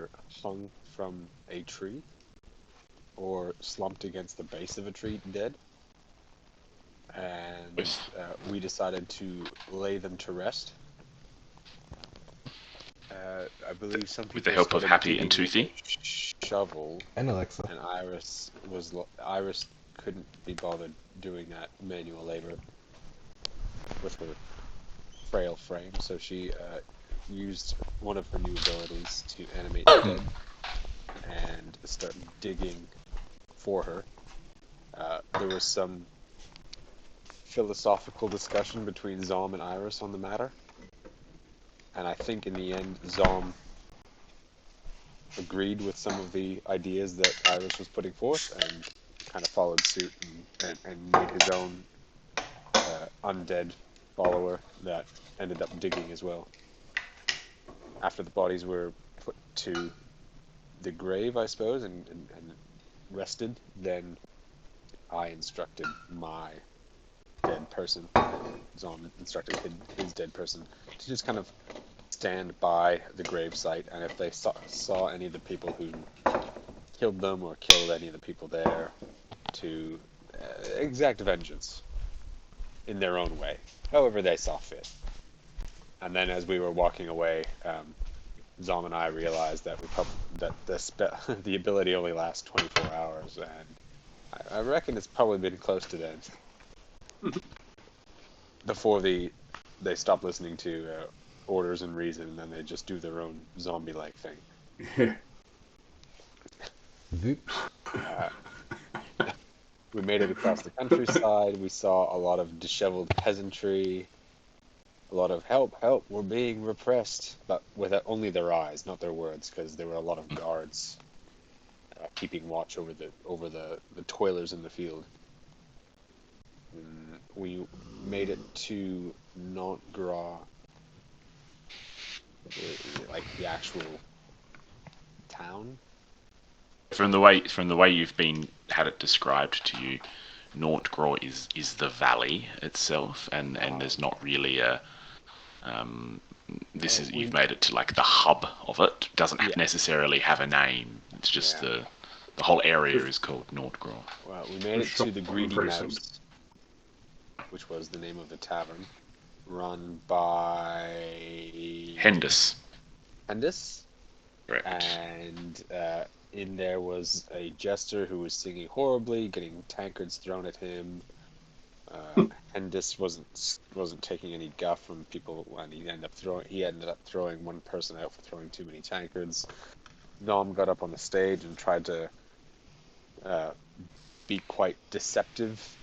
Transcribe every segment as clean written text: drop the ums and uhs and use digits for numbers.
either hung from a tree or slumped against the base of a tree dead. And we decided to lay them to rest. I believe some people with the help of started Happy and digging with Toothy. a shovel, And Alexa. and Iris couldn't be bothered doing that manual labor with her frail frame, so she used one of her new abilities to animate the dead and start digging for her. There was some philosophical discussion between Zom and Iris on the matter, and I think in the end Zom agreed with some of the ideas that Iris was putting forth and kind of followed suit and made his own undead follower that ended up digging as well. After the bodies were put to the grave, I suppose, and rested, then I instructed my dead person, Zom instructed his dead person, to just kind of stand by the grave site, and if they saw any of the people who killed them or killed any of the people there, to exact vengeance in their own way, however they saw fit. And then as we were walking away, Zom and I realized that the ability only lasts 24 hours, and I reckon it's probably been close to then. Before they stop listening to orders and reason, and then they just do their own zombie-like thing. We made it across the countryside. We saw a lot of disheveled peasantry. A lot of help, we're being repressed, but with only their eyes, not their words, because there were a lot of guards keeping watch over the toilers in the field. We made it to Nantgras, like the actual town. From the way you've had it described to you, Nantgras is the valley itself, and there's not really a you've made it to like the hub of it. It doesn't necessarily have a name. It's just the whole area is called Nantgras. Well, we made it to the Greedy Mouse, which was the name of the tavern, run by Hendis. Correct. And in there was a jester who was singing horribly, getting tankards thrown at him. Hendis wasn't taking any guff from people, and he ended up throwing one person out for throwing too many tankards. Nom got up on the stage and tried to be quite deceptive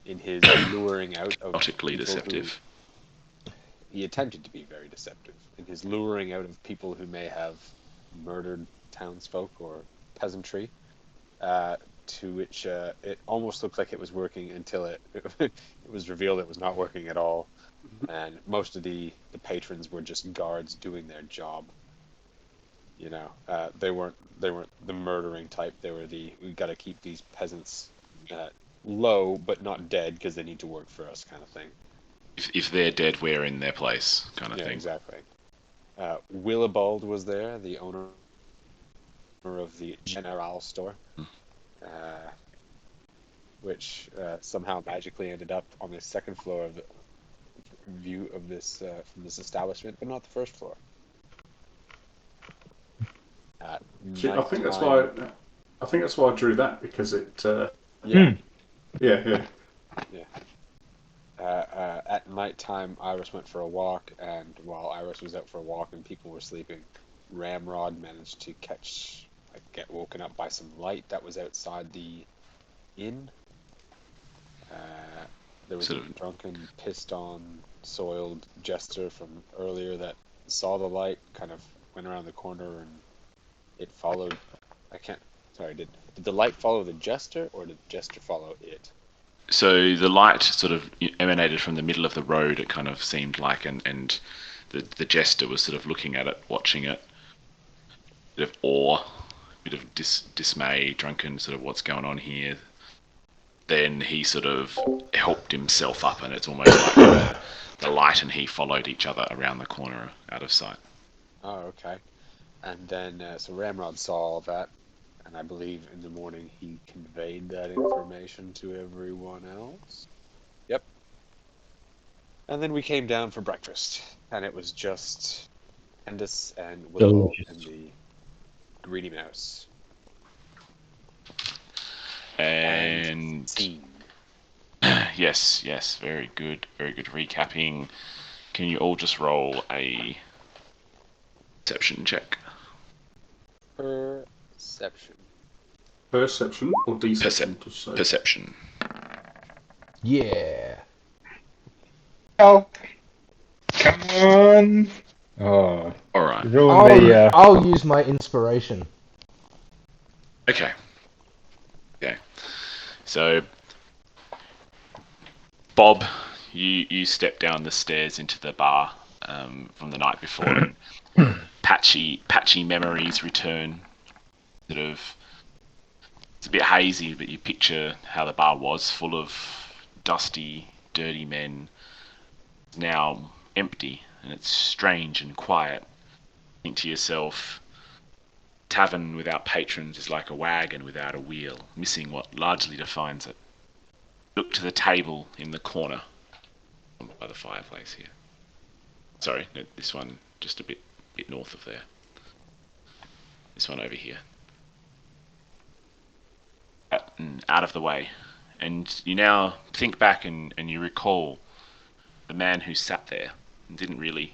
in his luring out of Erotically deceptive. He attempted to be very deceptive in his luring out of people who may have murdered townsfolk or peasantry. To which it almost looked like it was working until it was revealed it was not working at all, and most of the patrons were just guards doing their job. You know, they weren't the murdering type. They were we got to keep these peasants low but not dead because they need to work for us kind of thing. If they're dead, we're in their place kind of thing. Exactly. Willibald was there, the owner of the General store. Which somehow magically ended up on the second floor of the view of this from this establishment, but not the first floor. I think that's why I drew that, because it. At nighttime, Iris went for a walk, and while Iris was out for a walk and people were sleeping, Ramrod managed to get woken up by some light that was outside the inn. There was a drunken, pissed-on, soiled jester from earlier that saw the light, kind of went around the corner, and it followed. Did the light follow the jester, or did the jester follow it? So the light sort of emanated from the middle of the road, it kind of seemed like, and the jester was sort of looking at it, watching it, a bit of awe, a bit of dismay, drunken, sort of what's going on here. Then he sort of helped himself up, and it's almost like the light and he followed each other around the corner out of sight. Oh, okay. And then, so Ramrod saw all that, and I believe in the morning he conveyed that information to everyone else. Yep. And then we came down for breakfast, and it was just Candace and Willow Delicious. and the greedy mouse. And scene. yes, very good recapping. Can you all just roll a perception check? Perception. Perception or deception? Perception. Yeah. Oh, come on. Oh, All right. ruined the. I'll use my inspiration. Okay. So, Bob, you step down the stairs into the bar from the night before, and patchy memories return. Sort of, it's a bit hazy, but you picture how the bar was, full of dusty, dirty men. It's now empty, and it's strange and quiet. Think to yourself, tavern without patrons is like a wagon without a wheel, missing what largely defines it. Look to the table in the corner by the fireplace here. Sorry, no, this one just a bit north of there. This one over here. Out of the way. And you now think back and you recall the man who sat there and didn't really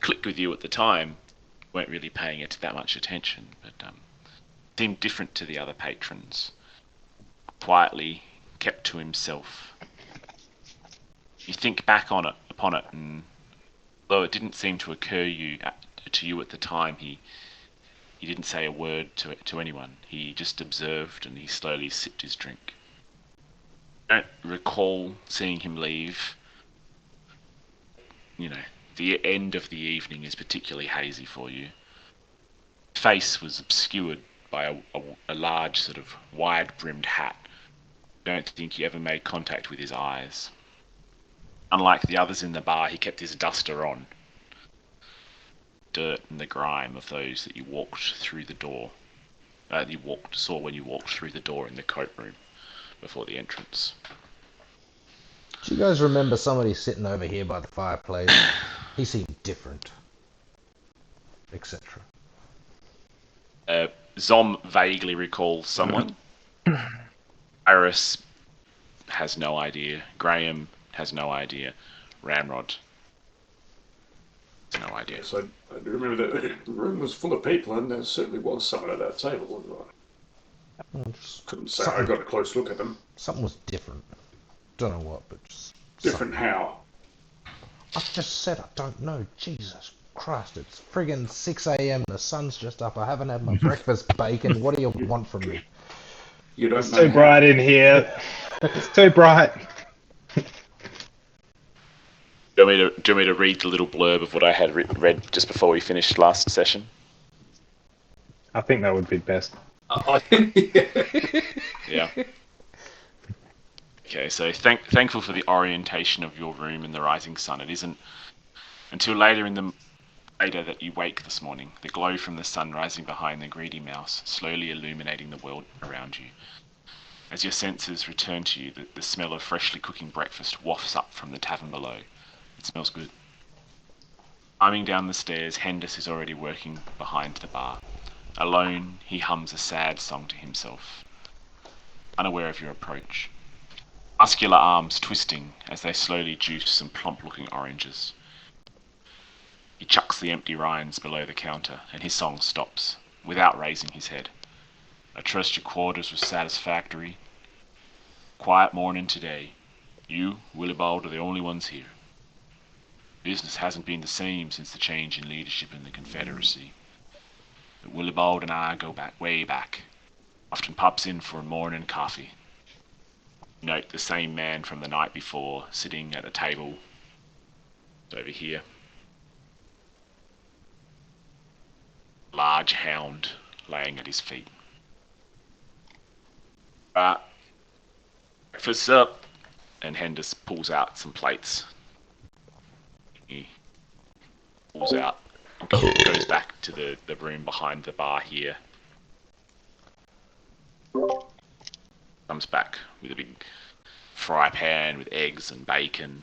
click with you at the time. Weren't really paying it that much attention, but seemed different to the other patrons. Quietly kept to himself. You think back upon it, and though it didn't seem to occur to you at the time, he didn't say a word to anyone. He just observed, and he slowly sipped his drink. I don't recall seeing him leave. You know, the end of the evening is particularly hazy for you. His face was obscured by a large sort of wide-brimmed hat. Don't think he ever made contact with his eyes. Unlike the others in the bar, he kept his duster on. Dirt and the grime of those that you walked through the door. Saw when you walked through the door in the coat room before the entrance. Do you guys remember somebody sitting over here by the fireplace? He seemed different. Etc. Zom vaguely recalls someone. Iris has no idea. Graham has no idea. Ramrod has no idea. Yes, I do remember that the room was full of people, and there certainly was someone at that table, wasn't there? Couldn't say I got a close look at them. Something was different. Don't know what, but just Different how? I've just said I don't know. Jesus Christ, it's friggin' 6 a.m. The sun's just up. I haven't had my breakfast bacon. What do you want from me? You don't It's know too bright in here. It's too bright. Do you want me to read the little blurb of what I had read just before we finished last session? I think that would be best. Yeah. Okay, so thankful for the orientation of your room in the rising sun. It isn't until later that you wake this morning, the glow from the sun rising behind the greedy mouse, slowly illuminating the world around you. As your senses return to you, the smell of freshly cooking breakfast wafts up from the tavern below. It smells good. Climbing down the stairs, Hendis is already working behind the bar. Alone, he hums a sad song to himself, unaware of your approach. Muscular arms twisting as they slowly juice some plump-looking oranges. He chucks the empty rinds below the counter, and his song stops, without raising his head. I trust your quarters was satisfactory. Quiet morning today. You, Willibald, are the only ones here. Business hasn't been the same since the change in leadership in the Confederacy. But Willibald and I go way back. Often pops in for a morning coffee. Note the same man from the night before, sitting at a table over here. Large hound laying at his feet. Breakfast's up, and Hendis pulls out some plates. He pulls out Goes back to the room behind the bar here. Comes back with a big fry pan with eggs and bacon.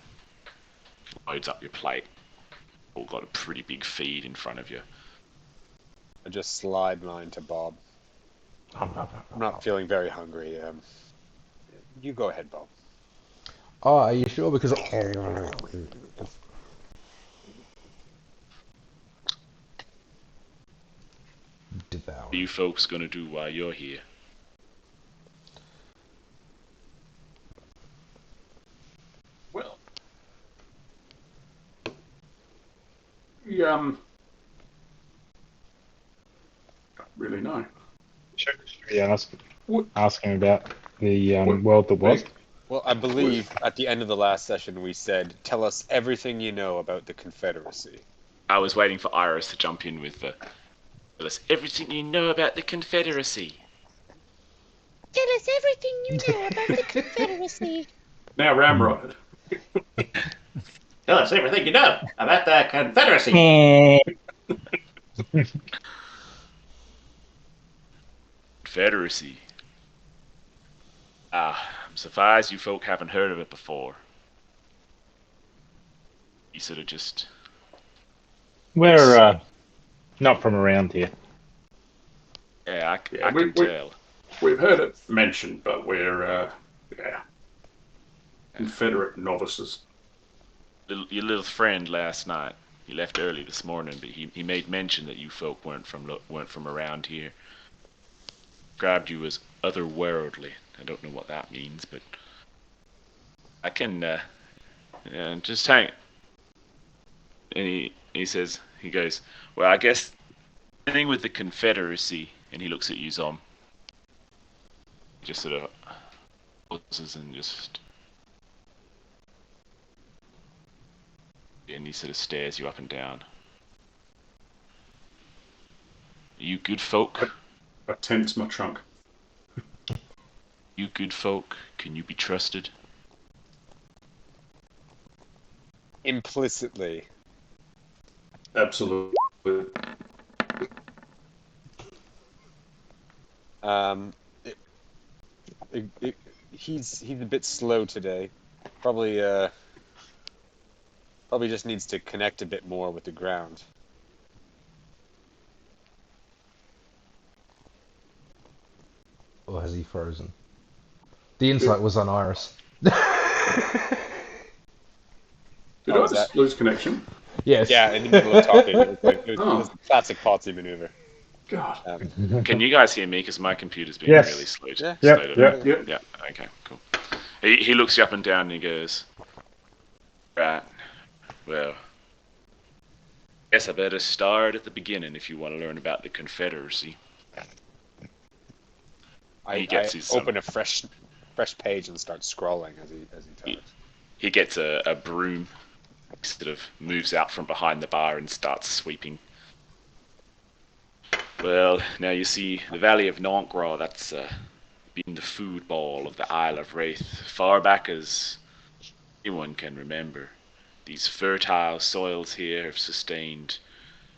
Loads up your plate. All got a pretty big feed in front of you. I just slide mine to Bob. I'm not feeling very hungry. You go ahead, Bob. Oh, are you sure? Because devour. What are you folks gonna do while you're here? Well, don't really know. Should we ask What? him about the What? world that was? Well, I believe at the end of the last session we said, tell us everything you know about the Confederacy. I was waiting for Iris to jump in with the tell us everything you know about the Confederacy. Tell us everything you know about the Confederacy. Now Ramrod. Tell us everything you know about the Confederacy. Confederacy. I'm surprised you folk haven't heard of it before. You sort of just... We're not from around here. Yeah, I Yeah, can tell. We've heard it mentioned, but we're Confederate novices. Your little friend last night, he left early this morning, but he made mention that you folk weren't from around here. Described you as otherworldly. I don't know what that means, but I can just hang. And he says, he goes, well, I guess the thing with the Confederacy, and he looks at you, Zom. He just sort of pauses and he sort of stares you up and down. Are you good folk? I tense my trunk. You good folk? Can you be trusted? Implicitly. Absolutely. He's a bit slow today. Probably just needs to connect a bit more with the ground. Or has he frozen? The insight was on Iris. Did I was just that? lose connection? Yes. Yeah, in the middle of talking. It was a classic Potsy maneuver. God. Can you guys hear me? Because my computer's been Yes. really slow. Yeah. Yep, yep. Yep. Yeah. Okay. Cool. He looks you up and down and he goes, right. Well, guess I better start at the beginning if you want to learn about the Confederacy. I gets his, open a fresh page and start scrolling as he talks. He gets a broom, sort of moves out from behind the bar and starts sweeping. Well, now you see, the Valley of Nonkra, that's been the food ball of the Isle of Wraith, far back as anyone can remember. These fertile soils here have sustained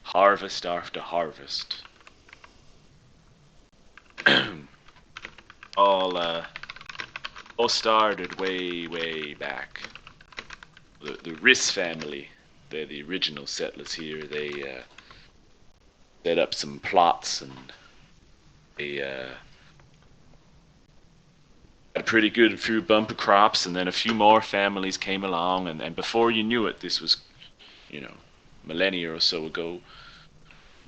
harvest after harvest. all started way back. The Riss family, they're the original settlers here. They set up some plots and they had a pretty good few bumper crops, and then a few more families came along, and before you knew it, this was, millennia or so ago.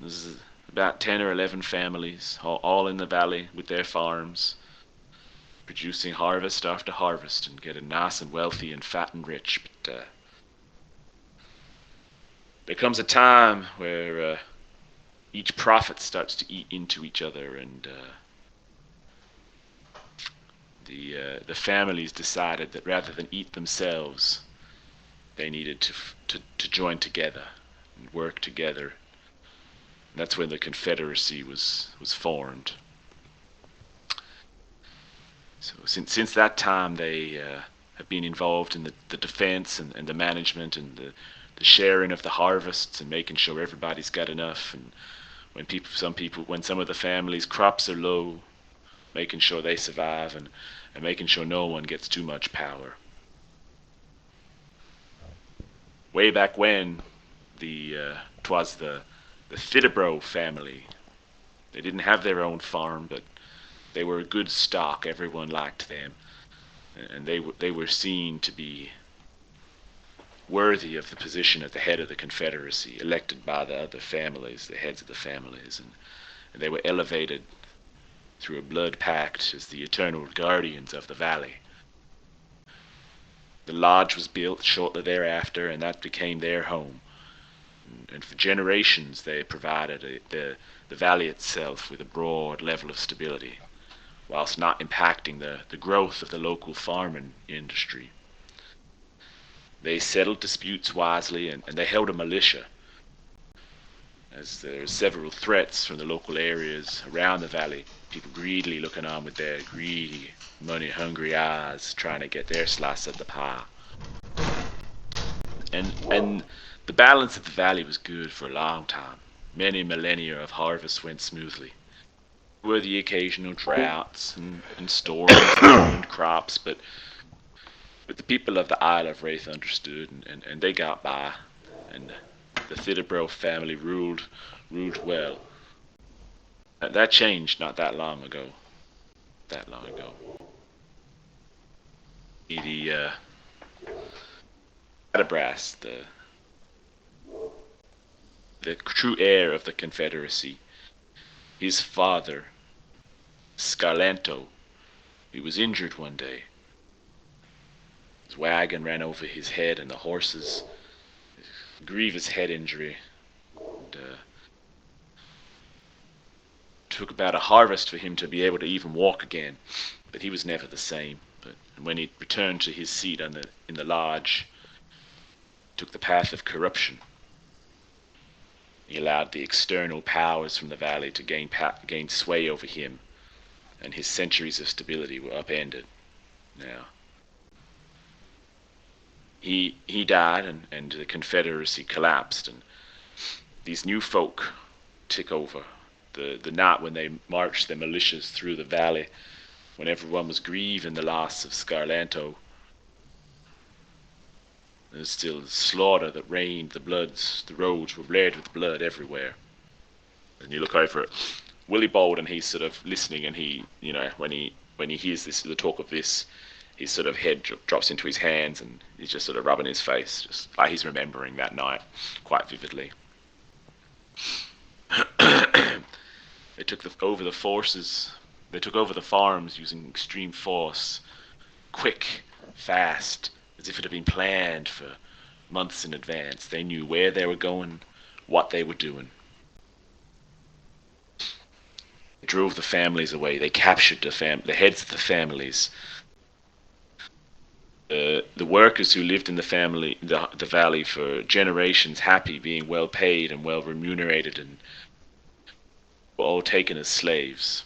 This is about 10 or 11 families, all in the valley with their farms, producing harvest after harvest and getting nice and wealthy and fat and rich. But there comes a time where each prophet starts to eat into each other, and the families decided that rather than eat themselves, they needed to join together and work together. And that's when the Confederacy was formed. So since that time, they have been involved in the defense and the management and the the sharing of the harvests and making sure everybody's got enough. And when some of the families' crops are low, making sure they survive and making sure no one gets too much power. Way back when, 'twas the Thidibro family. They didn't have their own farm, but they were a good stock. Everyone liked them, and they were seen to be worthy of the position at the head of the Confederacy, elected by the other families, the heads of the families, and they were elevated through a blood pact as the eternal guardians of the valley. The lodge was built shortly thereafter, and that became their home. And for generations, they provided the valley itself with a broad level of stability, whilst not impacting the growth of the local farming industry. They settled disputes wisely, and they held a militia, as there were several threats from the local areas around the valley, people greedily looking on with their greedy, money-hungry eyes, trying to get their slice of the pie. And the balance of the valley was good for a long time. Many millennia of harvest went smoothly. There were the occasional droughts and storms that ruined crops, but the people of the Isle of Wraith understood, and they got by, and the Thidibro family ruled well. That changed not that long ago. The Adabras, the true heir of the Confederacy, his father, Scarlanto, he was injured one day. His wagon ran over his head, and the horses, grievous head injury. And, took about a harvest for him to be able to even walk again, but he was never the same. But when he returned to his seat in the lodge, took the path of corruption. He allowed the external powers from the valley to gain sway over him, and his centuries of stability were upended. Now, he died, and the Confederacy collapsed, and these new folk took over. The night when they marched their militias through the valley, when everyone was grieving the loss of Scarlanto, there was still slaughter that reigned. The roads were red with blood everywhere. And you look over at Willie Bold, and he's sort of listening, and he, when he hears the talk of this, his sort of head drops into his hands, and he's just sort of rubbing his face, just like he's remembering that night quite vividly. They took over the forces. They took over the farms using extreme force, quick, fast, as if it had been planned for months in advance. They knew where they were going, what they were doing. They drove the families away. They captured the heads of the families. The workers who lived in the valley for generations, happy, being well paid and well remunerated, and were all taken as slaves.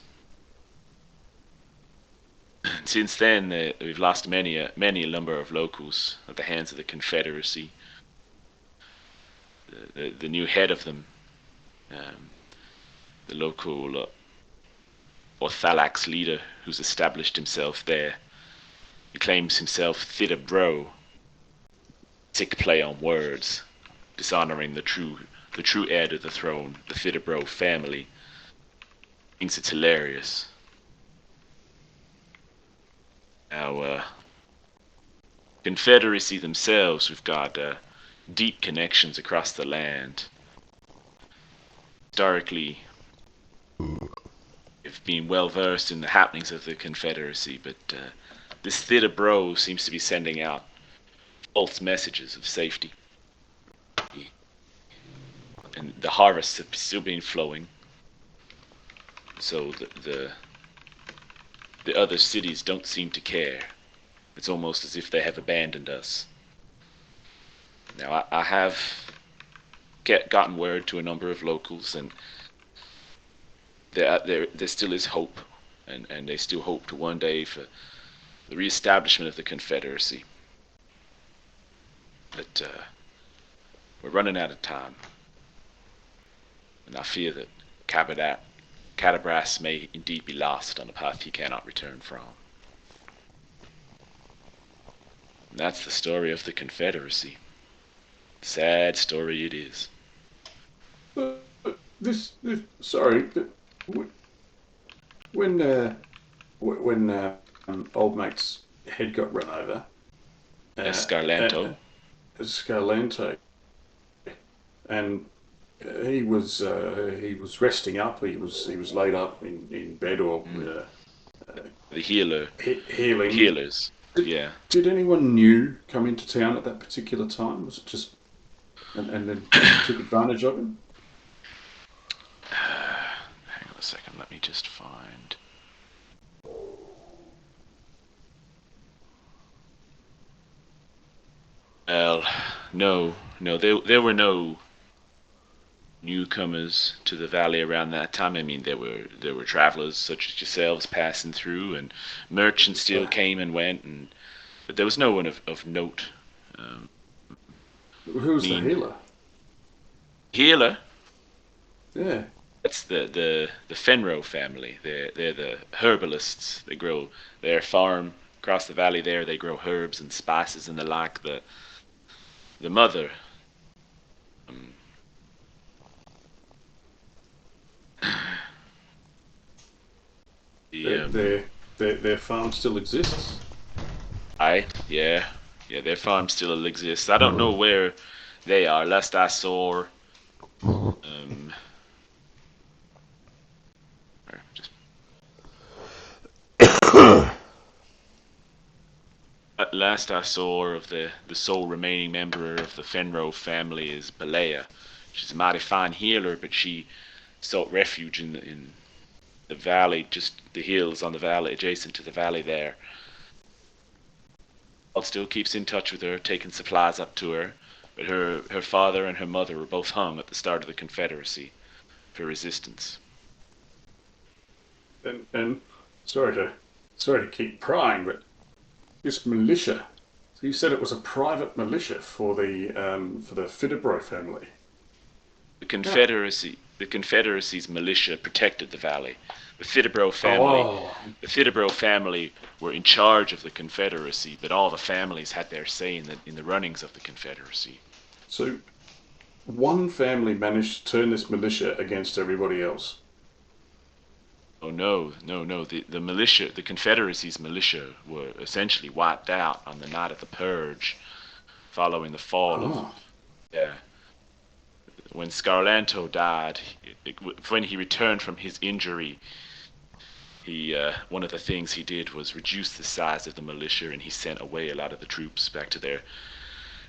Since then, we've lost many a number of locals at the hands of the Confederacy. The new head of them, the local Orthalax leader, who's established himself there, he claims himself Thidibro. Sick play on words, dishonoring the true heir to the throne, the Thidibro family. Thinks it's hilarious. Now, Confederacy themselves, we've got deep connections across the land. Historically, we've been well versed in the happenings of the Confederacy, but this Thidibro seems to be sending out false messages of safety. And the harvests have still been flowing. So the other cities don't seem to care. It's almost as if they have abandoned us. Now, I have gotten word to a number of locals, and there still is hope, and they still hope to one day for the reestablishment of the Confederacy. But we're running out of time, and I fear that Cadabras may indeed be lost on a path he cannot return from. And that's the story of the Confederacy. Sad story it is. Sorry, when old mate's head got run over, Scarlanto. Scarlanto, and he was resting up. He was laid up in bed or The healer. healing. Healers. Yeah. Did anyone new come into town at that particular time? Was it just and then took advantage of him? Hang on a second. Let me just find. Well, no. There were no newcomers to the valley around that time. I mean, there were travelers such as yourselves passing through, and merchants still came and went, but there was no one of note. Who's the healer? Healer? Yeah. That's the Fenro family. They're the herbalists. They grow their farm across the valley there. They grow herbs and spices and the like. The mother. Their farm still exists. Yeah, their farm still exists. I don't know where they are. Last I saw, last I saw of the sole remaining member of the Fenro family is Balea. She's a mighty fine healer, but she sought refuge in the valley, just the hills on the valley, adjacent to the valley there. Paul still keeps in touch with her, taking supplies up to her, but her father and her mother were both hung at the start of the Confederacy for resistance. And sorry to keep prying, but this militia. So you said it was a private militia for the Fidebro family. The Confederacy's militia protected the valley. The Fidebro family were in charge of the Confederacy, but all the families had their say in the runnings of the Confederacy. So one family managed to turn this militia against everybody else. Oh no! The militia, the Confederacy's militia, were essentially wiped out on the night of the Purge, following the fall of. Yeah. When Scarlanto died, when he returned from his injury, one of the things he did was reduce the size of the militia, and he sent away a lot of the troops back to their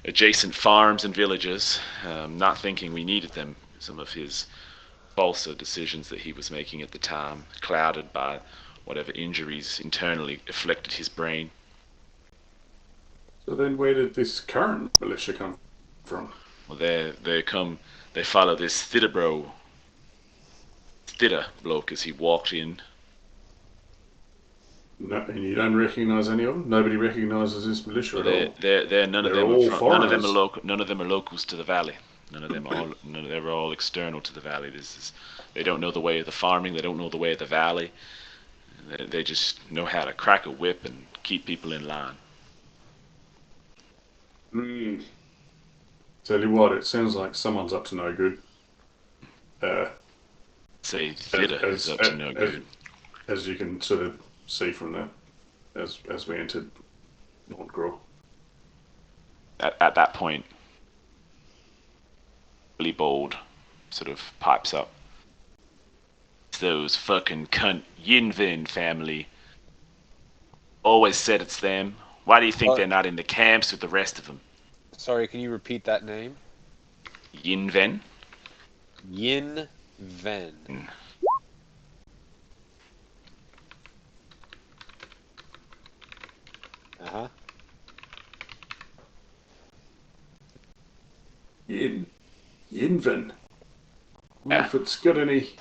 adjacent farms and villages, not thinking we needed them. Some of his balsa decisions that he was making at the time, clouded by whatever injuries internally afflicted his brain. So then where did this current militia come from? Well, they follow this Thida bloke as he walked in. No, and you don't recognise any of them? Nobody recognises this militia Well, at all? none of them are locals to the valley. They're all external to the valley. They don't know the way of the farming. They don't know the way of the valley. They just know how to crack a whip and keep people in line. Tell you what, it sounds like someone's up to no good. Say Thida is up to no good. As you can sort of see from that, as we entered Nordgrove. At that point, Billy Bold sort of pipes up. It's those fucking cunt Yinvin family. Always said it's them. Why do you think they're not in the camps with the rest of them? Sorry, can you repeat that name? Yinven? Yinven. Uh-huh. Yinven. Well, if it's got any.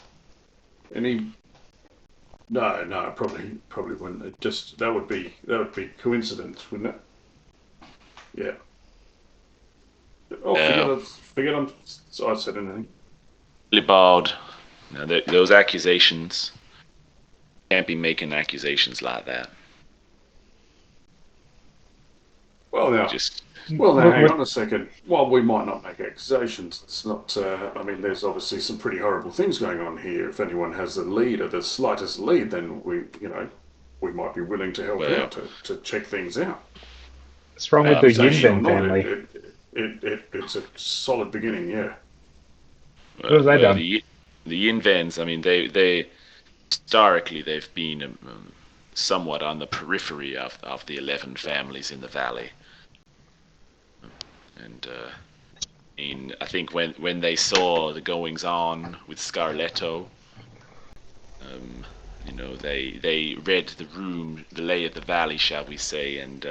No, probably wouldn't. That would be coincidence, wouldn't it? Yeah. Oh, forget I'm. So I said anything. Willibald, now those accusations, can't be making accusations like that. Well, now, Just hang on a second. While we might not make accusations, it's not. I mean, there's obviously some pretty horrible things going on here. If anyone has a lead or the slightest lead, then we might be willing to help Well- out to check things out. What's wrong with the Accusation or Yinven not, family? it's a solid beginning. Yeah. What have they done? The Yinvens, I mean, they historically they've been somewhat on the periphery of the 11 families in the valley. And I think when they saw the goings on with Scarletto, they read the lay of the valley, shall we say, and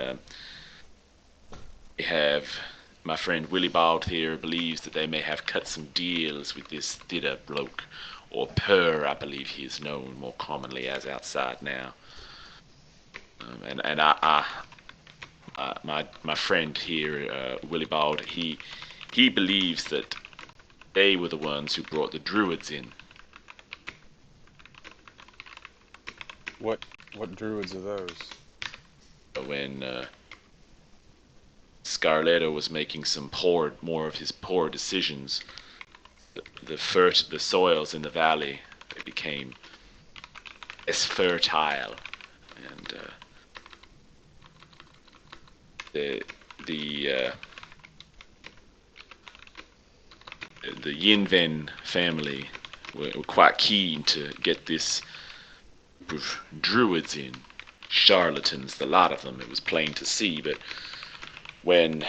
they have. My friend Willibald here believes that they may have cut some deals with this Thidda bloke, or Per, I believe he is known more commonly as outside now. My friend here, Willibald, he believes that they were the ones who brought the druids in. What druids are those? When Scarletto was making some more of his poor decisions, the soils in the valley, they became less fertile, and the Yinven family were quite keen to get this group of druids in, charlatans, the lot of them. It was plain to see, but when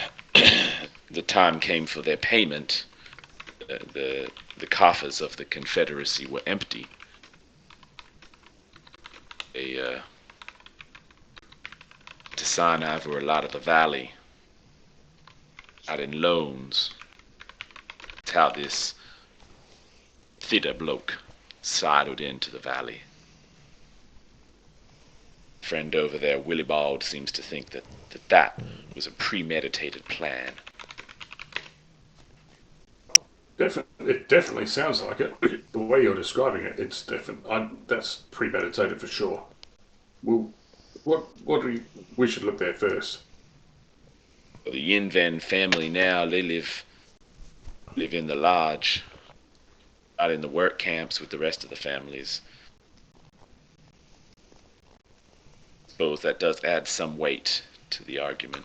the time came for their payment, the coffers of the Confederacy were empty. They to sign over a lot of the valley out in loans. That's how this Thidda bloke sidled into the valley. Friend over there, Willibald, seems to think that was a premeditated plan. It definitely sounds like it. The way you're describing it, it's definitely that's premeditated for sure. Well, what do we should look there first? The Yinven family now, they live in the lodge, not in the work camps with the rest of the families. Suppose that does add some weight to the argument.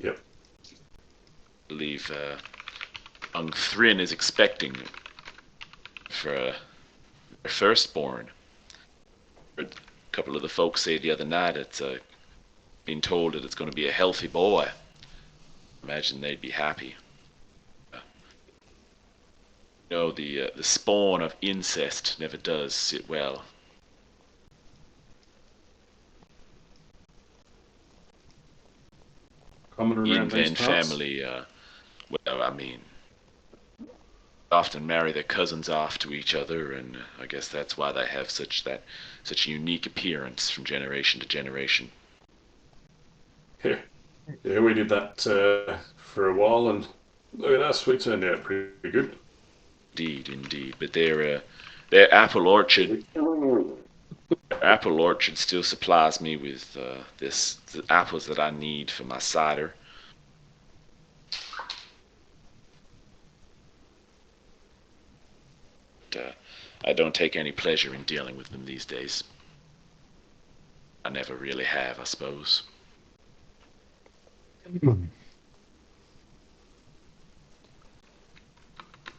Yep. I believe young Thrin is expecting for their firstborn. A couple of the folks say the other night it's been told that it's going to be a healthy boy. Imagine they'd be happy. The spawn of incest never does sit well. Common around these Yinven parts. family, well, I mean, often marry their cousins off to each other, and I guess that's why they have such unique appearance from generation to generation. Yeah, we did that for a while, and look at us, we turned out pretty good. Indeed. But their apple orchard still supplies me with the apples that I need for my cider. I don't take any pleasure in dealing with them these days. I never really have, I suppose.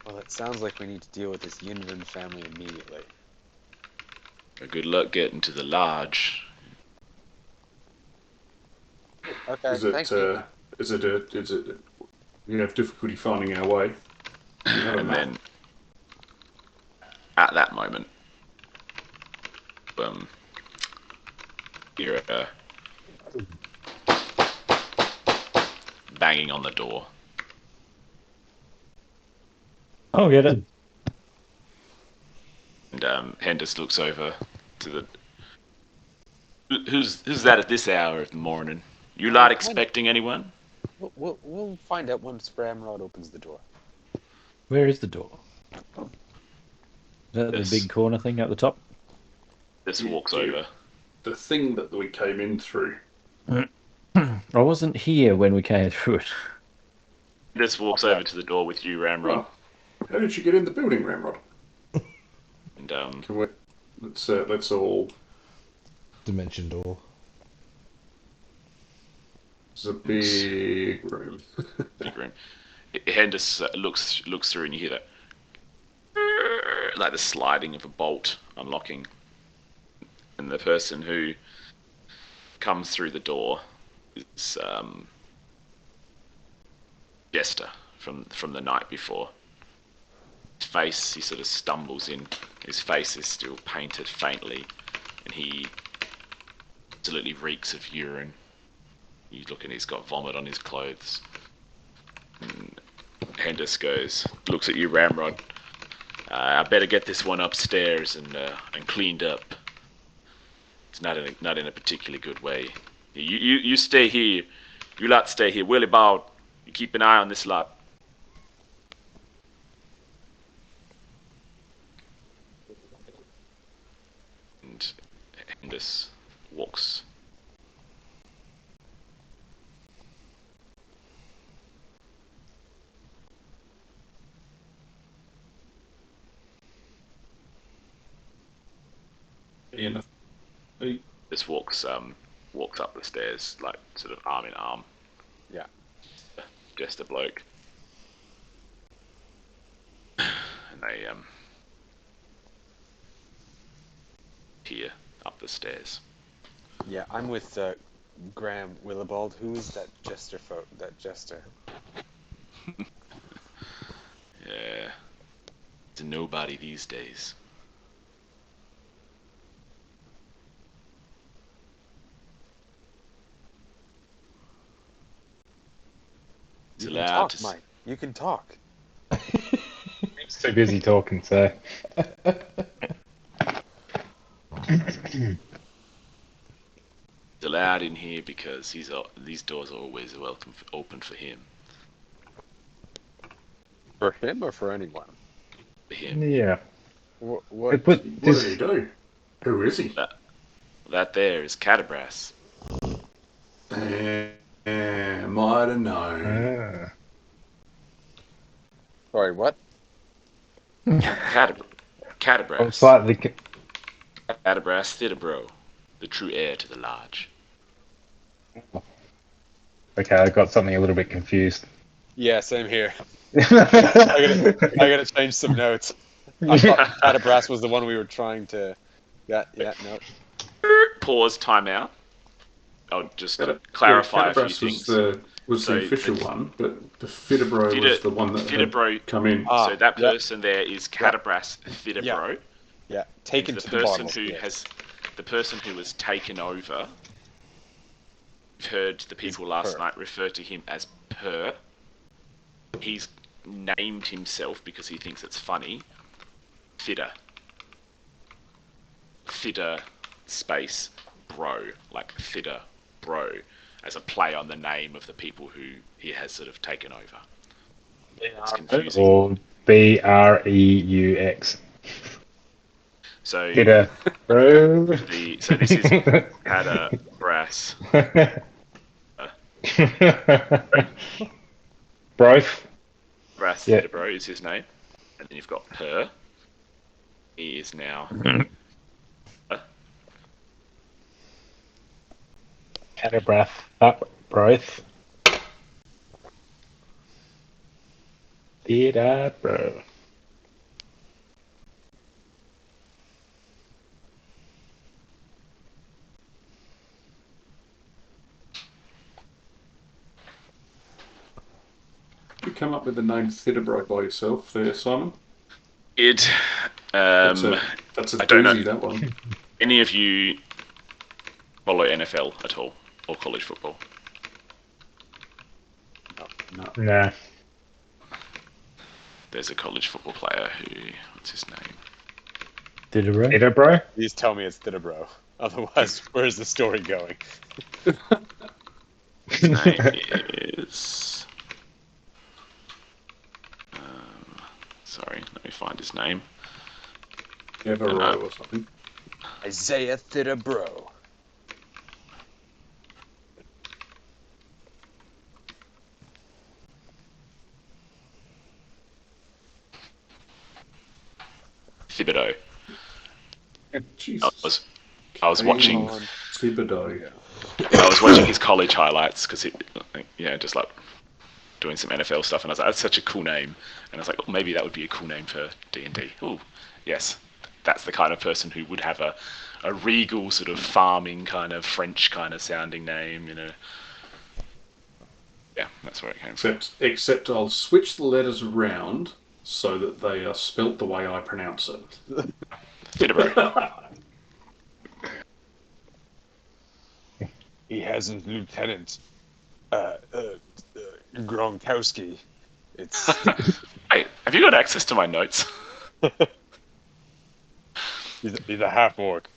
Well, it sounds like we need to deal with this Yinven family immediately. Good luck getting to the lodge. Okay, Is it? thank you. Is it? You have difficulty finding our way. You have a And map. then, at that moment, hear a banging on the door. I'll get it. And Hendis looks over to the... Who's that at this hour of the morning? You lot expecting anyone? We'll find out once Ramrod opens the door. Where is the door? Is that Yes. the big corner thing at the top? This Yeah, walks do you- over. The thing that we came in through. I wasn't here when we came through it. This walks over to the door with you, Ramrod. Oh, how did you get in the building, Ramrod? And Can we? Let's all. Dimension door. It's a big room. big room. Hendis looks through, and you hear that, like the sliding of a bolt unlocking. And the person who comes through the door is Jester from the night before. His face, he sort of stumbles in. His face is still painted faintly, and he absolutely reeks of urine. You look and he's got vomit on his clothes. And Hendis looks at you, Ramrod. I better get this one upstairs and cleaned up. It's not in a particularly good way. You stay here. You lot stay here. Willie Bald, you keep an eye on this lot. And Hendis walks. Ian, Just walks up the stairs, like sort of arm in arm. Yeah. Just a bloke. And they peer up the stairs. Yeah, I'm with Graham Willibald. Who is that jester? That jester. Yeah. It's a nobody these days. It's You can allowed talk, to Mike. You can talk. He's too busy talking, so. It's allowed in here because these doors are always open for him. For him or for anyone? For him. Yeah. What? But what this, did he do? Who is he? That there is Cadabras. Might have known. Sorry, what? Cadabras. I'm slightly. Cadabras Thidibro, the true heir to the lodge. Okay, I got something a little bit confused. Yeah, same here. I gotta change some notes. I thought Cadabras was the one we were trying to. Yeah, no. Pause. Time out. I'll just Yeah, clarify a few Cadabras things. was So the official the- one, but the Fidibro was the one that had Thidibro. come in. Ah, So that yeah. person there is Cadabras Thidibro. Yeah, taken The to the person bottle. who yes. the person who was taken over. We've heard the people last Per. night refer to him as Per. He's named himself because he thinks it's funny. Thidder. Thidder space bro, like Thidder bro, as a play on the name of the people who he has sort of taken over. It's confusing. Or Breux. So Get a bro. so this is Cadabras. Broth. Brass Yeah. Thidibro is his name. And then you've got Per. He is now Catabrath. Broth. Theatre, bro. You come up with the name Thidibro by yourself there, Simon? it. That's a I don't know. doozy, that one. Any of you follow NFL at all, or college football? Nah. There's a college football player who, what's his name? Diderot? Theatre, bro. Please tell me it's Thidibro. Otherwise, where's the story going? His name is. Sorry, let me find his name. Everrow or something. Isaiah Thidabro. Thibodeau. Jesus. I was watching. Thibodeau. I was watching his college highlights because just like doing some NFL stuff, and I was like, that's such a cool name, and I was like, oh, maybe that would be a cool name for D&D. Oh, yes, that's the kind of person who would have a regal sort of farming kind of French kind of sounding name, you know. Yeah, that's where it came from. Except I'll switch the letters around so that they are spelt the way I pronounce it. Thibodeau. He has his lieutenant, Gronkowski. It's Hey, have you got access to my notes? he's a half orc.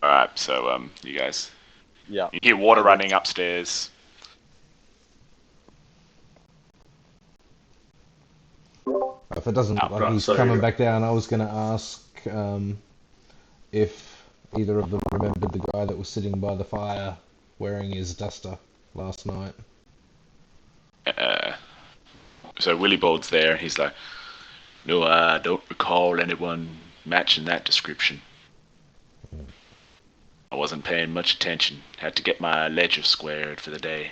Alright, so you guys, Yeah. you hear water running upstairs. If it doesn't, like Right, he's so coming you- back down, I was going to ask if either of them remembered the guy that was sitting by the fire wearing his duster last night. So Willibald's there, and he's like, no, I don't recall anyone matching that description. I wasn't paying much attention. Had to get my ledger squared for the day.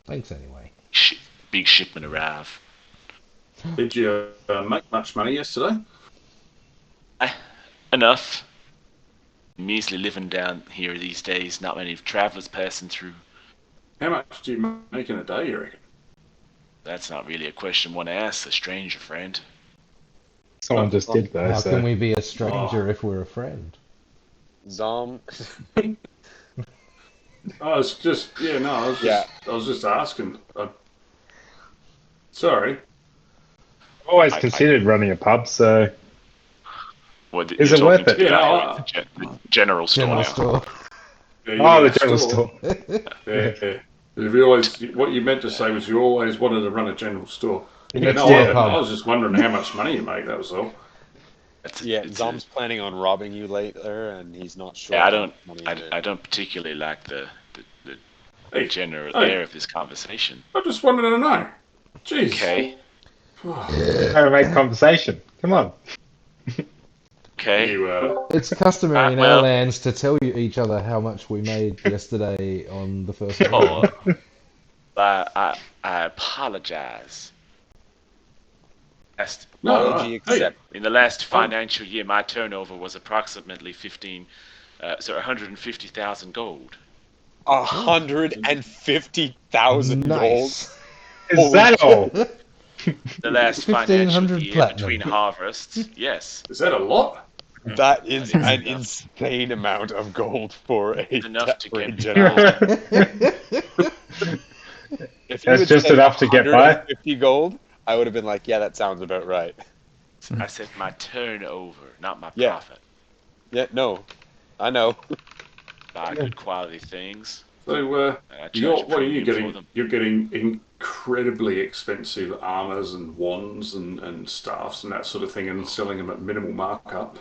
Thanks anyway. Big shipment arrive. Did you make much money yesterday? Enough. Measly living down here these days. Not many travellers passing through. How much do you make in a day, you reckon? That's not really a question one asks a stranger friend. Someone just did though. How So can we be a stranger if we're a friend? Zom. I was just asking. Sorry. always I- considered running a pub. So What, Is you're it worth talking it? to Yeah, the general store General now. store. Yeah, you oh, were the general store. Yeah. You always, what you meant to say was you always wanted to run a general store. Next No, door I pub. was just wondering how much money you make. That was all. It's Zom's planning on robbing you later, and he's not sure. Yeah, how much money I don't particularly like the Hey, general hey. air of this conversation. I just wanted to know. Jeez. Okay, How to make conversation. Come on. okay. You, It's customary in well- our lands to tell you each other how much we made yesterday on the first Oh, roll. I apologize. no, Apology hey, accept. In the last financial year, my turnover was approximately 150,000 gold. 150,000 gold. Nice. Is that all? The last financial 1,500 year platinum. between harvests, yes. is that a lot? That is That is an enough. insane amount of gold for a Enough to for a get general. If you That's had just said enough to get by? 150 gold, I would have been like, yeah, that sounds about right. I said my turnover, not my Yeah. profit. Yeah, no, I know. Buy good quality things. So, And I charge a what are you premium for getting? them. You're getting incredibly expensive armors and wands and staffs and that sort of thing, and selling them at minimal markup.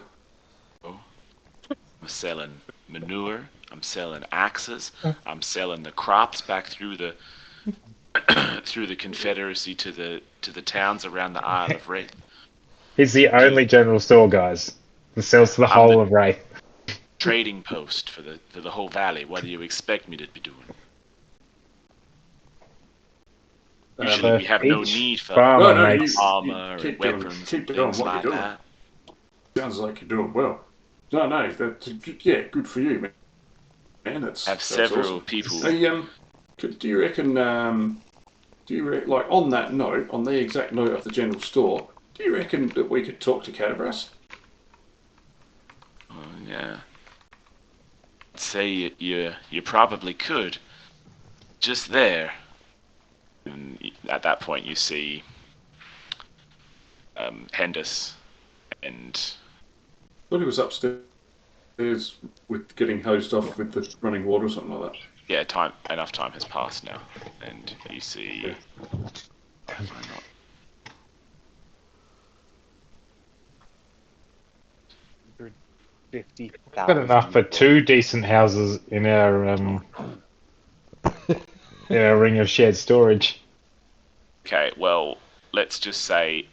I'm selling manure. I'm selling axes. I'm selling the crops back through the through the Confederacy to the towns around the Isle of Wraith. He's the only general store, guys, that sells to the I'm whole the- of Wraith. Trading post for the whole valley. What do you expect me to be doing? Usually we have no each need for farmer No, makes. armor keep and doing- weapons keep and doing things what like you're doing. that. Sounds like you're doing well. No, that's good for you, man. Man, that's I have that's several awesome. people. Hey, do you reckon? Like on that note, on the exact note of the general store, do you reckon that we could talk to Cadabras? Oh, yeah. I'd say you probably could. Just there. And at that point, you see Hendis and Well, he was upstairs with getting hosed off with the running water or something like that. Yeah, enough time has passed now, and you see. Why not? Good enough for 2 decent houses in our ring of shared storage. Okay, well, let's just say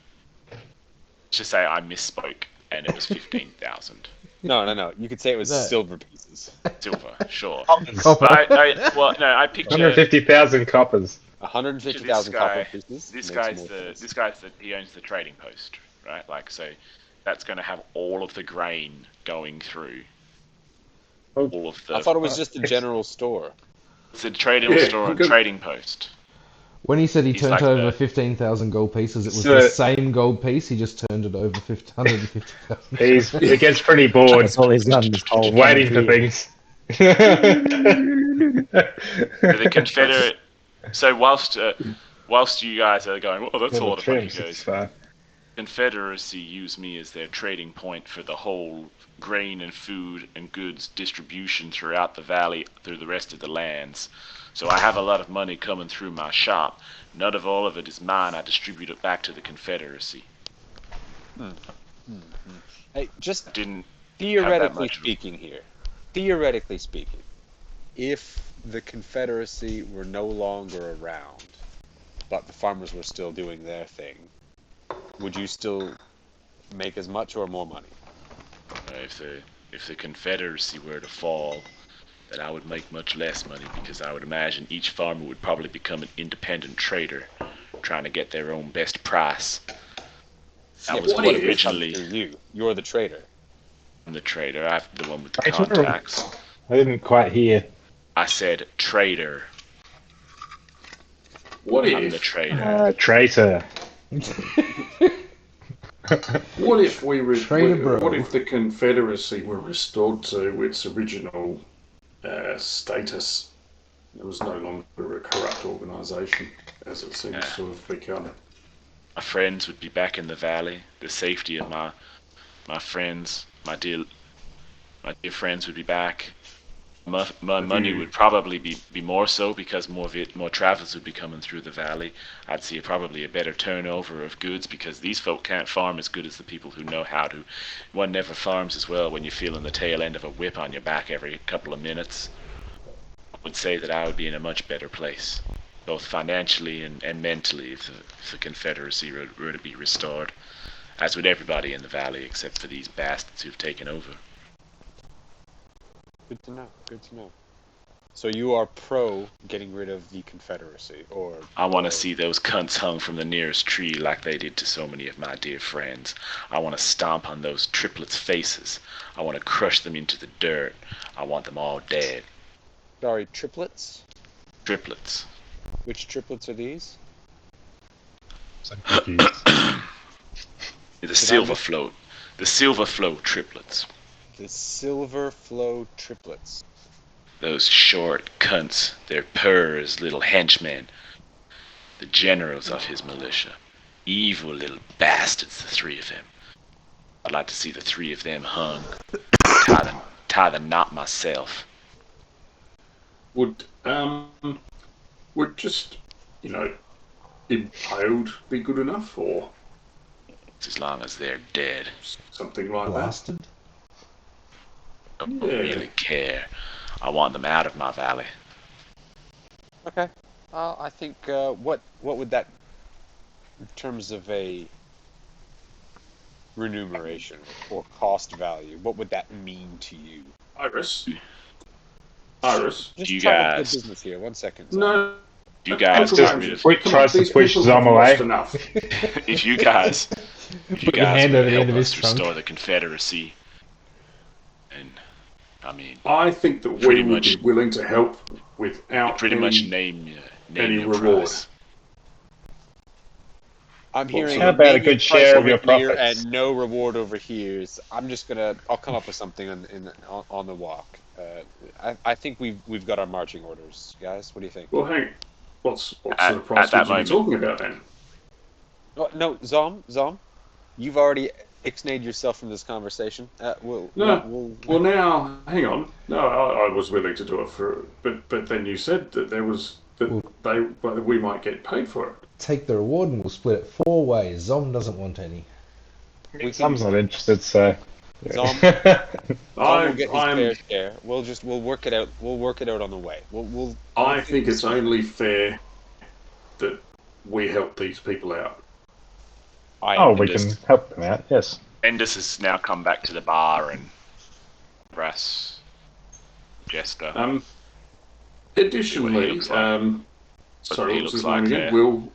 I misspoke, and it was 15,000 No. You could say it was That- silver pieces. silver. Sure. Copper. But I picture 150,000 coppers. 150,000 This guy- copper pieces. This makes more sense. he owns the trading post, right? Like, so that's going to have all of the grain going through. Oh. All of the. I thought it was just a general store. It's a trading Yeah, store and good. trading post. When he said he He's turned like over the- 15,000 gold pieces, it was So- the same gold piece. He just turned it over 150,000. He gets pretty bored That's all he's done this whole waiting for career. things. So the Confederate. So whilst you guys are going, well, that's a lot of money, guys. Confederacy use me as their trading point for the whole grain and food and goods distribution throughout the valley, through the rest of the lands. So I have a lot of money coming through my shop. None of all of it is mine. I distribute it back to the Confederacy. Hey, just Didn't theoretically much. speaking here, if the Confederacy were no longer around, but the farmers were still doing their thing, would you still make as much or more money? if the Confederacy were to fall, then I would make much less money, because I would imagine each farmer would probably become an independent trader, trying to get their own best price. That Yeah, was but what it comes originally through you. You're the trader. I'm the trader. I'm the one with the I don't know. contacts. I didn't quite hear. I said trader. What I'm the if? trader. Traitor. What if Trader bro. what if the Confederacy were restored to its original status? It was no longer a corrupt organisation, as it seems to have become. My friends would be back in the valley. The safety of my friends, my dear friends would be back. My money would probably be more so, because more travelers would be coming through the valley. I'd see probably a better turnover of goods, because these folk can't farm as good as the people who know how to. One never farms as well when you're feeling the tail end of a whip on your back every couple of minutes. I would say that I would be in a much better place, both financially and mentally, if the Confederacy were to be restored, as would everybody in the valley except for these bastards who've taken over. Good to know. Good to know. So you are pro getting rid of the Confederacy, or I want to see those cunts hung from the nearest tree like they did to so many of my dear friends. I want to stomp on those triplets' faces. I want to crush them into the dirt. I want them all dead. Sorry, triplets? Triplets. Which triplets are these? The silver float. The silver flow triplets. The Silver Flow triplets. Those short cunts. They're Purr's little henchmen. The generals of his militia. Evil little bastards, the three of them. I'd like to see the three of them hung. Tie the knot myself. Would just, impaled be good enough, or As long as they're dead. something like that? Blasted. I don't Yeah. really care. I want them out of my valley. Okay. I think what would that, in terms of a remuneration or cost value, what would that mean to you? Iris. Just You try to guys- good business here. 1 second. No. You guys Uncle got Ramsey, rid of. Quick come tries on, to these push people Zom have away. lost enough. If you guys Put your hand would over the help end of his us trunk. restore the Confederacy, and I mean, I think that we Pretty would much- be willing to help without pretty any, much name any your reward. price. I'm hearing How about a maybe good price share of over your here profits? and no reward over here. I'll come up with something on the walk. I think we've got our marching orders, guys. What do you think? Well, hang. What At- sort of price at that would you be moment- talking about then? Oh, no, Zom. You've already ixnayed yourself from this conversation. No. We'll Well, now, hang on. No, I was willing to do it but then you said that there was that we might get paid for it. Take the reward and we'll split it 4 ways. Zom doesn't want any. Sam's not interested, so. Zom, I will get his fair share. We'll work it out. We'll work it out on the way. I think it's only fair that we help these people out. We can help them out, yes. Endus has now come back to the bar and Brass, Jester. Additionally, sorry, what was his name again? Will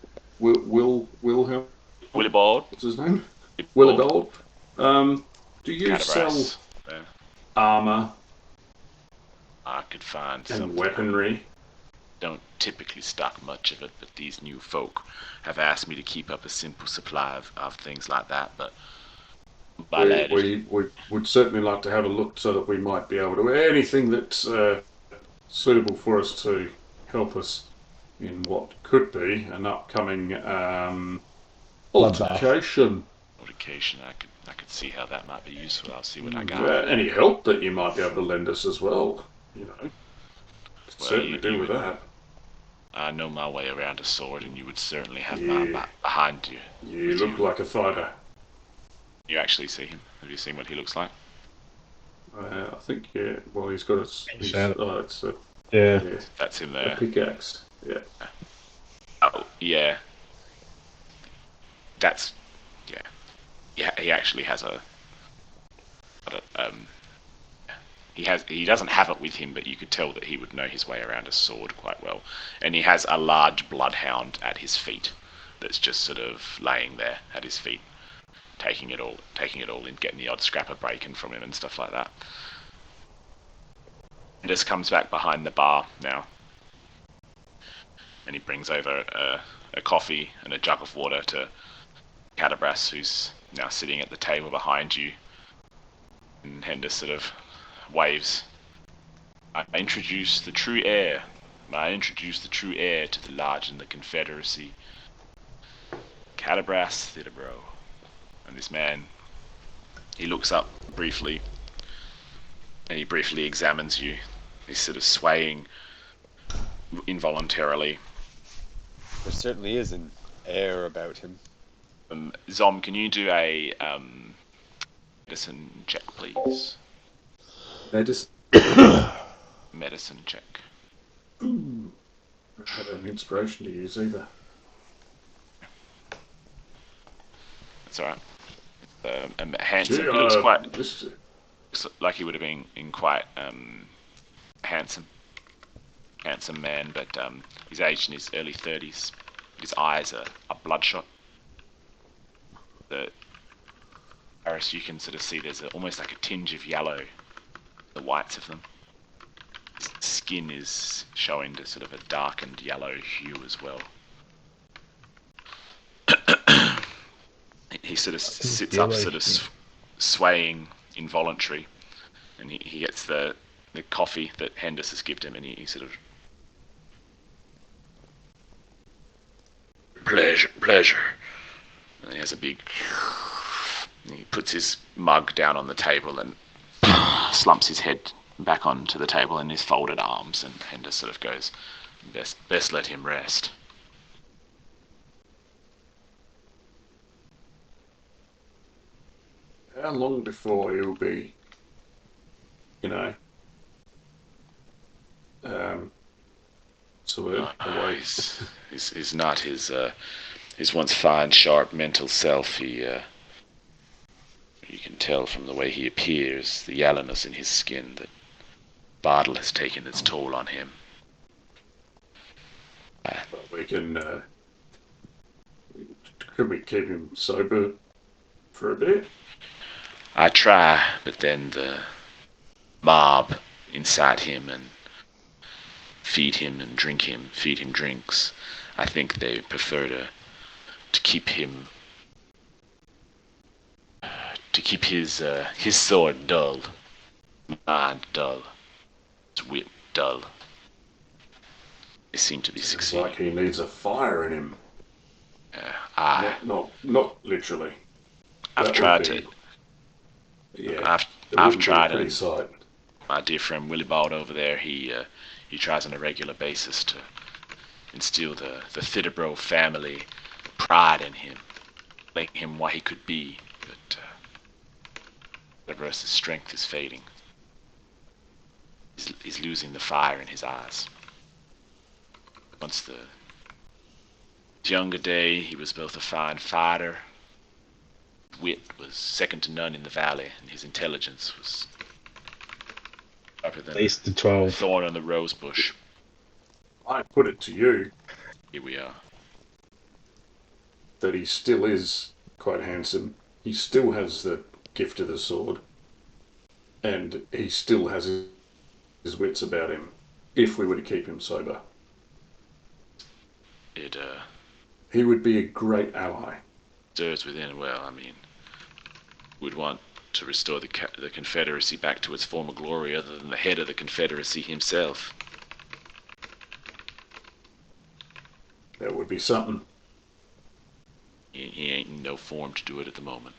help. Willibald. What's his name? Willibald. Do you sell armor I could find and some weaponry? Don't typically stock much of it, but these new folk have asked me to keep up a simple supply of things like that. But we would certainly like to have a look so that we might be able to anything that's suitable for us to help us in what could be an upcoming altercation. I could see how that might be useful. I'll see what I got. Any help that you might be able to lend us as well, you know. Certainly do with that. I know my way around a sword, and you would certainly have my back behind you. You look like a fighter. You actually see him? Have you seen what he looks like? I think, yeah. Well, he's got Yeah. That's him there. A pickaxe. Yeah. Oh, yeah. That's... Yeah. Yeah, he actually has he doesn't have it with him, but you could tell that he would know his way around a sword quite well. And he has a large bloodhound at his feet that's just sort of laying there at his feet, taking it all in, getting the odd scrap of bacon from him and stuff like that. And just comes back behind the bar now, and he brings over a coffee and a jug of water to Cadabras, who's now sitting at the table behind you. And Hendis sort of waves. I introduce the true heir to the Lodge and the Confederacy, Cadabras Thidibro. And this man, he looks up briefly, and he briefly examines you. He's sort of swaying involuntarily. There certainly is an air about him. Zom, can you do a medicine check, please? Medicine check. I had an inspiration to use either. That's alright. Handsome. He looks quite. Looks like he would have been in quite handsome man, but he's aged in his early 30s. His eyes are bloodshot. Aris, you can sort of see there's almost like a tinge of yellow, the whites of them. His skin is showing to sort of a darkened yellow hue as well. He sort of sits up, sort of swaying involuntary, and he gets the coffee that Hendis has given him, and he sort of... Pleasure. And he has a big... He puts his mug down on the table and slumps his head back onto the table in his folded arms, and Hendis sort of goes, best let him rest. How long before he'll be, sort of away? He's not his once fine, sharp mental self. You can tell from the way he appears, the yellowness in his skin, that Bartle has taken its toll on him. We can, could we keep him sober for a bit? I try, but then the mob inside him and feed him drinks. I think they prefer to keep him, his sword dull, mind dull, his wit dull. They seem to be succeeding. Like he needs a fire in him. Not literally. I've tried to. Yeah, I've tried pretty it. sight. My dear friend Willibald over there, he tries on a regular basis to instill the Thidibro family pride in him, making him what he could be, but Cerberus' strength is fading. He's losing the fire in his eyes. Once his younger day, he was both a fine fighter. Wit was second to none in the valley, and his intelligence was sharper than At least the a 12. thorn on the rose bush. I put it to you Here we are. that he still is quite handsome. He still has the gift of the sword, and he still has his wits about him. If we were to keep him sober, It he would be a great ally. stirs within. Well, I mean, would want to restore the Confederacy back to its former glory, other than the head of the Confederacy himself. That would be something. He ain't in no form to do it at the moment.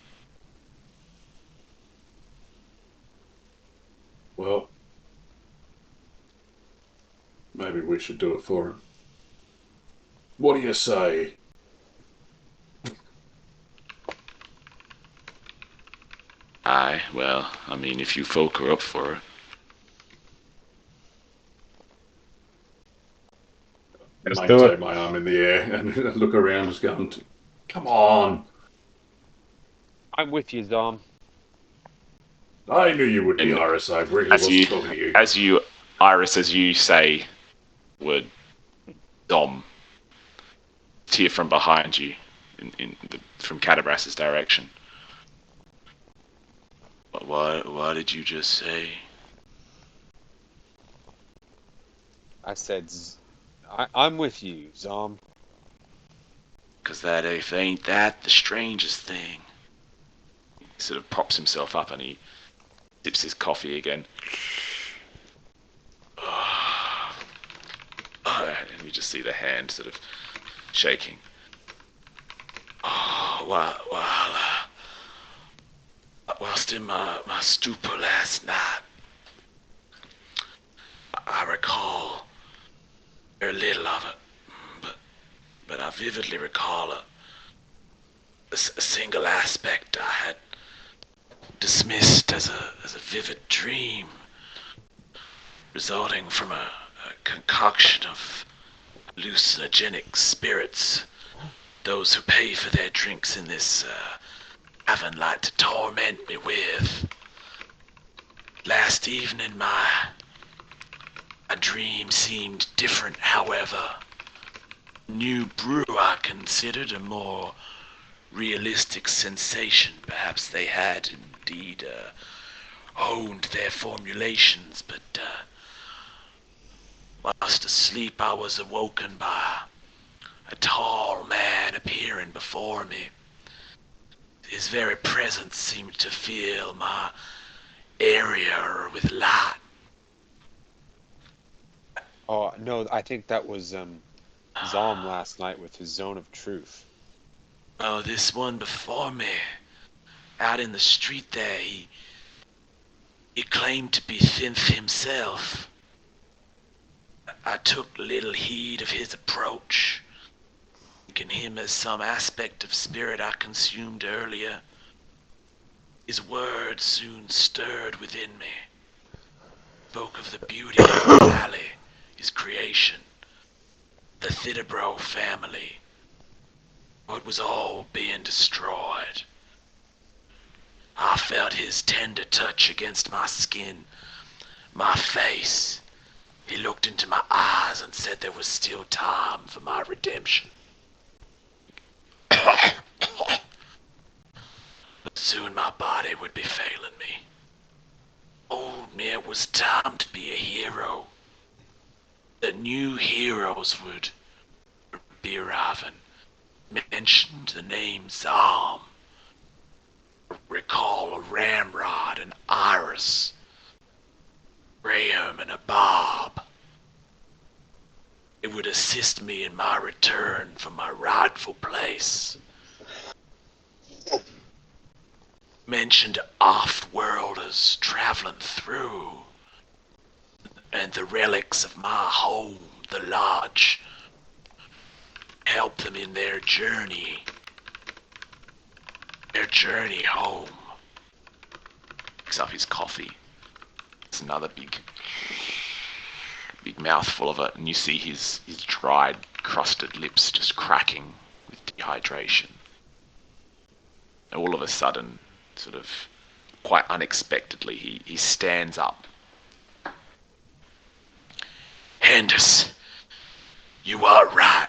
Well, maybe we should do it for him. What do you say? Aye, well, I mean, if you folk are up for it. Let's I do it. take my arm in the air and look around, just going, "Come on!" I'm with you, Dom. I knew you would be, And Iris. I really as wasn't you- talking to you. Iris, as you say, would Dom hear from behind you, from Catabras's direction. What did you just say? I said, I'm with you, Zom. 'Cause that if ain't that the strangest thing. He sort of props himself up and he sips his coffee again. And you just see the hand sort of shaking. Whilst in my stupor last night, I recall very little of it, but I vividly recall a single aspect I had dismissed as a vivid dream, resulting from a concoction of hallucinogenic spirits. Those who pay for their drinks in this tavern like to torment me with. Last evening, my dream seemed different, however. New brew I considered a more realistic sensation. Perhaps they had indeed honed their formulations, but whilst asleep I was awoken by a tall man appearing before me. His very presence seemed to fill my area with light. Oh, no, I think that was Zom last night with his Zone of Truth. Oh, this one before me, out in the street there, he claimed to be Thinth himself. I took little heed of his approach, thinking him as some aspect of spirit I consumed earlier. His words soon stirred within me, spoke of the beauty of the valley, his creation, the Thidibro family. What was all being destroyed. I felt his tender touch against my skin, my face. He looked into my eyes and said there was still time for my redemption. But soon my body would be failing me. Told me it was time to be a hero. The new heroes would be arriving. Mentioned the name Zom. Recall a Ramrod and Iris. Graham and a Bob. It would assist me in my return from my rightful place. mentioned off-worlders traveling through, and the relics of my home, the lodge, help them in their journey home. Picks up his coffee. It's another big mouthful of it, and you see his dried, crusted lips just cracking with dehydration. And all of a sudden, sort of quite unexpectedly, he stands up. Hendis, you are right.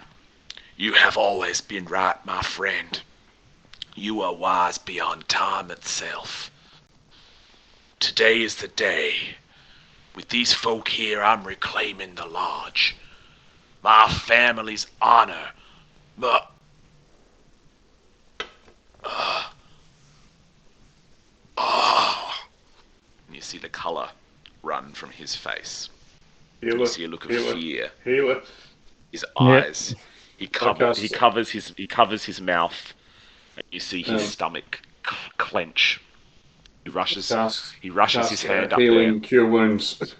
You have always been right, my friend. You are wise beyond time itself. Today is the day. With these folk here, I'm reclaiming the lodge. My family's honor. But... And you see the colour run from his face. You see a look of fear. His eyes. He covers his mouth. And you see his stomach clench. He rushes his hand up there. Cure wounds.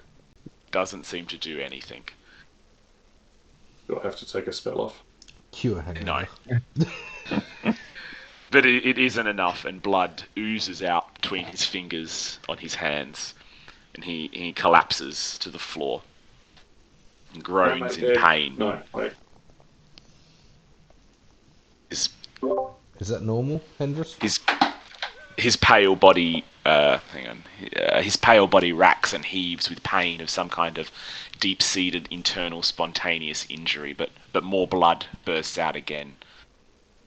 Doesn't seem to do anything. You'll have to take a spell off. Cure him. No. But it isn't enough, and blood oozes out between his fingers on his hands, and he collapses to the floor and groans in pain. No, wait. Is that normal, Hendris? His pale body, his pale body racks and heaves with pain of some kind of deep-seated internal spontaneous injury, but more blood bursts out again.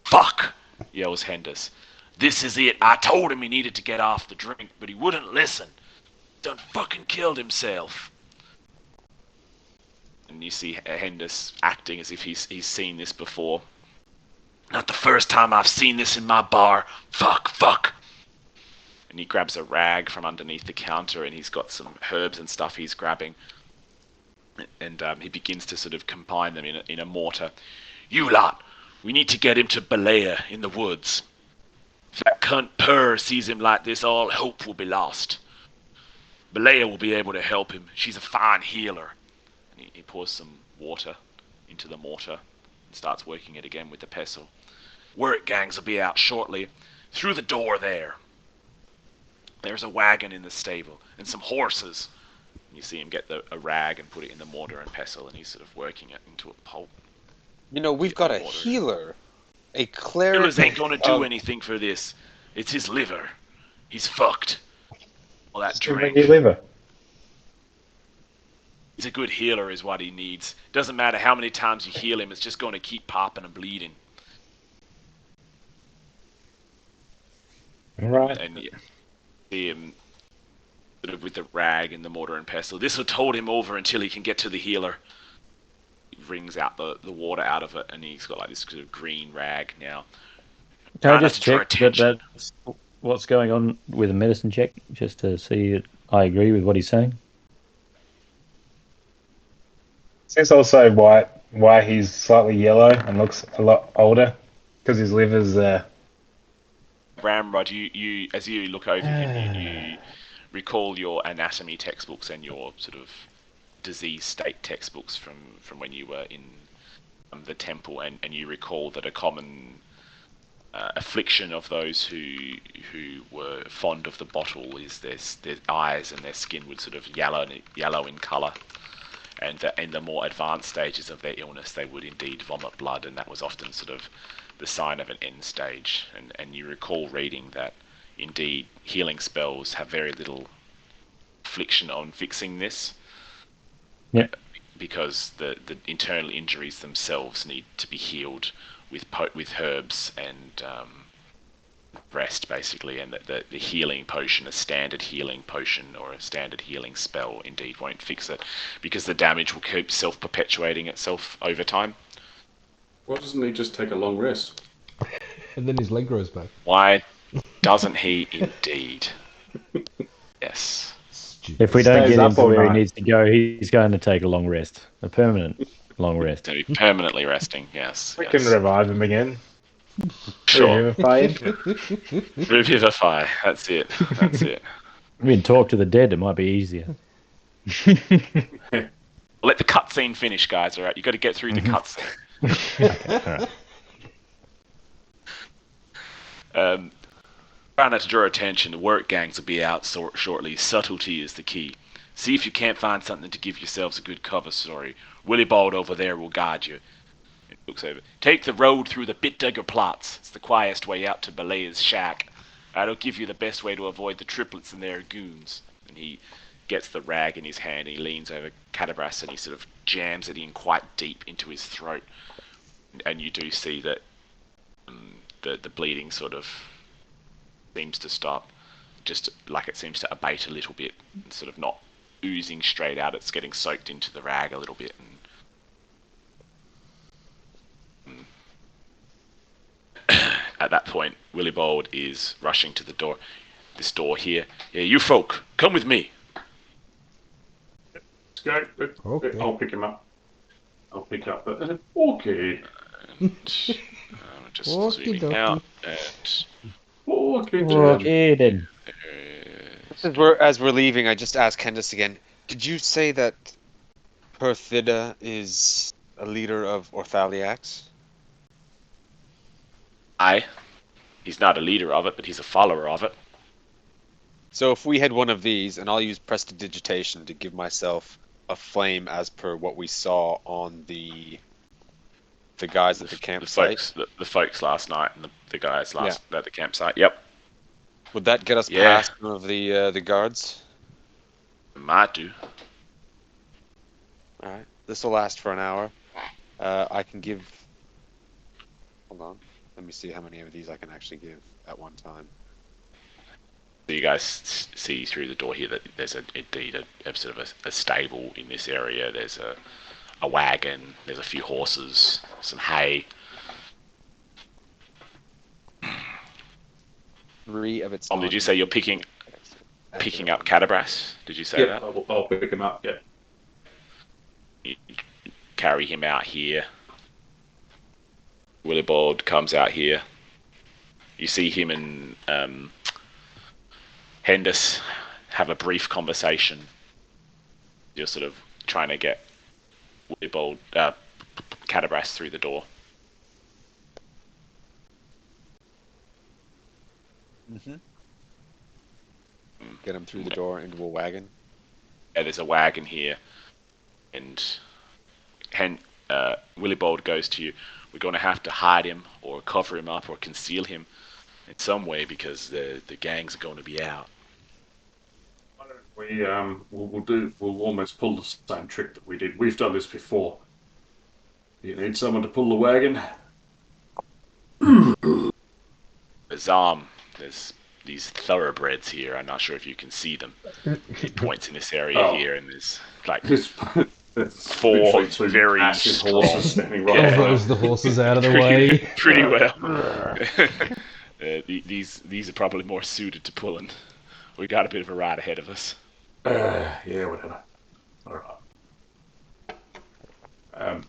Fuck! Yells Hendis. This is it. I told him he needed to get off the drink, but he wouldn't listen. Done fucking killed himself. And you see Hendis acting as if he's seen this before. Not the first time I've seen this in my bar. Fuck. And he grabs a rag from underneath the counter, and he's got some herbs and stuff he's grabbing. And he begins to sort of combine them in a mortar. You lot, we need to get him to Balea in the woods. If that cunt Purr sees him like this, all hope will be lost. Balea will be able to help him. She's a fine healer. And he pours some water into the mortar and starts working it again with the pestle. Work gangs will be out shortly. Through the door there. There's a wagon in the stable and some horses. And you see him get a rag and put it in the mortar and pestle, and he's sort of working it into a pulp. You know, we've got a healer. A cleric. Healers ain't gonna do anything for this. It's his liver. He's fucked. All that drink. Liver. He's a good healer is what he needs. Doesn't matter how many times you heal him, it's just going to keep popping and bleeding. Right. And yeah, see him sort of with the rag and the mortar and pestle. This will hold him over until he can get to the healer. He wrings out the water out of it, and he's got like this sort of green rag now. Can I just check that that's what's going on with a medicine check, just to see if I agree with what he's saying? It's also why he's slightly yellow and looks a lot older, because his liver's Ramrod, you as you look over him, you recall your anatomy textbooks and your sort of disease state textbooks from when you were in the temple, and you recall that a common affliction of those who were fond of the bottle is their eyes and their skin would sort of yellow in colour, and that in the more advanced stages of their illness they would indeed vomit blood, and that was often sort of the sign of an end stage. And you recall reading that indeed healing spells have very little affliction on fixing this. Yeah. Because the internal injuries themselves need to be healed with herbs and rest, basically, and the healing potion, a standard healing potion or a standard healing spell, indeed won't fix it, because the damage will keep self-perpetuating itself over time. Why doesn't he just take a long rest? And then his leg grows back. Why doesn't he indeed? Yes. Stupid. If we don't Stays get him up to all where he night. needs to go, he's going to take a long rest. A permanent long rest. To be permanently resting, yes. We yes. can revive him again. Sure. Revivify him. Revivify. That's it. That's it. We can talk to the dead. It might be easier. Let the cutscene finish, guys. All right, you got to get through the cutscene. Try not to draw attention. The work gangs will be out shortly. Subtlety is the key. See if you can't find something to give yourselves a good cover story. Willibald over there will guide you. It looks over. Take the road through the Bitdugger plots. It's the quietest way out to Belaya's shack. That'll give you the best way to avoid the triplets and their goons. And he gets the rag in his hand and he leans over Cadabras and he sort of jams it in quite deep into his throat. And you do see that the bleeding sort of seems to stop, just like it seems to abate a little bit, and sort of not oozing straight out. It's getting soaked into the rag a little bit. At that point, Willibald is rushing to the door. This door here. Yeah, you folk, come with me. Let's go. Okay. I'll pick him up. I'll pick up. Okay. Just Okie zooming dokie. out. And, Okay then. As we're leaving, I just asked Candace again. Did you say that Perthida is a leader of Orthaliax? he's not a leader of it, but he's a follower of it. So if we had one of these, and I'll use prestidigitation to give myself a flame as per what we saw on the guys at the campsite. The folks last night and the guys at the campsite. Yep. Would that get us past some of the guards? It might do. All right. This will last for an hour. I can give. Hold on. Let me see how many of these I can actually give at one time. So you guys see through the door here that there's indeed a sort of a stable in this area. There's a wagon. There's a few horses, some hay. 3 of its. Did you say you're picking up Cadabras? Did you say that? I'll pick him up. Yeah. You carry him out here. Willibald comes out here. You see him and Hendis have a brief conversation. You're sort of trying to get Willibald, Cadabras through the door. Mm-hmm. Get him through the door into a wagon. Yeah, there's a wagon here, and Willibald goes to you. We're going to have to hide him, or cover him up, or conceal him in some way because the gangs are going to be out. Why don't we'll almost pull the same trick that we did. We've done this before. You need someone to pull the wagon. There's these thoroughbreds here. I'm not sure if you can see them. He points in this area here, and there's like 4 very strong horses standing right Blows the horses out of the way. pretty well. These are probably more suited to pulling. We got a bit of a ride ahead of us. Yeah, whatever. All right.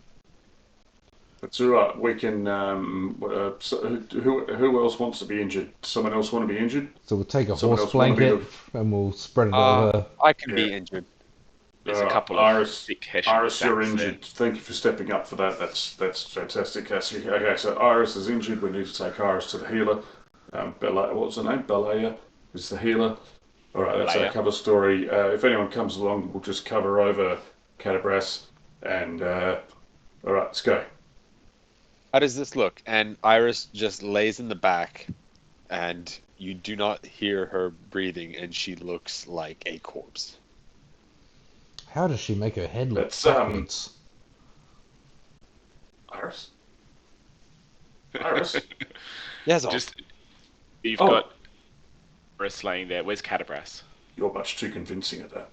That's all right. We can. Who else wants to be injured? Someone else want to be injured? So we'll take a Someone horse else wanna be blanket and we'll spread it over. I can be injured. There's a couple of thick Hessian Iris, you're attacks injured. Thank you for stepping up for that. That's fantastic, Cassie. Okay, so Iris is injured. We need to take Iris to the healer. Bella, what was her name? Balaya is the healer. All right, that's our cover story. If anyone comes along, we'll just cover over Cadabras. And all right, let's go. How does this look? And Iris just lays in the back, and you do not hear her breathing, and she looks like a corpse. How does she make her head look That's, backwards? Iris? Iris? Yes, You've got Iris laying there. Where's Cadabras? You're much too convincing at that.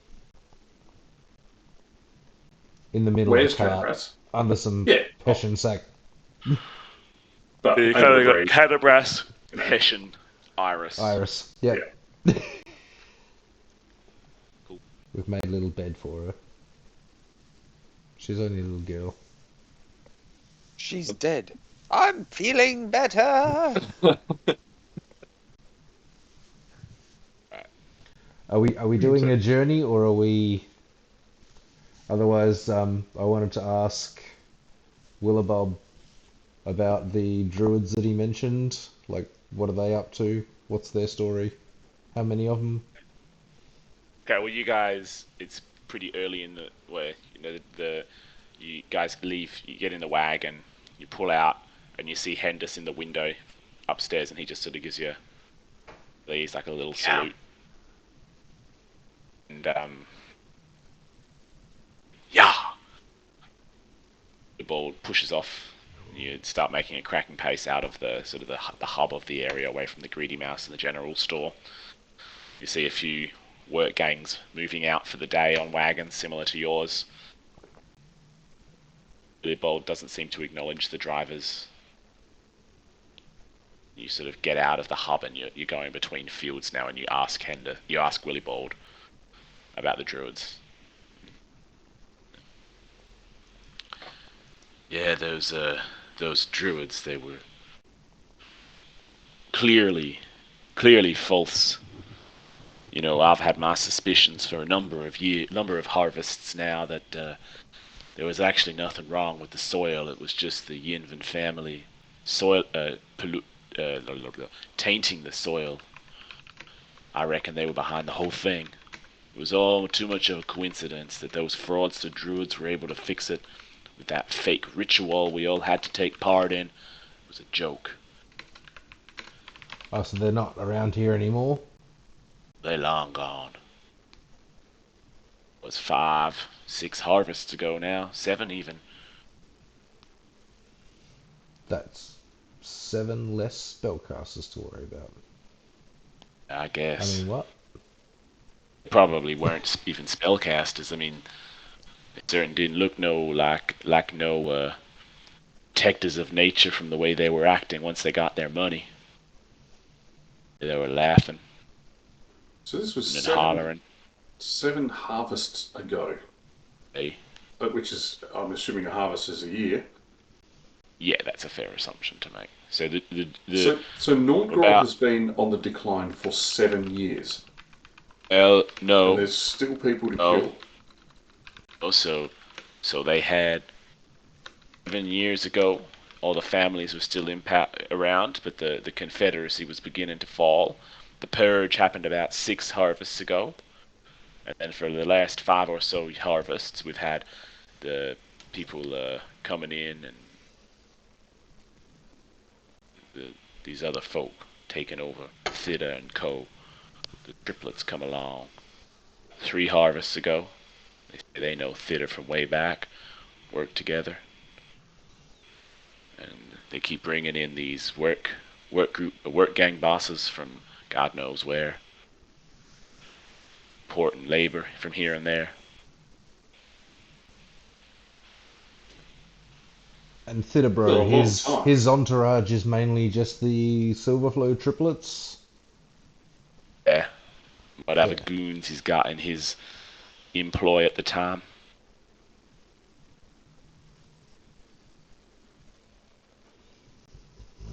In the middle Where's of the cart, Cadabras? under some Yeah. Hessian sack. But You kind of got Cadabras, Hessian, Iris. Iris. Yep. Yeah. Cool. We've made a little bed for her. She's only a little girl. she's dead. I'm feeling better. Are we doing a journey or are we? Otherwise, I wanted to ask Willabob about the druids that he mentioned. Like, what are they up to? What's their story? How many of them? Okay, well, you guys, it's pretty early in the where you guys leave. You get in the wagon, you pull out, and you see Hendis in the window upstairs, and he just sort of gives you he's like a little salute. And yeah, the ball pushes off. You start making a cracking pace out of the sort of the hub of the area, away from the Greedy Mouse and the general store. You see a few work gangs moving out for the day on wagons similar to yours. Willibald doesn't seem to acknowledge the drivers. You sort of get out of the hub and you're going between fields now, and you ask Willibald about the druids. Yeah, those druids, they were clearly false. You know, I've had my suspicions for a number of harvests now that there was actually nothing wrong with the soil. It was just the Yinvan family tainting the soil. I reckon they were behind the whole thing. It was all too much of a coincidence that those fraudster druids were able to fix it with that fake ritual we all had to take part in. It was a joke. Oh, so they're not around here anymore? They're long gone. It was 5, 6 harvests ago now, 7 even. That's 7 less spellcasters to worry about. I guess. I mean, what? Probably weren't even spellcasters. I mean, they certainly didn't look like no protectors of nature from the way they were acting once they got their money. They were laughing. So this was and hollering. 7 harvests ago. Hey. Which is, I'm assuming a harvest is a year. Yeah, that's a fair assumption to make. So so Nordgrove has been on the decline for 7 years. Well, no. And there's still people to kill. Also, so they had 7 years ago, all the families were still around, but the Confederacy was beginning to fall. The purge happened about 6 harvests ago, and then for the last 5 or so harvests, we've had the people coming in and these other folk taking over. Thida and Co. The triplets come along. 3 harvests ago, they know Thida from way back, work together, and they keep bringing in these work gang bosses from God knows where, importing labor from here and there. And Thidabro, his entourage is mainly just the Silverflow triplets? Yeah. Whatever goons he's got in his employ at the time.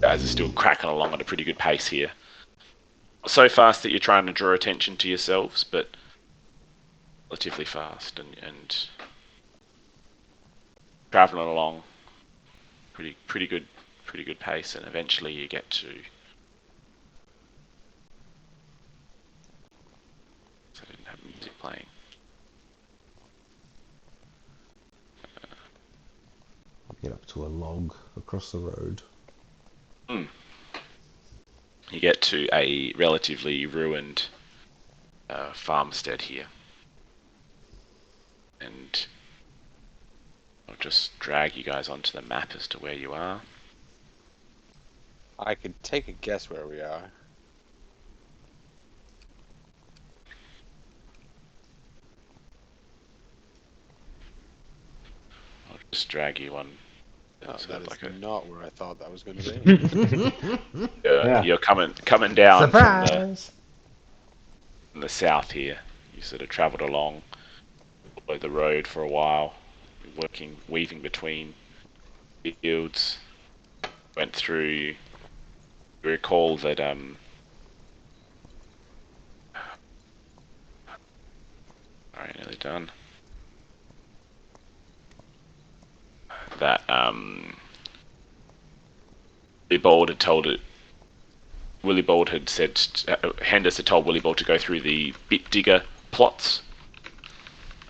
Guys are still cracking along at a pretty good pace here. Not so fast that you're trying to draw attention to yourselves, but relatively fast and traveling along pretty good pace, and eventually you get to I didn't have music playing. I'll get up to a log across the road. You get to a relatively ruined farmstead here, and I'll just drag you guys onto the map as to where you are. I could take a guess where we are. I'll just drag you on. No, that is not where I thought that was going to be. You're coming down Surprise! from the south here. You sort of travelled along the road for a while, weaving between fields, went through. You recall that Alright, nearly done. That Willy Bold had said, Hendis had told Willy Bold to go through the Bit Digger plots,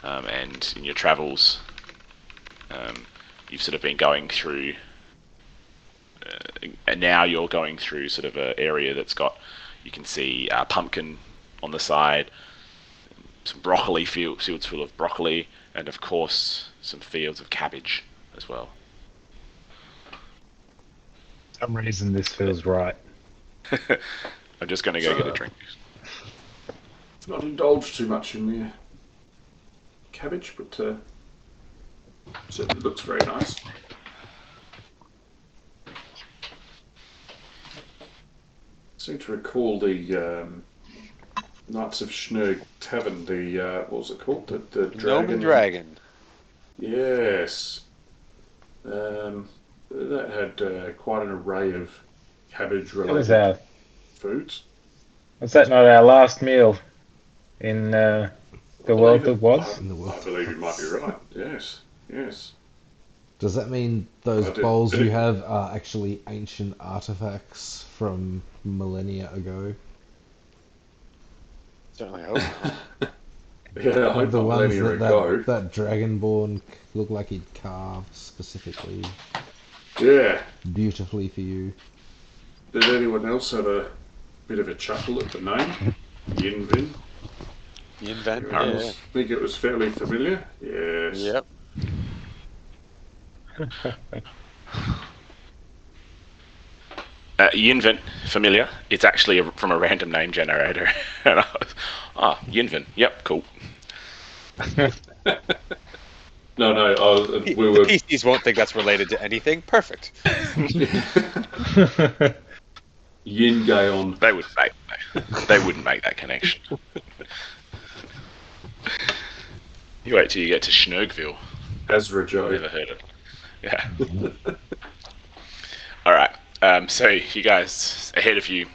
and in your travels, you've sort of been going through, and now you're going through sort of an area that's got, you can see pumpkin on the side, some broccoli fields full of broccoli, and of course some fields of cabbage as well. For some reason this feels right. I'm just going to go get a drink. Not indulge too much in the cabbage, but certainly looks very nice. I seem to recall the Knights of Schnurg Tavern, the what was it called? The Gnome Dragon. Yes. That had quite an array of cabbage-related foods. Was that not our last meal in the world that was? I believe you might be right. Yes, yes. Does that mean those bowls you have are actually ancient artifacts from millennia ago? Certainly hope. Yeah, I hope the not ones millennia ago. that Dragonborn looked like he'd carved specifically, Yeah. beautifully for you. Did anyone else have a bit of a chuckle at the name? Yinvin? Yinvin, I yeah. think it was fairly familiar. Yes. Yep. Yinvin, familiar. It's actually from a random name generator. And I was, Yinvin. Yep, cool. No, we were... PCs won't think that's related to anything. Perfect. Yin Gaon. They wouldn't make that connection. You wait till you get to Schnurgville. Ezra Joe. Never heard of it. Yeah. All right. So you guys ahead of you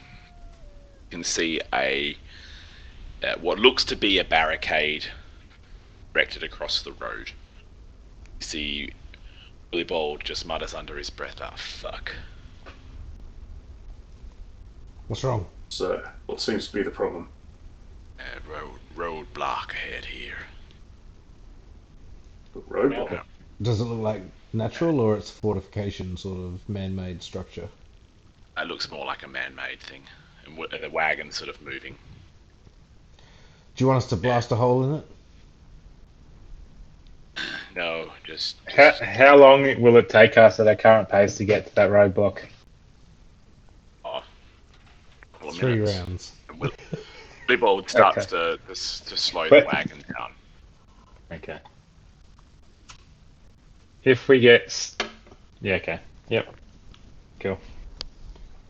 can see a what looks to be a barricade erected across the road. You see Willy Bold just mutters under his breath, "Ah, fuck." What's wrong? So, what seems to be the problem? Roadblock ahead here. Roadblock? Does it look like natural or it's fortification sort of man-made structure? It looks more like a man-made thing, and the wagon's sort of moving. Do you want us to blast a hole in it? No, just How long will it take us at our current pace to get to that roadblock? 3 minutes. rounds. Willy Bold starts to slow the wagon down. Okay. If we get... Yeah, okay. Yep. Cool.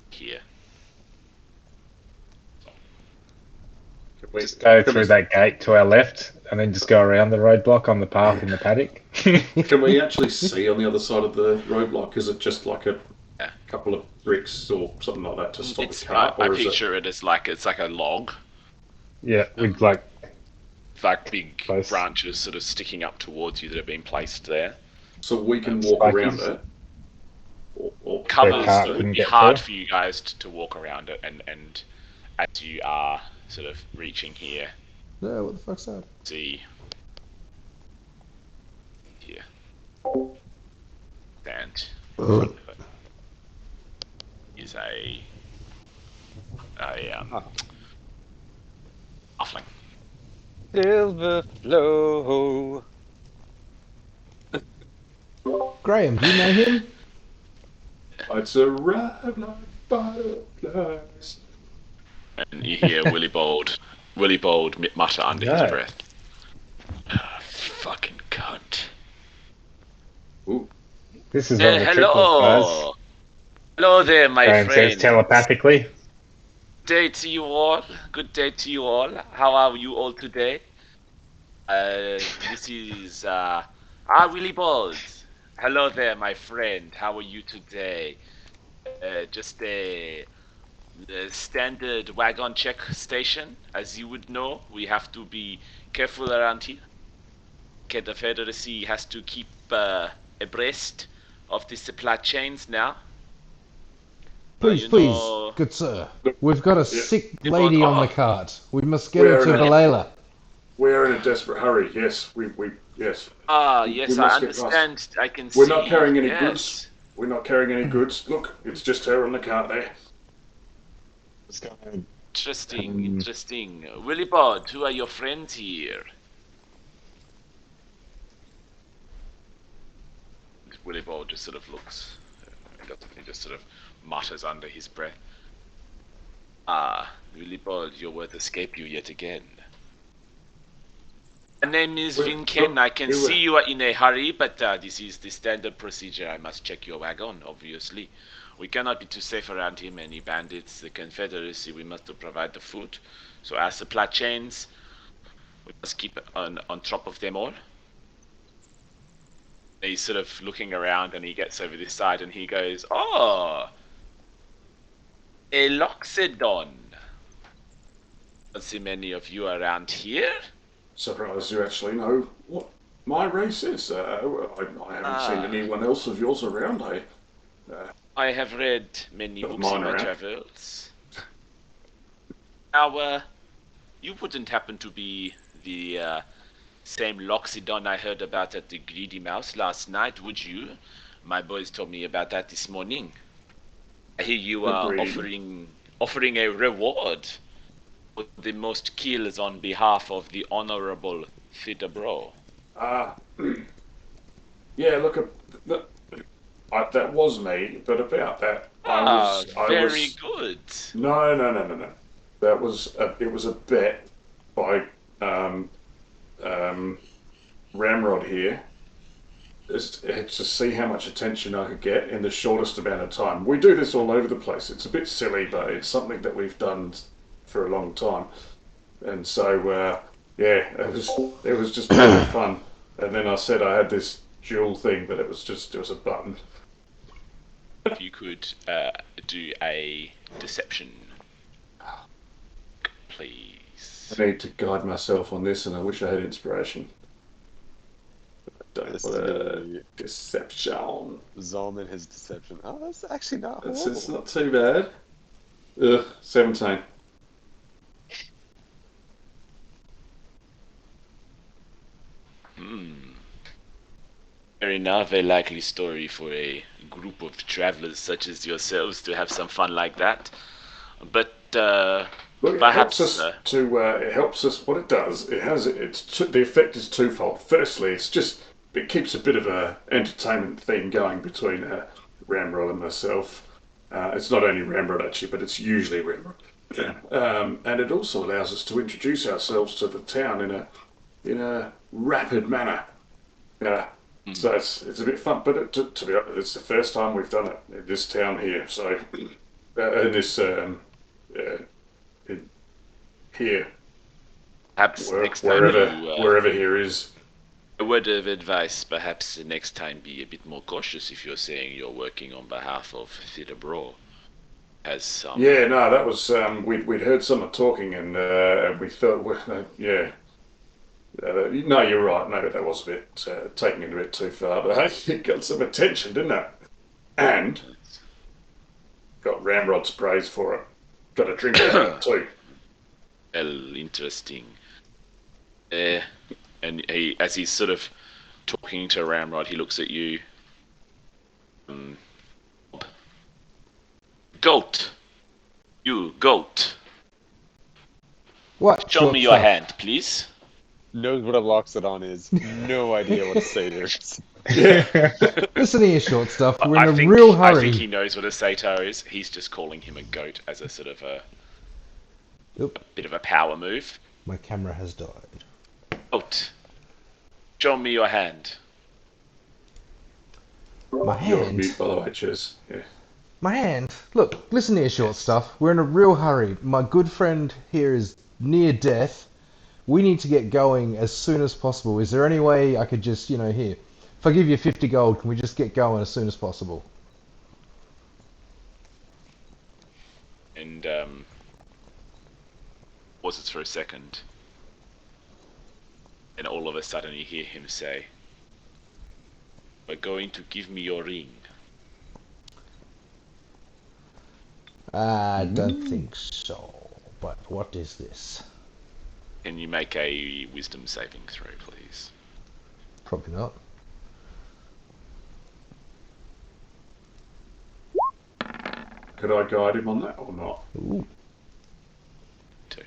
Here. Just go through that gate to our left and then just go around the roadblock on the path in the paddock. Can we actually see on the other side of the roadblock? Is it just like a couple of bricks or something like that to stop the car? I picture it as like it's like a log. Yeah, with like big branches sort of sticking up towards you that have been placed there. So we can walk around it. Or covers, it would be hard for you guys to walk around it, and as you are sort of reaching here. No, what the fuck's that? See here. And in front of it is a halfling. Silver flow. Graham, do you know him? It's arrived like butterflies. And you hear Willy Bold mutter under his breath. Fucking cunt. Ooh. This is on the hello. Hello there, my Graham friend. says telepathically. Day to you all. Good day to you all. How are you all today? This is Willy Bold. Hello there, my friend. How are you today? Just a standard wagon check station. As you would know, we have to be careful around here. Okay, the Confederacy has to keep abreast of the supply chains now. Please, you please, know- good sir. We've got a sick You lady want- on the cart. We must get her We're to in a- Balela. We're in a desperate hurry. Yes, yes. Yes, We I must get past. understand. I can see. We're not carrying any yes. goods. We're not carrying any goods. Look, it's just her on the cart there. Just gonna Interesting, interesting. Willibald, who are your friends here? Willibald just sort of looks. He just sort of mutters under his breath. Willibald, your worth escape you yet again. My name is Vinken. I can see you are in a hurry, but this is the standard procedure. I must check your wagon, obviously. We cannot be too safe around here. Many bandits, the Confederacy, we must provide the food. So our supply chains, we must keep on top of them all. He's sort of looking around and he gets over this side and he goes, "Oh, a Loxodon. Don't see many of you around here." Surprised you actually know what my race is. I haven't seen anyone else of yours around. I have read many Of books in mine my around. travels. Now, you wouldn't happen to be the same Loxodon I heard about at the Greedy Mouse last night, would you? My boys told me about that this morning. I hear you are Agreed. offering a reward for the most kills on behalf of the Honorable Thidabro. Yeah, look, that was me, but about that, Very good. No. That was it was a bet by Ramrod here. To see how much attention I could get in the shortest amount of time. We do this all over the place. It's a bit silly, but it's something that we've done for a long time. And so, yeah, it was just really fun. And then I said I had this dual thing, but it was a button. If you could do a deception, please. I need to guide myself on this, and I wish I had inspiration. This is gonna be Deception. Zalman his deception. Oh, that's actually not It's horrible. not too bad. 17. Fair enough, a likely story for a group of travelers such as yourselves to have some fun like that. But Look, it perhaps helps us to. It helps us. What it does, the effect is twofold. Firstly, it keeps a bit of a entertainment theme going between Ramrod and myself. It's not only Ramrod actually, but it's usually Ramrod. And it also allows us to introduce ourselves to the town in a rapid manner. So it's a bit fun, but to be honest, it's the first time we've done it in this town here. So in this here, perhaps next time wherever here is. a word of advice, perhaps the next time be a bit more cautious if you're saying you're working on behalf of Thidabro. Has some... Yeah, no, that was we'd heard someone talking and we thought, yeah. No, you're right. Maybe that was a bit taking it a bit too far, but hey, it got some attention, didn't it? And got Ramrod's praise for it. Got a drink out of it too. Well, interesting. And he, as he's sort of talking to Ramrod, he looks at you. Goat. You, goat. What? Show me your hand, please. Knows what a Loxodon is. No idea what a satyr is. Listen here, short stuff. We're I in a think, real I hurry. think he knows what a satyr is. He's just calling him a goat as a sort of a bit of a power move. My camera has died. Goat. Show me your hand. My You're on hand. mute, by the way, Chess. Yeah. My hand. Look, listen here, short stuff. We're in a real hurry. My good friend here is near death. We need to get going as soon as possible. Is there any way I could just, here, if I give you 50 gold, can we just get going as soon as possible? and pauses for a second, and all of a sudden you hear him say, "We're going to give me your ring." I don't think so. But what is this? Can you make a wisdom saving throw, please? Probably not. Could I guide him on that or not? Ooh. 2.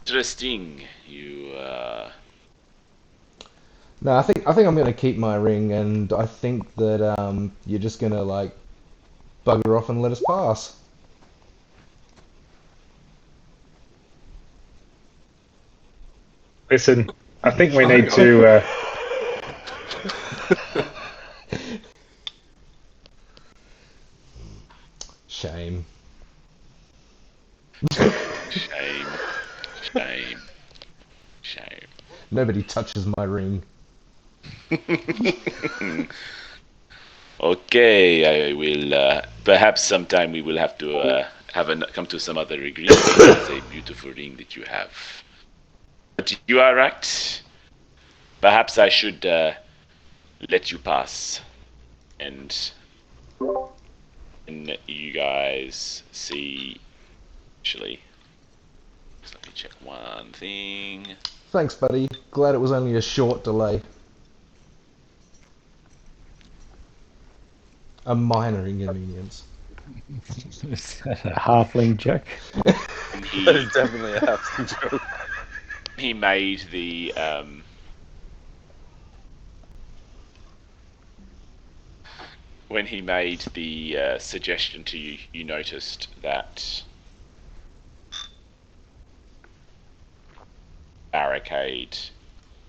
Interesting. You No, I think I'm gonna keep my ring, and I think that you're just gonna like bugger off and let us pass. Listen, I think we need to. Shame. shame, shame, shame. Nobody touches my ring. Okay, I will. Perhaps sometime we will have to come to some other agreement. It's a beautiful ring that you have. But you are right. Perhaps I should let you pass, and you guys see. Actually, just let me check one thing. Thanks, buddy. Glad it was only a short delay. A minor inconvenience. Is that a halfling joke? That is definitely a half joke. He made the when he made the suggestion to you, you noticed that barricade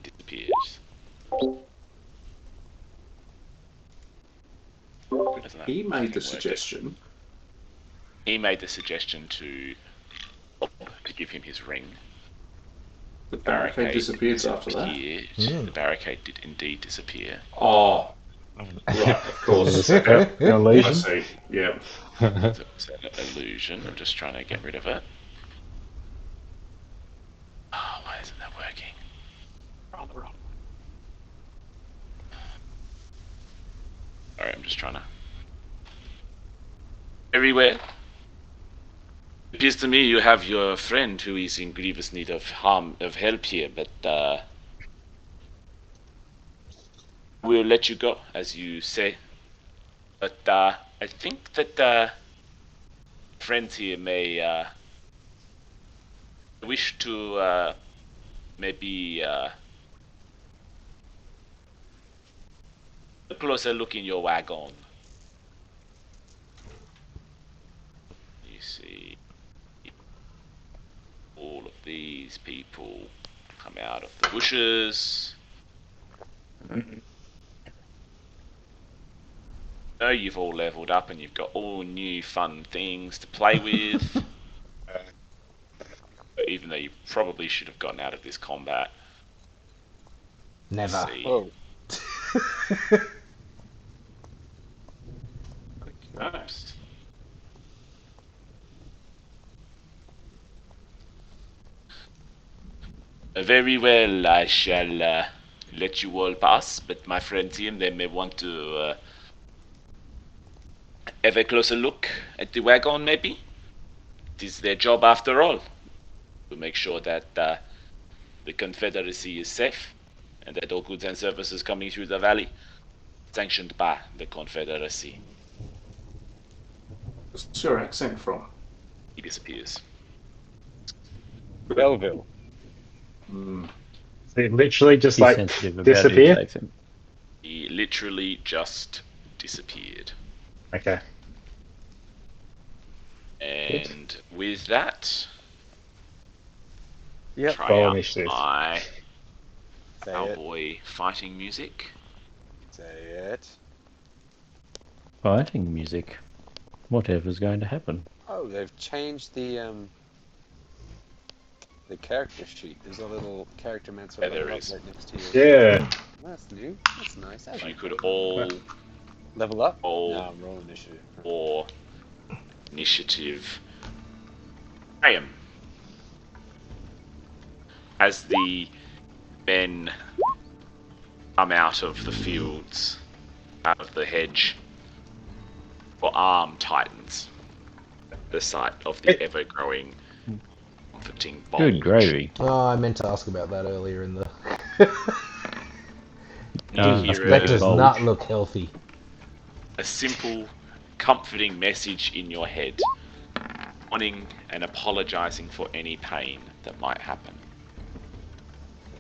disappears. He made the suggestion. He made the suggestion to give him his ring. The barricade disappears after that. The barricade did indeed disappear. Oh, right, of course. Illusion. I see. Yeah. It's an illusion. I'm just trying to get rid of it. Oh, why isn't that working? Alright, I'm just trying to. Everywhere. It appears to me you have your friend who is in grievous need of help here, but we'll let you go, as you say. But I think that friends here may wish to maybe a closer look in your wagon. You see all of these people come out of the bushes. know you've all leveled up and you've got all new fun things to play with. Even though you probably should have gotten out of this combat. Never. Oh. Nice. Very well, I shall let you all pass, but my friends here, they may want to have a closer look at the wagon, maybe. It is their job after all, to make sure that the Confederacy is safe, and that all goods and services coming through the valley sanctioned by the Confederacy. What's your accent from? He disappears. Belleville. They literally just Be like sensitive about his disappear. accent. He literally just disappeared. Okay. And with that, Yep. try Roll out initiative. my Say it. cowboy fighting music. Say it. Fighting music. Whatever's going to happen. Oh, they've changed the character sheet. There's a little character mancer Yeah, there level up is. right next to you. Yeah. That's new. That's nice. I If you like could that. all Level up? Roll No, roll initiative. or initiative. Graham. As the men come out of the fields, out of the hedge, your arm tightens at the sight of the ever-growing, comforting bulge. Good gravy. Oh, I meant to ask about that earlier in the. You hear That does bulge. not look healthy. a simple, comforting message in your head, warning and apologizing for any pain that might happen.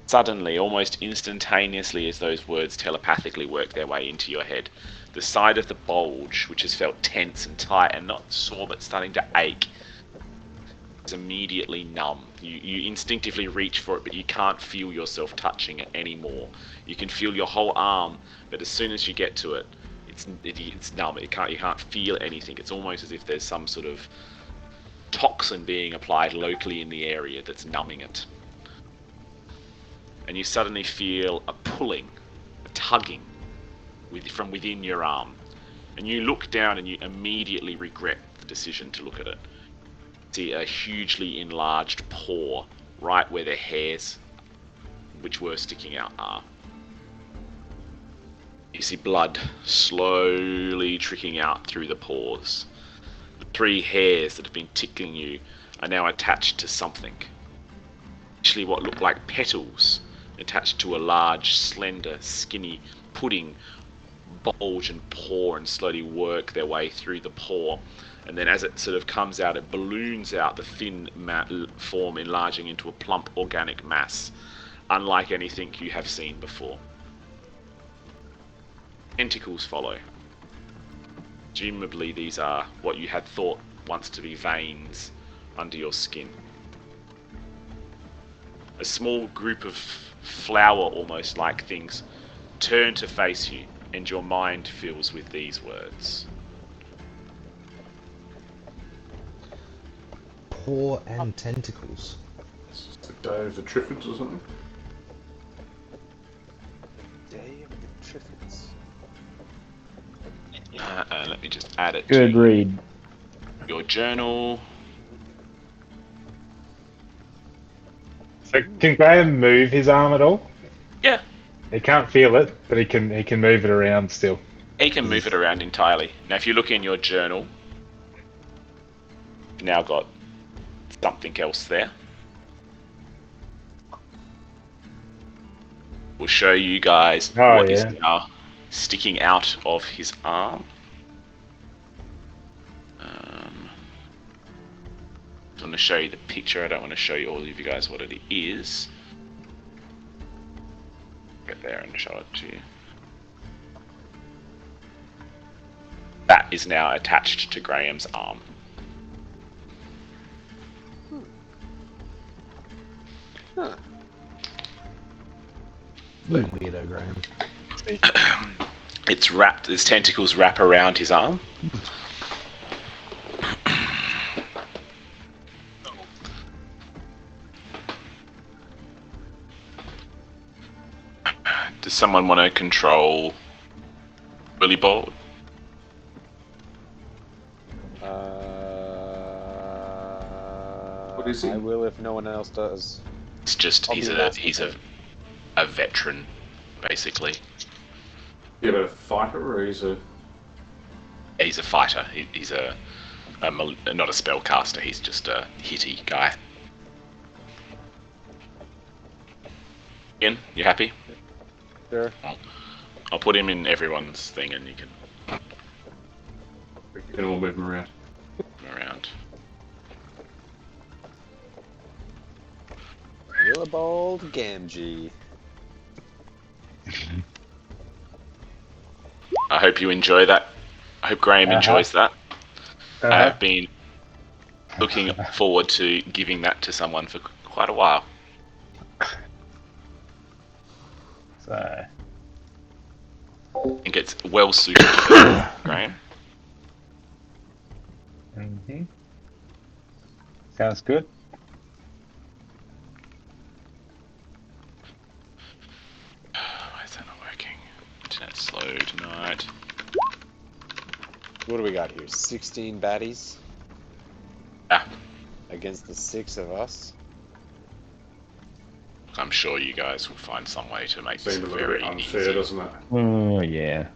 Suddenly, almost instantaneously as those words telepathically work their way into your head, the side of the bulge, which has felt tense and tight and not sore but starting to ache, is immediately numb. You instinctively reach for it, but you can't feel yourself touching it anymore. You can feel your whole arm, but as soon as you get to it, it's numb. You can't feel anything. It's almost as if there's some sort of toxin being applied locally in the area that's numbing it. And you suddenly feel a pulling, a tugging from within your arm. And you look down and you immediately regret the decision to look at it. See a hugely enlarged paw right where the hairs which were sticking out are. You see blood slowly trickling out through the pores. The 3 hairs that have been tickling you are now attached to something. Actually what look like petals attached to a large, slender, skinny pudding bulge and pore and slowly work their way through the pore. And then as it sort of comes out, it balloons out the thin form, enlarging into a plump organic mass, unlike anything you have seen before. Tentacles follow. Presumably these are what you had thought once to be veins under your skin. A small group of flower almost like things turn to face you, and your mind fills with these words. Paw and tentacles. It's the day of the Triffids or something. Day of the Triffids. Let me just add it Good to read. your journal. So can Graham move his arm at all? Yeah, He can't feel it, but he can move it around still. he can move it around entirely. Now, if you look in your journal, you've now got something else there. We'll show you guys what is now sticking out of his arm. I want to show you the picture. I don't want to show you all of you guys what it is. Get there and show it to you. That is now attached to Graham's arm. Huh. Weirdo, Graham. It's wrapped. His tentacles wrap around his arm. Does someone want to control Willy Bold? What is he? I will if no one else does. It's just I'll he's be a last. he's a veteran, basically. Yeah, but a fighter or he's a... He's a fighter. He's not a spellcaster. He's just a hitty guy. Ian, you happy? Sure. I'll put him in everyone's thing, and you can We can all move him around. move around. Willibald Gamgee. I hope you enjoy that. I hope Graham enjoys that. I have been looking forward to giving that to someone for quite a while. So I think it's well suited for Graham. sounds good. Why is that not working? Internet's slow tonight. what do we got here? 16 baddies? Yeah. Against the 6 of us? I'm sure you guys will find some way to make this Seems a little very bit unfair, easy. doesn't it? Oh, yeah.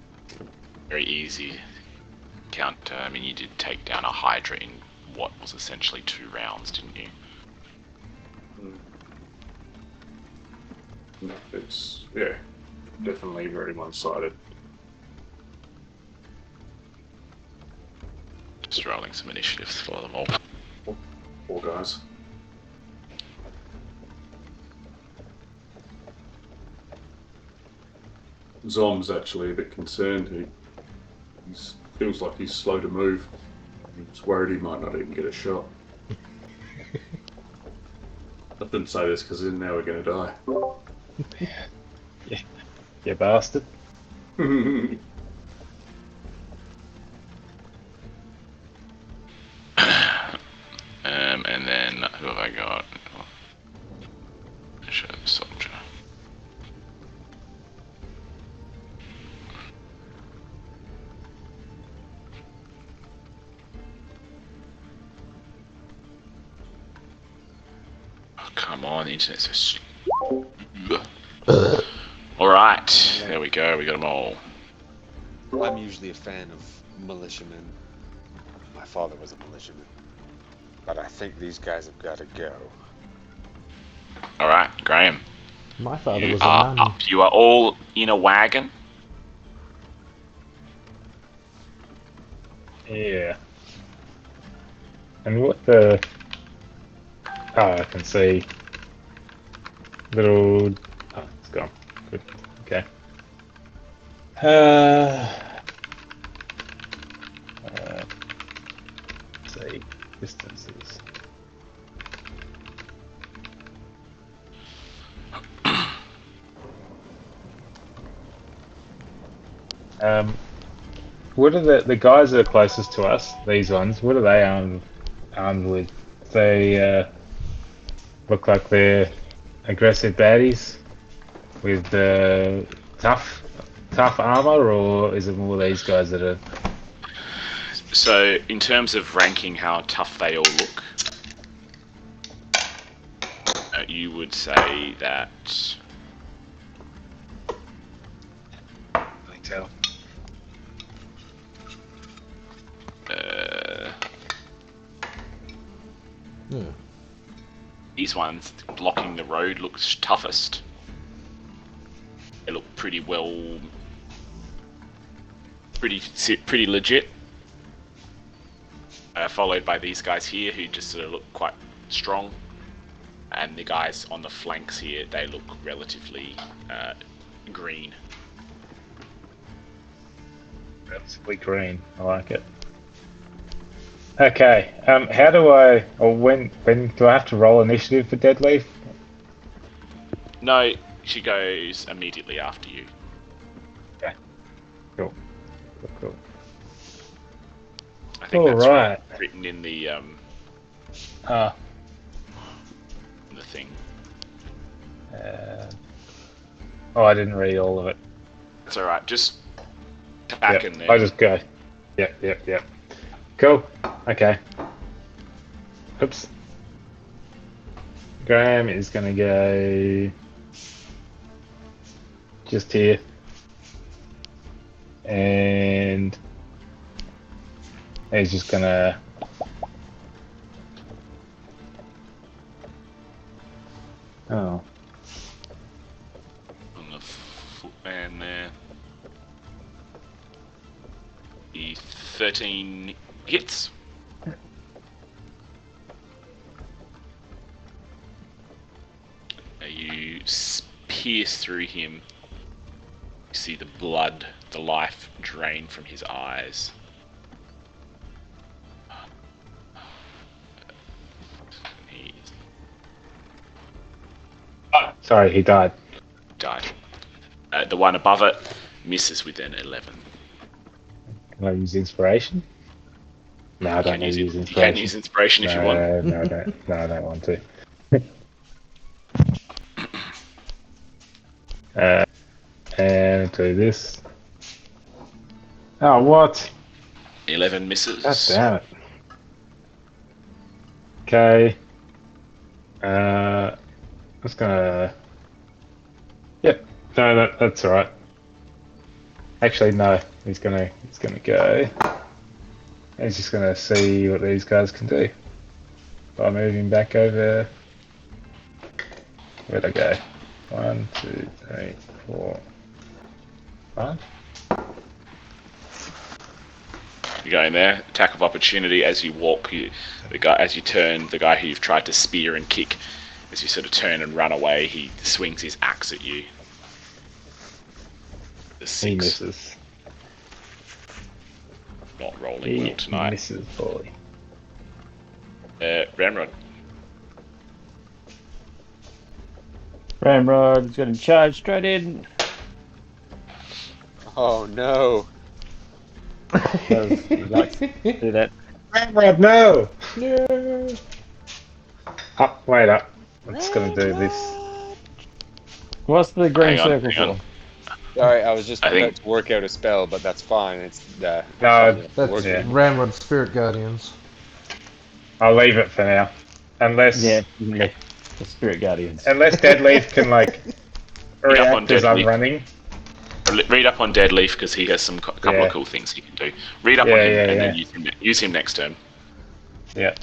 Very easy counter. I mean, you did take down a Hydra in what was essentially 2 rounds, didn't you? No, it's, yeah, definitely very one-sided. Just rolling some initiatives for them all. Poor guys. Zom's actually a bit concerned. He feels like he's slow to move. He's worried he might not even get a shot. I didn't say this because now we're going to die. Yeah, you bastard. And then who have I got? Show the soldier. Oh, come on, the internet's so slow. Alright, there we go, we got them all. I'm usually a fan of militiamen. My father was a militiaman. But I think these guys have got to go. Alright, Graham. My father You was a are nun. up. You are all in a wagon. Yeah. And what the... Oh, I can see. Little... Oh, it's gone. Good. Okay. Let's see. Distances. What are the guys that are closest to us? These ones. What are they armed with? They look like they're aggressive baddies with tough armor, or is it more these guys that are? So, in terms of ranking how tough they all look, you would say that. I can tell. These ones blocking the road looks toughest. They look pretty well, pretty legit. Followed by these guys here, who just sort of look quite strong, and the guys on the flanks here, they look relatively green. Relatively green. I like it. Okay. How do I, or when do I have to roll initiative for Deadleaf? No, she goes immediately after you. Okay. Cool. I think that's Alright. written in the thing. Oh, I didn't read all of it. It's alright, just back Yep, in there. I just go. Yep. Cool. Okay. Oops. Graham is gonna go just here. And he's just gonna On the footman there. The 13 hits. You pierce through him. You see the blood, the life drain from his eyes. sorry, he died. Died. The one above it misses with an 11. Can I use inspiration? No, I don't need to use You inspiration. can use inspiration if you want. No, I don't. No, I don't want to. And do this. Oh, what? 11 misses. God damn it. Okay. Just gonna. Yep. No, that's all right. Actually, no. He's gonna go. He's just gonna see what these guys can do by moving back over. Where'd I go? 1, 2, 3, 4, 5. You go in there, attack of opportunity as you walk. As you turn, the guy who you've tried to spear and kick, as you sort of turn and run away, he swings his axe at you. The 6. He misses. Not rolling well tonight. Misses, boy. Ramrod. Ramrod's going to charge straight in. Oh no! He likes to do that. Ramrod, no! No! Up, wait up. I'm just gonna do this. What's the green Hang on, circle hang on. for? Sorry, I was just I about think- to work out a spell, but that's fine. It's No, That's working. Ramrod Spirit Guardians. I'll leave it for now. Unless Yeah, you can lift the Spirit Guardians. Deadleaf can like Read up on react as I'm Deadleaf. running. Read up on Deadleaf because he has some couple Yeah. of cool things he can do. Read up Yeah, on him yeah, and yeah. then use him next turn. Yeah.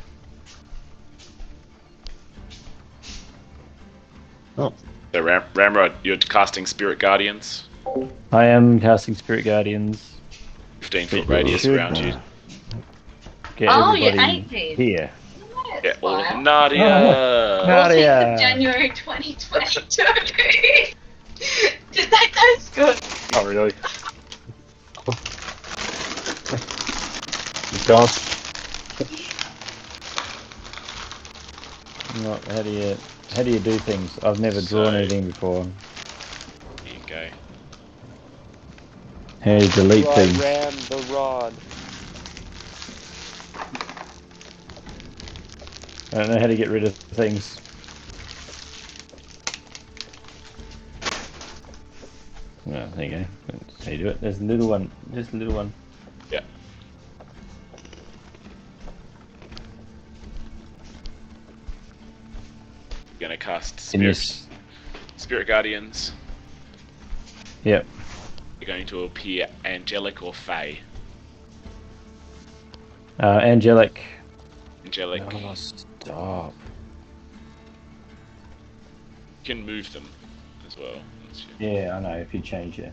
Oh. So Ramrod, you're casting Spirit Guardians. I am casting Spirit Guardians. 15-foot radius Should- around you. Get Oh, you everybody ain't paid. here. Yeah, all of them. Wow. Nadia! Nadia! January 2022. Did that taste good? Oh really? Gone. How do you do things? I've never drawn So- anything before. Here you go. How do you delete Do I things? ram the rod? I don't know how to get rid of things. Oh, there you go. That's how you do it. There's a little one. Just a little one. Yeah. You're gonna cast In Spirit Guardians. Yep. You're going to appear angelic or fey. Angelic. Angelic. Oh, stop. You can move them as well. That's your- Yeah, I know. If you change your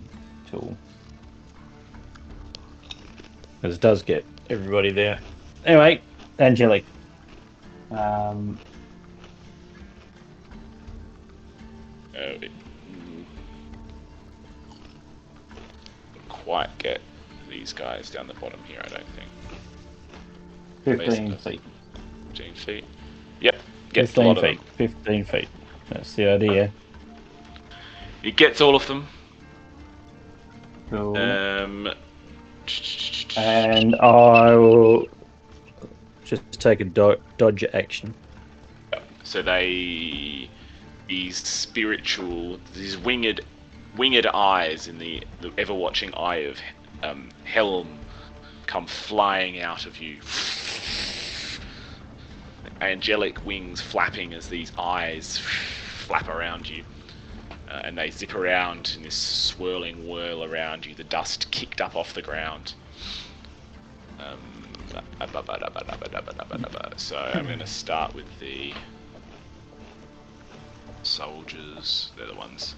tool. Because it does get everybody there. Anyway, angelic. Quite get these guys down the bottom here, I don't think. 15 feet. 15 feet. Yep, gets a 15 lot of feet. them. 15 feet. That's the idea. It gets all of them. Cool. Um, And I will just take a dodge action. so these spiritual, these winged eyes in the ever-watching eye of Helm come flying out of you. Angelic wings flapping as these eyes flap around you. And they zip around in this swirling whirl around you, the dust kicked up off the ground. So I'm going to start with the soldiers. They're the ones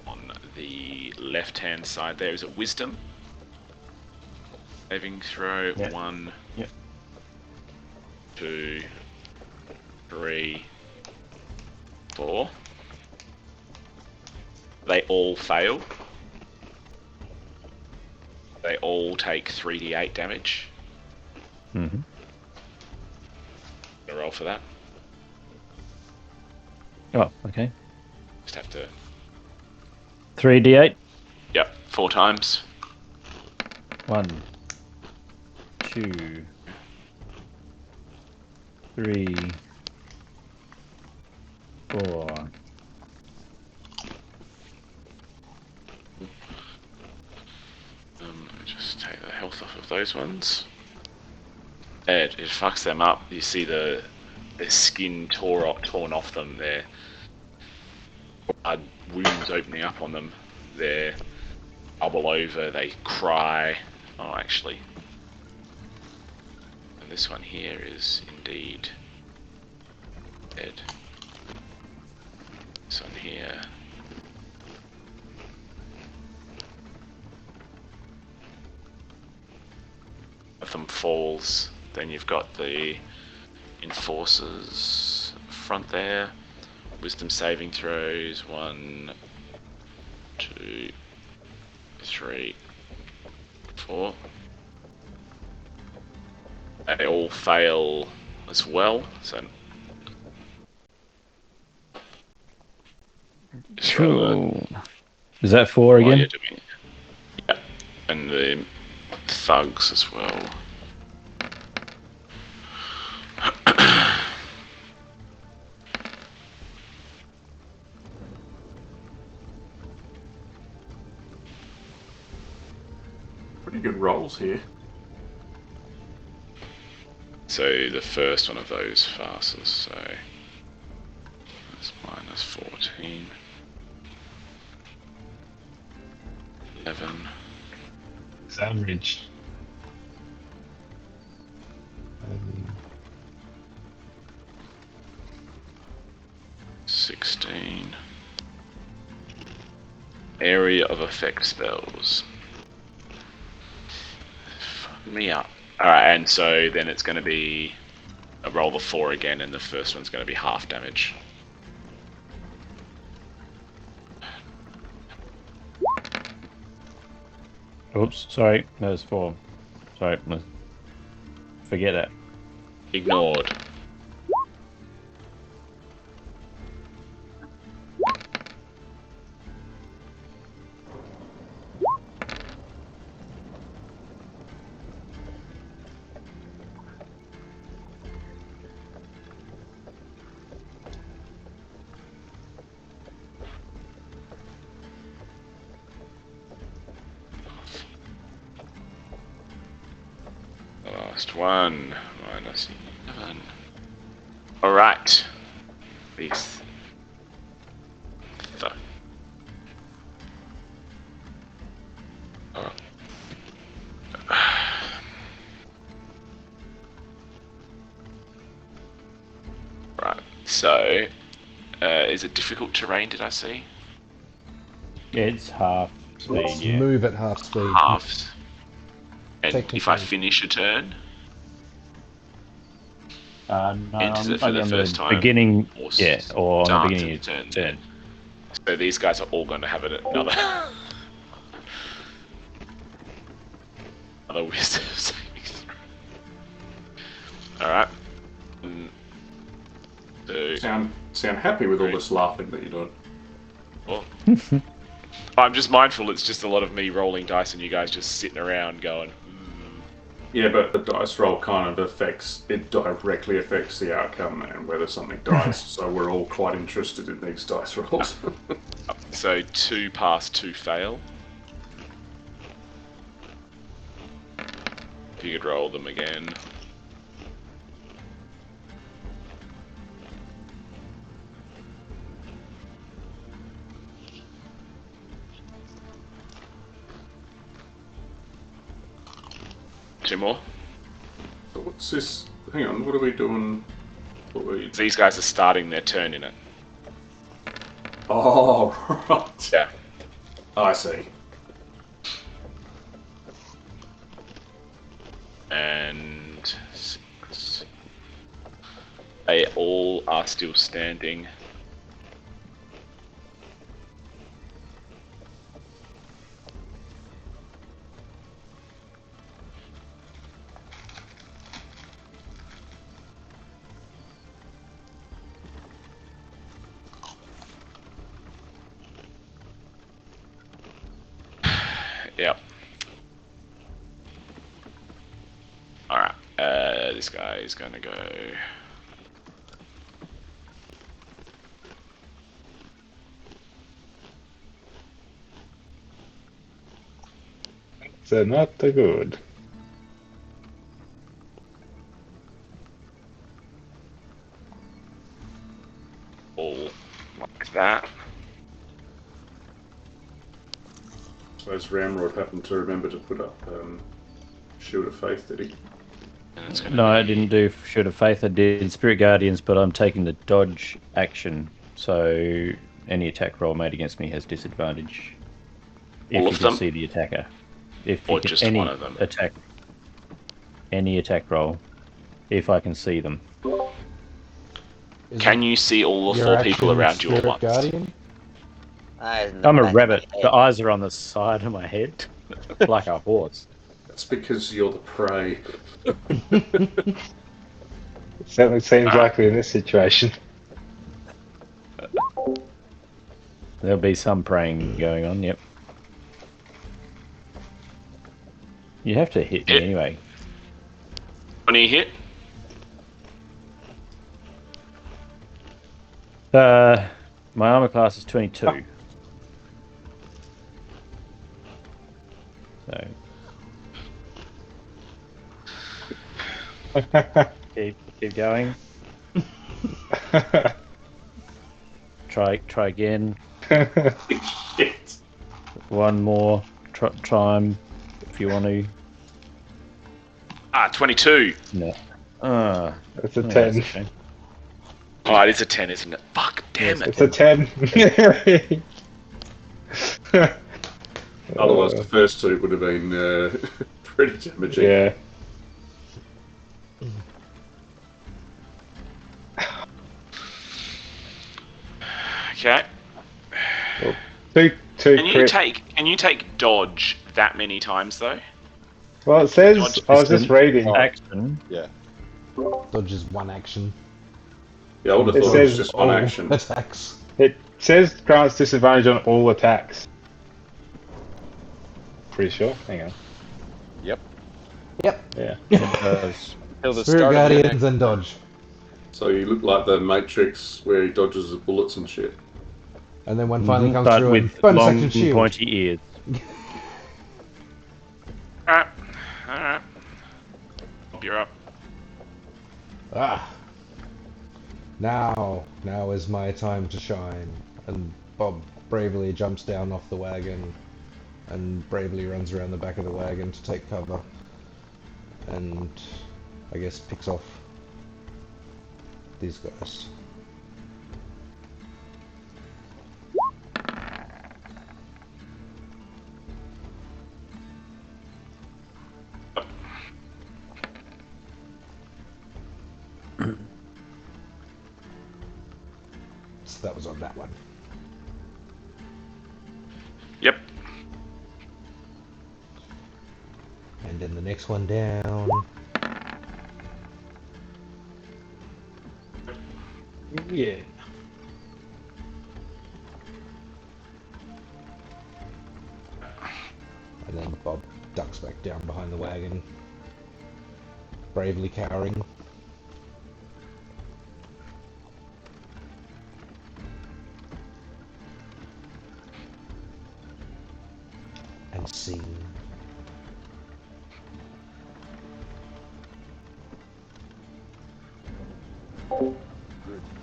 on the left-hand side there. Is it Wisdom? Saving throw. Yeah. 1, Yep. 2, 3, 4. They all fail. They all take 3d8 damage. Mm-hmm. Gonna roll for that. Oh, okay. Just have to. 3d8. Yep, 4 times. 1, 2, 3, 4. Let me just take the health health off of those ones. It fucks them up. You see their skin torn off them. Their wounds opening up on them. They bubble over. They cry. Oh, actually. And this one here is indeed dead. This one here. Of them falls. Then you've got the enforcers front there. Wisdom saving throws. 1, 2, 3, 4. They all fail as well. So Cool. Is that 4 again? you're doing, yeah, and the thugs as well. Pretty good rolls here. So the first one of those passes, so that's -14. 11. It's average. 16. Area of effect spells. Fuck me up. Alright, and so then it's going to be a roll of 4 again, and the first one's going to be half damage. Oops, sorry, there's 4. Sorry, forget that. Ignored. Last one, -11. Alright. These. Oh. Right, so, is it difficult terrain, did I see? Yeah, it's half speed, Let's yeah. move at half speed. Half. And if I Technically. finish a turn, No, enters it for maybe the on first time, beginning, or yeah, or on the starts beginning at of the your turn. turn. So these guys are all going to have another wisdom saving throw. Alright. So, Sound happy with all this laughing that you're doing? well, I'm just mindful it's just a lot of me rolling dice and you guys just sitting around going, Yeah, but the dice roll kind of directly affects the outcome and whether something dies. So we're all quite interested in these dice rolls. So 2 pass, 2 fail. If you could roll them again. Two more. So what's this? Hang on, what are we doing? These guys are starting their turn in it. Oh, right. Yeah. I see. And 6. They all are still standing. Yep. Alright, this guy is gonna go... So not the good. that. Suppose Ramrod happened to remember to put up Shield of Faith, did he? No, I didn't do Shield of Faith. I did Spirit Guardians, but I'm taking the dodge action, so any attack roll made against me has disadvantage. All If of you can them? see the attacker. If Or you can, just any one of them? Any attack roll, if I can see them. Can you see all the Your 4 people action around you at Spirit once? Guardian? I'm a rabbit. The eyes are on the side of my head, like a horse. That's because you're the prey. Certainly seems likely in this situation. There'll be some praying going on, yep. You have to hit me anyway. When you hit? My armor class is 22. So keep going. Try again. Shit. One more. Try 'em if you want to. 22. No. It's a Yeah, 10. that's a shame. Oh, it is a 10, isn't it? Fuck, damn it. It's a 10. Otherwise, the first 2 would have been pretty damaging. Yeah. Okay. Two Can you take dodge that many times though? Well, it says, Dodge I was just reading. Action. Yeah. Dodge is one action. Yeah, I would have It thought it was says just one all action. attacks. It says grants disadvantage on all attacks. Pretty sure. Hang on. Yep. Yep. Yeah. Till the Spirit start of your Guardians next- and dodge. So you look like the Matrix where he dodges the bullets and shit. And then one finally comes But through and with bonus long, action shield. pointy ears. Alright. You're up. Ah. Now is my time to shine. And Bob bravely jumps down off the wagon and bravely runs around the back of the wagon to take cover. And I guess picks off these guys. So that was on that one. Yep. And then the next one down. Yeah. And then Bob ducks back down behind the wagon, bravely cowering. And sing.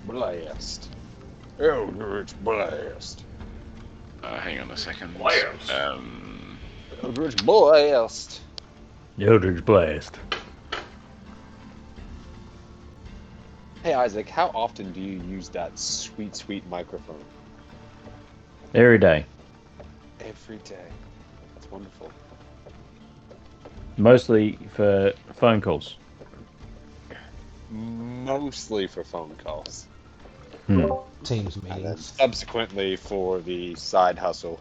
Blast. Eldritch Blast. Hang on a second. Blast. Eldritch Blast. Eldritch Blast. Hey Isaac, how often do you use that sweet, sweet microphone? Every day. Every day. That's wonderful. Mostly for phone calls. Mostly for phone calls. Teams And then meetings. subsequently for the side hustle.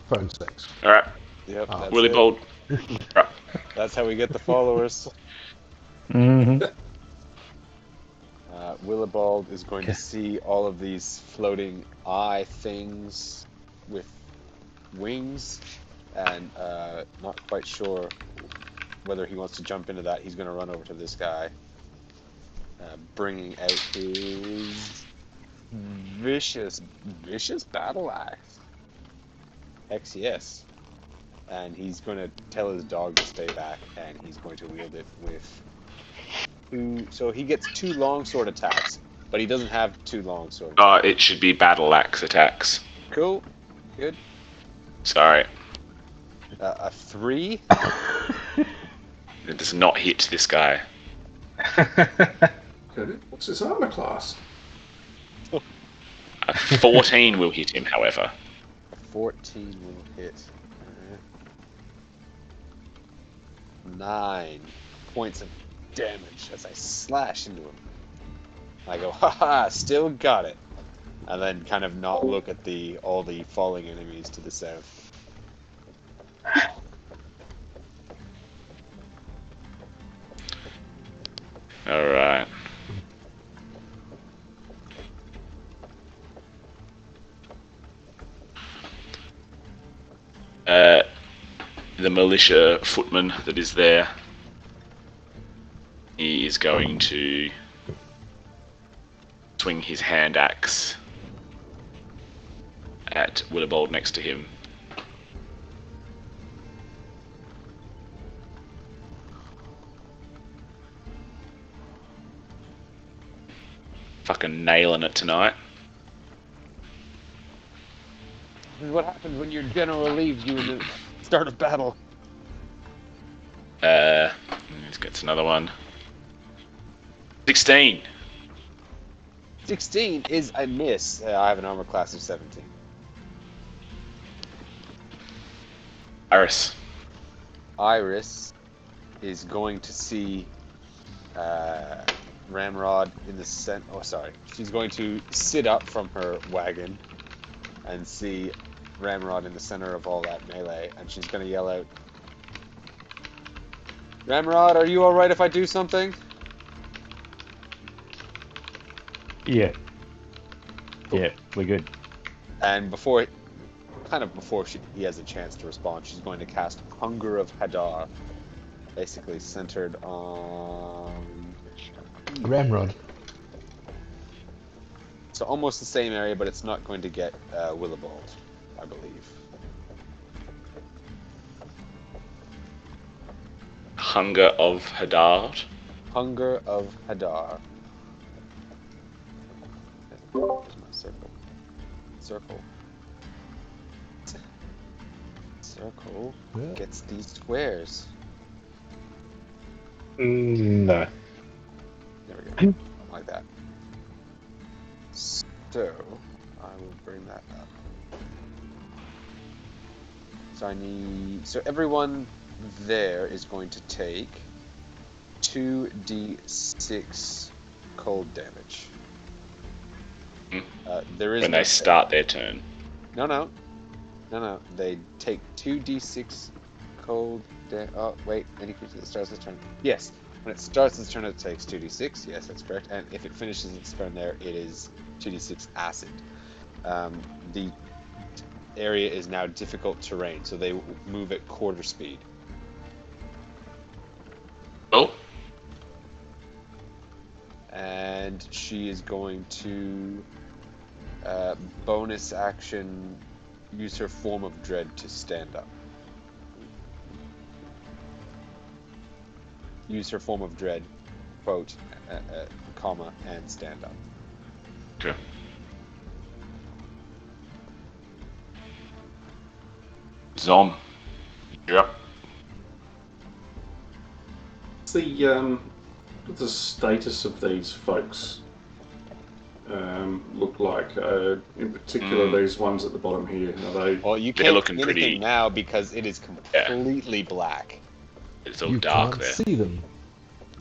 Phone sex. Alright. Yep. Oh. That's Willy it. Bold. That's how we get the followers. Mm-hmm. Willibald is going to see all of these floating eye things with wings, and not quite sure whether he wants to jump into that. He's going to run over to this guy, bringing out his vicious battle axe. Hex yes. And he's going to tell his dog to stay back, and he's going to wield it with two. So he gets 2 longsword attacks. but he doesn't have 2 long swords. It should be battle axe attacks. Cool. Good. Sorry. A 3. It does not hit this guy. Okay, what's his armor class? A 14 will hit him, however. 14 will hit. 9 points of damage as I slash into him. I go, haha, still got it. And then kind of not look at all the falling enemies to the south. Alright. The militia footman that is there, he is going to swing his hand axe at Willibald next to him. Fucking nailing it tonight. This is what happens when your general leaves you in the start of battle. Let's get another one. 16. 16 is a miss. I have an armor class of 17. Iris. Iris is going to see Ramrod in the center. Oh, sorry. She's going to sit up from her wagon and see Ramrod in the center of all that melee, and she's going to yell out, Ramrod, are you alright if I do something? Yeah. Yeah, we're good. And before he has a chance to respond, she's going to cast Hunger of Hadar, basically centered on Ramrod. So almost the same area, but it's not going to get Willibald, I believe. Hunger of Hadar. Hunger of Hadar. Where's my circle? Circle Yeah. gets these squares. No. There we go. Like that. So, I will bring that up. So everyone there is going to take 2d6 cold damage. There is When no they start their turn. No. They take 2d6 cold damage. Oh, wait. Any creature that starts its turn. Yes. When it starts its turn, it takes 2d6. Yes, that's correct. And if it finishes its turn there, it is 2d6 acid. The area is now difficult terrain, so they move at quarter speed. Oh. And she is going to bonus action use her form of dread to stand up. Use her form of dread, quote, comma, and stand up. Okay. Zom, you're up. What's the status of these folks look like? In particular, these ones at the bottom here. Are they? Well, you They're can't looking see anything pretty- now because it is completely black. It's all You dark can't there. see them.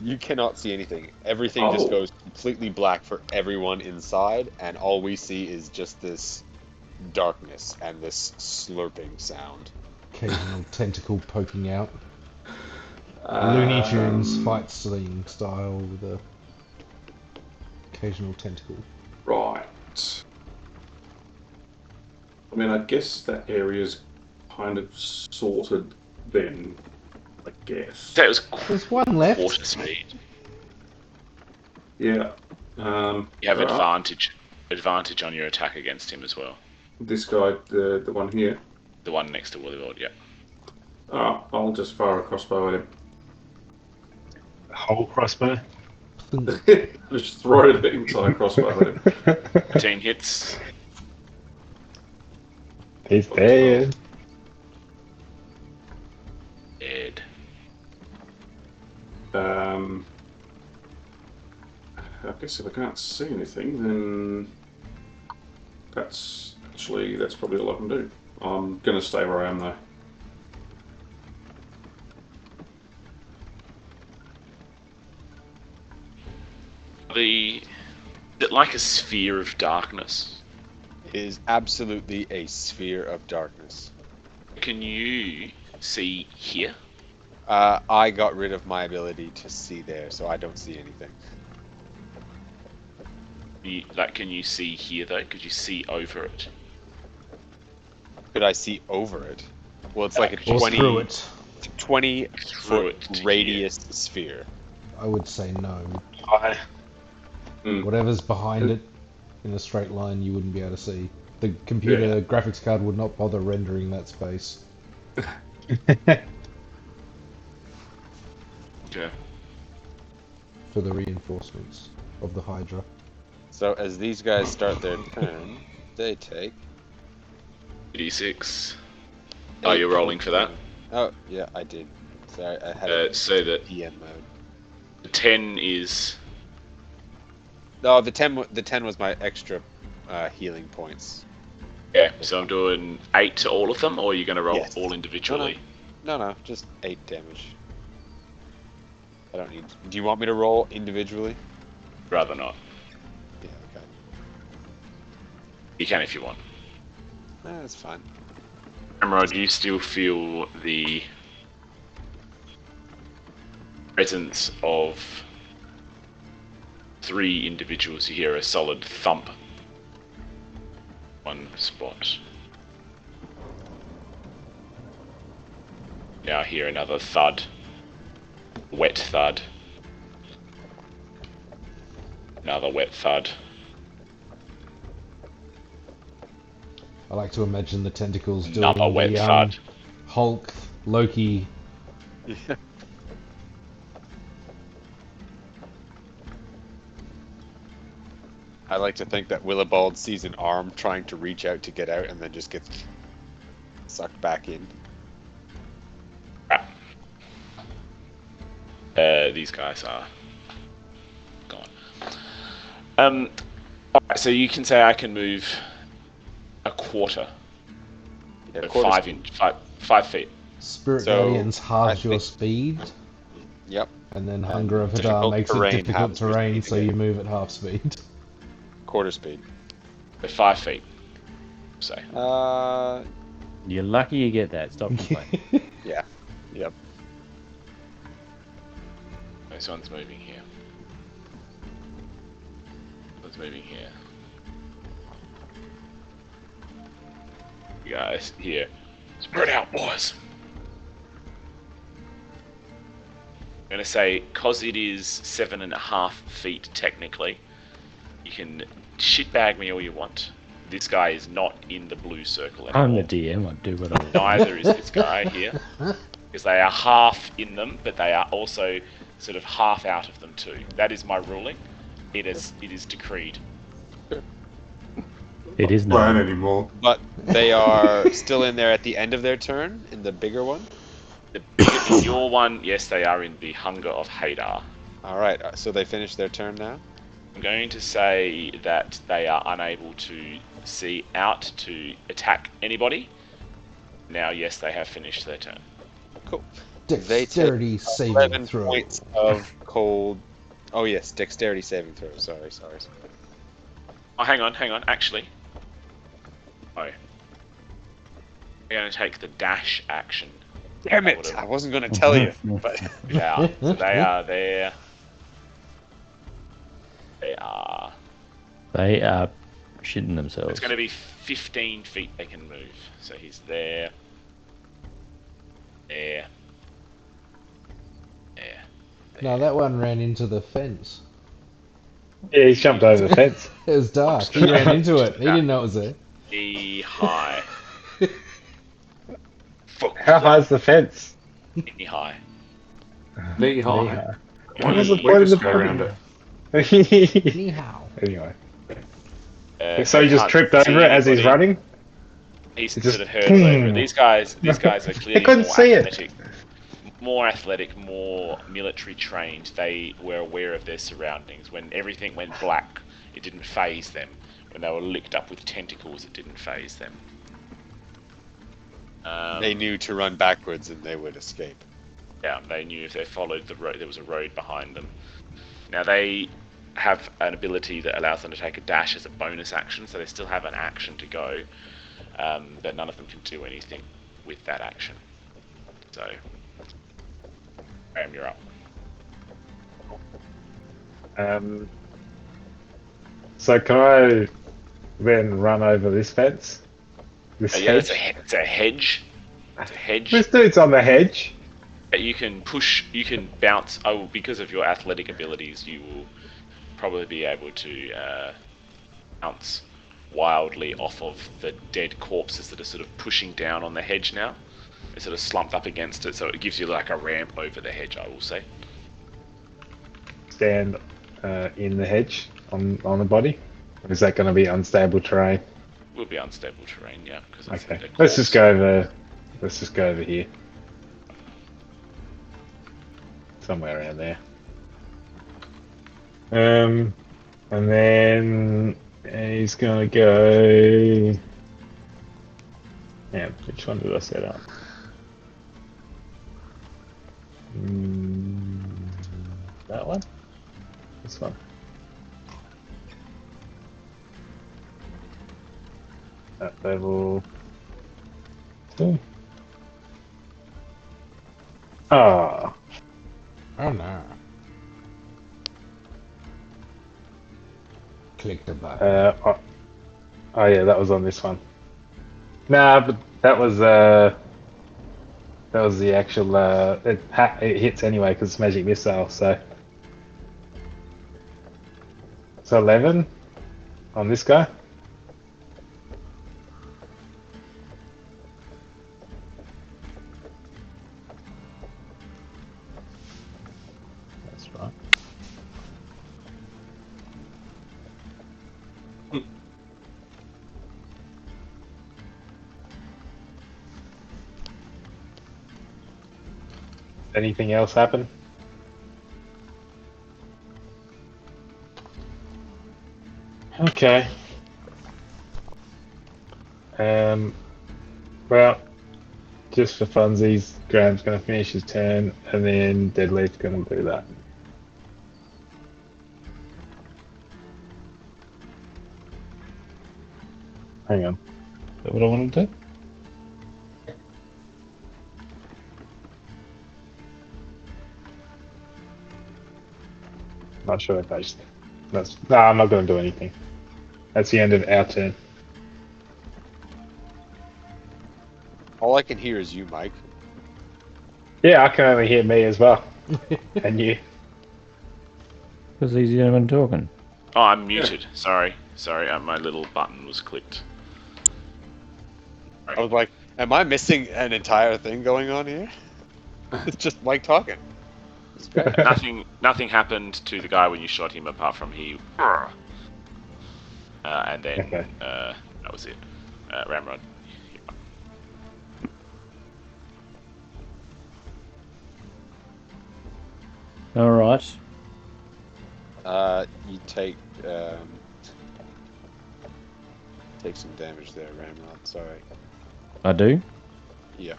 You cannot see anything. Everything just goes completely black for everyone inside, and all we see is just this darkness and this slurping sound. Occasional tentacle poking out. Looney Tunes fight scene style with a occasional tentacle. Right. I mean, I guess that area's kind of sorted then, I guess. That was There's one left. quarter speed. Yeah. You have right. advantage on your attack against him as well. This guy, the one here. The one next to Willibald, yeah. I'll just fire a crossbow at him. Whole crossbow. Just throw the entire crossbow at him. 10 hits. He's dead. Dead. I guess if I can't see anything, then that's probably all I can do. I'm gonna stay where I am though. Is it like a sphere of darkness? It is absolutely a sphere of darkness. Can you see here? I got rid of my ability to see there, so I don't see anything. Can you see here though? Could you see over it? Could I see over it? Well, it's like a Or 20, through it. 20 Through it foot to radius sphere. I would say no. Hi. Whatever's behind it in a straight line, you wouldn't be able to see. The computer graphics card would not bother rendering that space. Okay. For the reinforcements of the Hydra. So as these guys start their turn, they take... D6. Oh, you're rolling for that? Oh, yeah, I did. Sorry, I had it So that PM mode. the 10 is... No, the 10 was my extra healing points. Yeah, so I'm doing 8 to all of them, or are you going to roll Yes. all individually? No, just 8 damage. I don't need... Do you want me to roll individually? Rather not. Yeah, okay. You can if you want. No, that's fine. Emerald, do you still feel the presence of 3 individuals? You hear a solid thump. One spot. Now hear another thud. Wet thud. Another wet thud. I like to imagine the tentacles doing Another wet the thud. Hulk, Loki. Yeah. I like to think that Willibald sees an arm trying to reach out to get out and then just gets sucked back in. These guys are gone. Alright, so you can say I can move a quarter. Yeah, So quarter 5 feet. Spirit So, Guardians halves I your think- speed, Yep. and then Hunger of Hadar difficult makes it terrain difficult halves your terrain, speed so again. you move at half speed. Quarter speed. So 5 feet. Say. You're lucky you get that. Stop complaining. Yeah. Yep. This one's moving here. One's moving here. You guys here. Spread out, boys. I'm gonna say, cause it is 7.5 feet technically, you can shitbag me all you want. This guy is not in the blue circle anymore. I'm the DM. I do what I want. Neither is this guy here. Because they are half in them, but they are also sort of half out of them too. That is my ruling. It is decreed. It is Plan not. anymore. But they are still in there at the end of their turn, in the bigger one? In your one, yes, they are in the Hunger of Hadar. Alright, so they finished their turn now? I'm going to say that they are unable to see out to attack anybody. Now, yes, they have finished their turn. Cool. Dexterity saving 11 throw. points of cold... Oh yes, dexterity saving throw. Sorry. Oh, hang on, actually. Oh. I'm going to take the dash action. Damn it! I wasn't going to tell you, but... Yeah, so they are there. They are... They are shitting themselves. It's going to be 15 feet they can move. So he's there. There. There. Now that one ran into the fence. Yeah, he's jumped over the fence. It was dark. He ran into it. He didn't know it was there. Knee high. How high's the fence? Knee high. Knee high. high. Why What's doesn't the point of just the go around it? Ni hao. Anyway, so they he just can't tripped see over it as he's anybody. running. He's Just sort of hurdled over it. boom. These guys are clearly couldn't more see it. athletic. More athletic, more military trained. They were aware of their surroundings. When everything went black, it didn't phase them. When they were licked up with tentacles, it didn't phase them. They knew to run backwards and they would escape. Yeah, they knew if they followed the road, there was a road behind them. Now they have an ability that allows them to take a dash as a bonus action, so they still have an action to go, but none of them can do anything with that action. So, Graham, you're up. So can I then run over this fence? This Yeah, hedge? it's a hedge. It's a hedge. This dude's on the hedge. You can push, you can bounce. Oh, because of your athletic abilities, you will probably be able to bounce wildly off of the dead corpses that are sort of pushing down on the hedge now. They're sort of slumped up against it, so it gives you like a ramp over the hedge, I will say. Stand in the hedge on the body. Or is that going to be unstable terrain? Will be unstable terrain, yeah. Because Okay. Let's just go over. Let's just go over here. Somewhere around there. And then he's gonna go. Yeah, which one did I set up? That one? This one? At level 2. Ah. Oh no. Click the button. Oh yeah, that was on this one. Nah, but that was the actual. It hits anyway because it's magic missile. So 11 on this guy. That's right. Anything else happen? Okay. Well, just for funsies, Graham's going to finish his turn, and then Deadleaf's going to do that. Hang on. Is that what I wanted to do? Not sure if that's. No, I'm not going to do anything. That's the end of our turn. All I can hear is you, Mike. Yeah, I can only hear me as well. And you. Because he's the only one talking. Oh, I'm muted. Sorry, my little button was clicked. I was like, am I missing an entire thing going on here? It's just Mike talking. It's great. Nothing happened to the guy when you shot him apart from he. And then Okay. that was it. Ramrod. All right. You take some damage there, Ramrod. Sorry. I do. Yeah.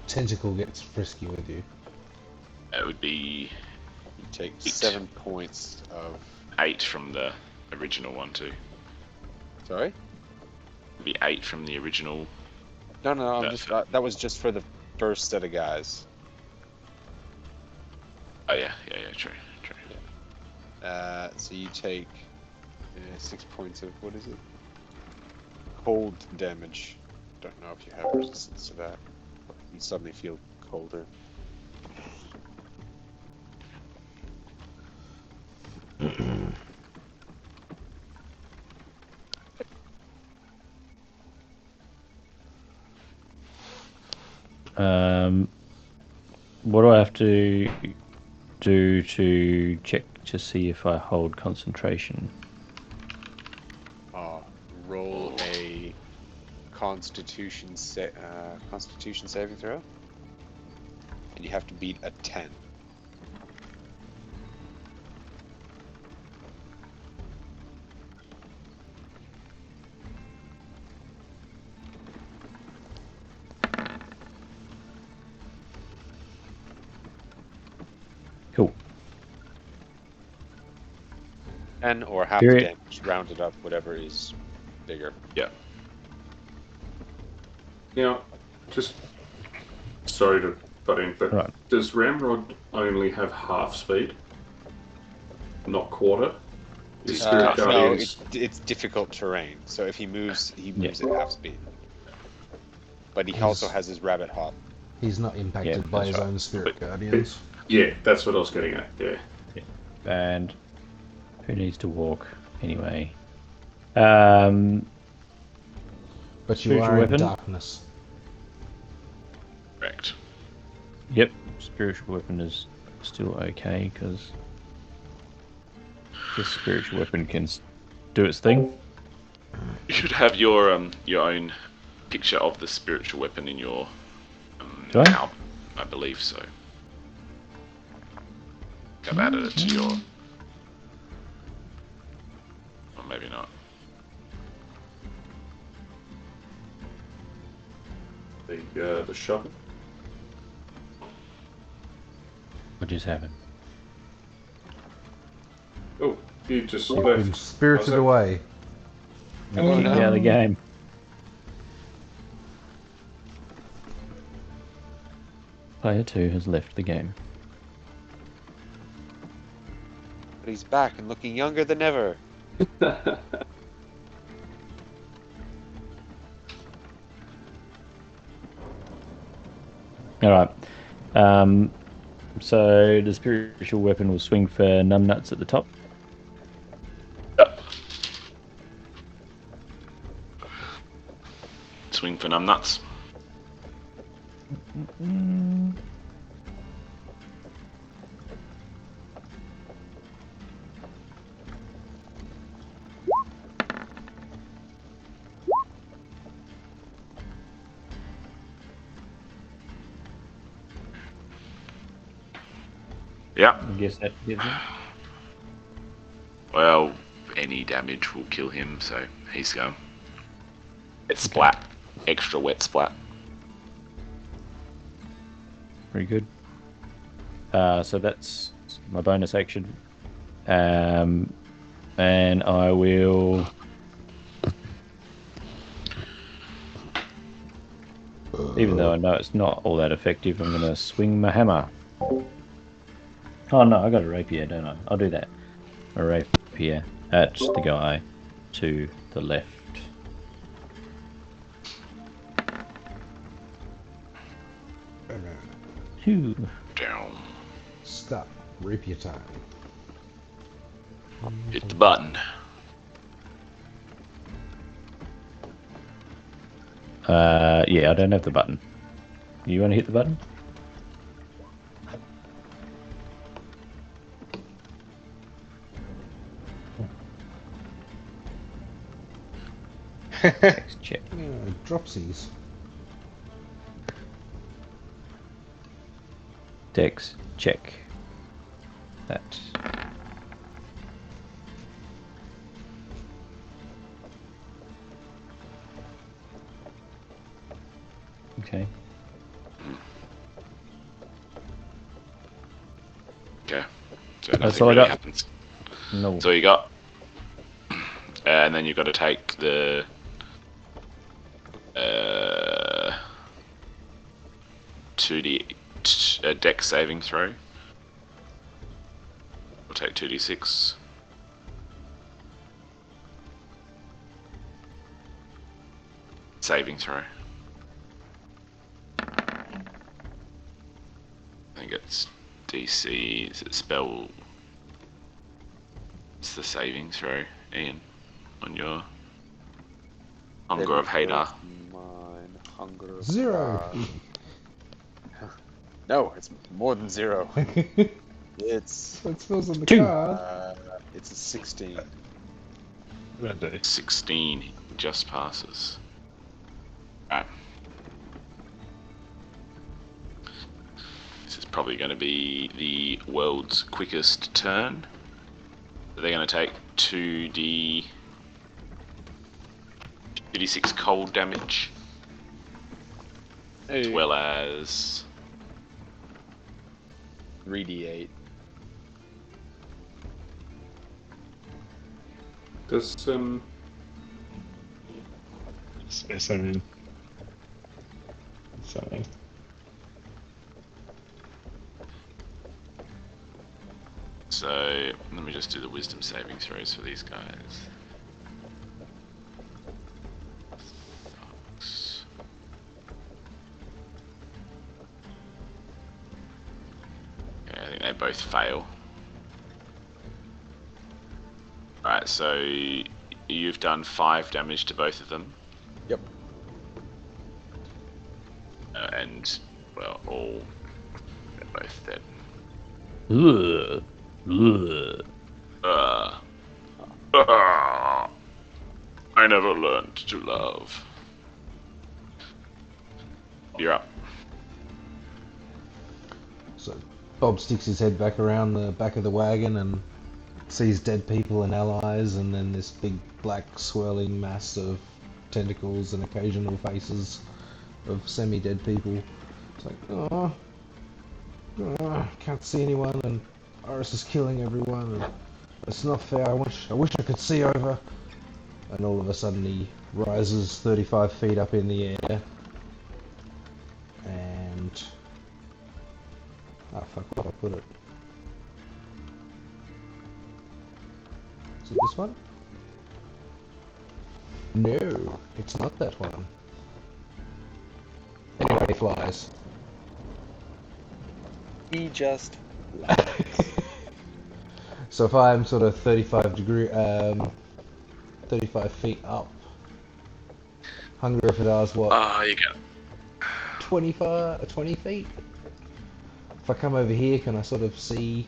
Tentacle gets frisky with you. It would be You take 8. 7 points of. 8 from the original one too. Sorry. It'd be 8 from the original. No, I'm That's just. That was just for the first set of guys. Oh yeah, true. So you take 6 points of what is it? Cold damage. Don't know if you have resistance to that. You suddenly feel colder. What do I have to do to check to see if I hold concentration. Roll a Constitution saving throw, and you have to beat a 10. Cool. 10 or half Period. the damage, rounded up, whatever is bigger. Yeah. Now, just sorry to butt in, but Right. does Ramrod only have half speed, not quarter? Is Spirit No, Guardians? it's difficult terrain, so if he moves at half speed. But he He's- also has his rabbit hop. He's not impacted Yeah, by that's his right. own spirit guardians. Yeah, that's what I was getting at. Yeah. And who needs to walk anyway? Um, But you Spiritual are weapon? in darkness. Correct. Yep, spiritual weapon is still okay because this spiritual weapon can do its thing. You should have your own picture of the spiritual weapon in your Do I? album. I believe so. I've added it to your. Or maybe not. The shovel. What just happened? Oh, you just You've been left. spirited that? away. Oh, Kicked no. out of the game. Player 2 has left the game. But he's back and looking younger than ever. Alright. So the spiritual weapon will swing for numbnuts at the top. Yep. Swing for numbnuts. Yeah. I guess that gives it. Well, any damage will kill him, so he's going. It's splat. Extra wet splat. Very good. So that's my bonus action. And I will... Even though I know it's not all that effective, I'm going to swing my hammer. Oh no, I got a rapier, don't I? I'll do that. A rapier at the guy to the left. Phew. Down. Stop. Rapier time. Hit the button. Yeah, I don't have the button. You want to hit the button? Dex check. Yeah, dropsies. Dex check. That. Okay. Okay. So That's nothing all I really got. happens. No. That's all you got. And then you've got to take the 2d dex saving throw. We'll take 2d6. Saving throw. I think it's DC. Is it spell? It's the saving throw, Ian, on your Hunger of Hadar. Mine, hunger of 0. No, it's more than 0. It's It spills on the 2. card. it's a 16. That'll do. 16 just passes. Right. This is probably going to be the world's quickest turn. They're going to take 2d6 cold damage, as well as 3d8. Does Specimen. Something. So let me just do the wisdom saving throws for these guys. Okay, I think they both fail. Alright, so you've done 5 damage to both of them. Yep. And, well, they're both dead. Ugh. Ugh. I never learned to love. You're up. So Bob sticks his head back around the back of the wagon and sees dead people and allies, and then this big black swirling mass of tentacles and occasional faces of semi-dead people. It's like, oh, can't see anyone, and Iris is killing everyone, and it's not fair. I wish I could see over. And all of a sudden he rises 35 feet up in the air, and fuck, where did I put it? Is it this one? No, it's not that one. Anyway, he flies. He just. So if I'm sort of 35 feet up, Hunger if it asks what, Oh, you go. 20 feet? If I come over here, can I sort of see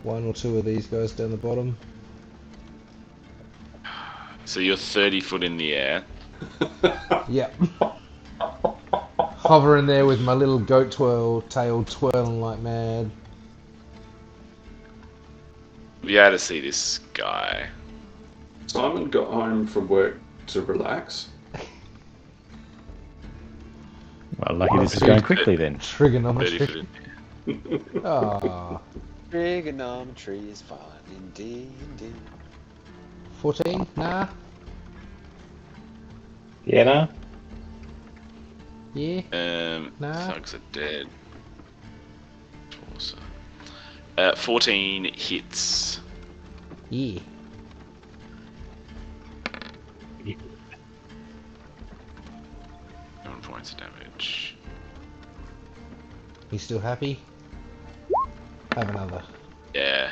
one or two of these guys down the bottom? So you're 30 foot in the air. Yep. Hovering there with my little goat tail twirling like mad. You'll be able to see this guy. Simon got home from work to relax? Well, lucky this is going quickly then. 30 Trigonometry. foot in. Ah, Trigonometry is fun indeed. 14? Nah. Yeah, no? Yeah. Nah. Thugs are dead. Torso. 14 hits. Yeah. 7 points of damage. You still happy? Have another. Yeah.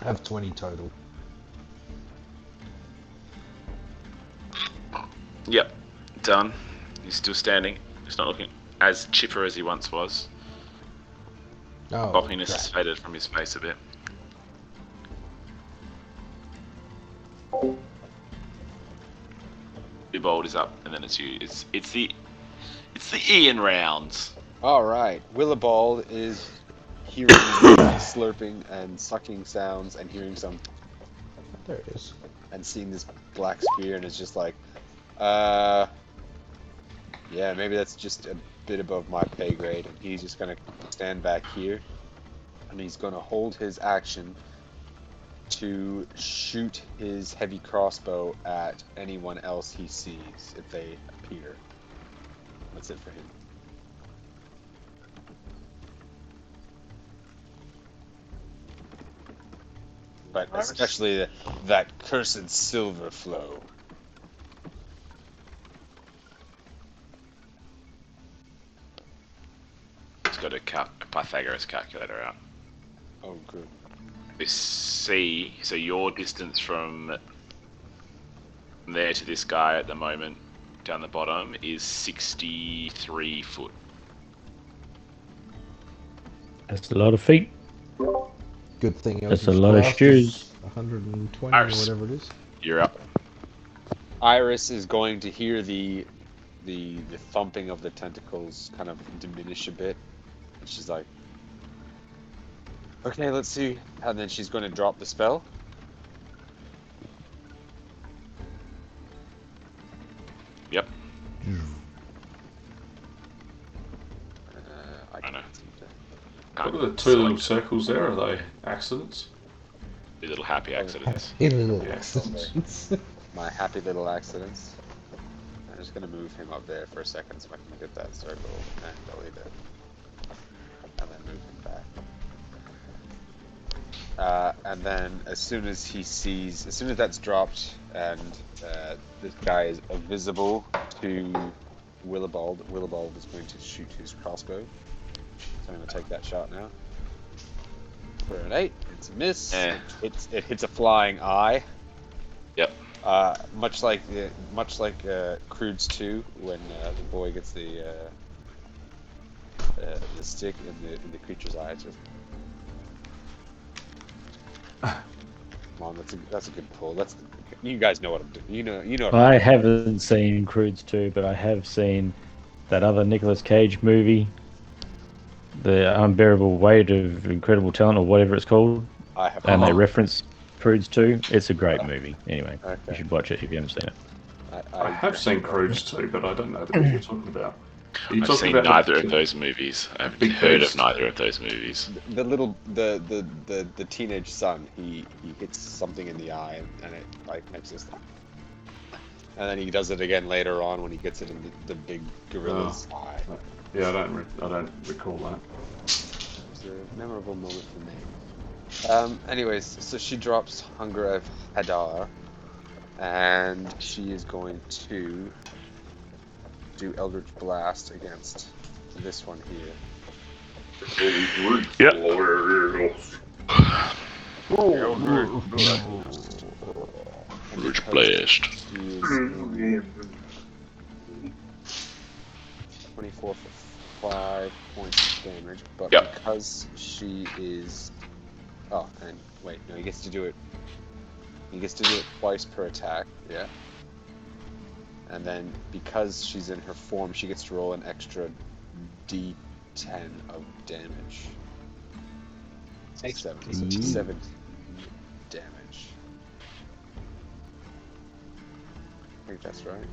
Have 20 total. Yep. Done. He's still standing. He's not looking as chipper as he once was. Oh, Boppiness crap. has faded from his face a bit. Bold is up, and then it's you. It's the Ian rounds. All right, Willibald is hearing slurping and sucking sounds, and hearing some, There it is. and seeing this black spear, and is just like, yeah, maybe that's just a bit above my pay grade, and he's just gonna stand back here, and he's gonna hold his action to shoot his heavy crossbow at anyone else he sees if they appear. That's it for him. But especially that cursed silver flow. He's got a Pythagoras calculator out. Oh, good. C. So your distance from there to this guy at the moment, down the bottom, is 63 foot. That's a lot of feet. Good thing That's a Eldritch lot of Blast shoes. is 120 Iris. or whatever it is. You're up. Iris is going to hear the thumping of the tentacles kind of diminish a bit. And she's like, okay, let's see. And then she's going to drop the spell. Yep. I know. can't seem to... What are the two little circles there? Are they accidents? The little happy accidents. In little Yeah. accidents. My happy little accidents. I'm just going to move him up there for a second so I can get that circle and delete it. And then move him back. And then as soon as that's dropped and this guy is visible to Willibald, Willibald is going to shoot his crossbow. So I'm going to take that shot now. For an 8, it's a miss. It hits a flying eye. Yep. Much like Crudes 2, when the boy gets the stick in the creature's eye. Just... Come on, that's a good pull. You guys know what I'm doing. You know. What I haven't seen Crudes 2, but I have seen that other Nicolas Cage movie, The Unbearable Weight of Incredible Talent, or whatever it's called. I have. And they reference Crudes 2. It's a great movie. Anyway, Okay. you should watch it if you haven't seen it. I have seen Crudes too, but I don't know the movie you're talking about. Are you I've talking seen about neither the- of those movies. I haven't Big heard Beast? of neither of those movies. The teenage son. He hits something in the eye and it like makes this. And then he does it again later on when he gets it in the big gorilla's eye. Yeah, I don't recall that. It was a memorable moment for me. Anyways, so she drops Hunger of Hadar, and she is going to do Eldritch Blast against this one here. Yep. Eldritch Blast. She is in 24 for 5 points of damage, but Yep. because she is... Oh, and wait, no, he gets to do it. He gets to do it twice per attack, yeah? And then, because she's in her form, she gets to roll an extra d10 of damage. 17 damage. I think that's right.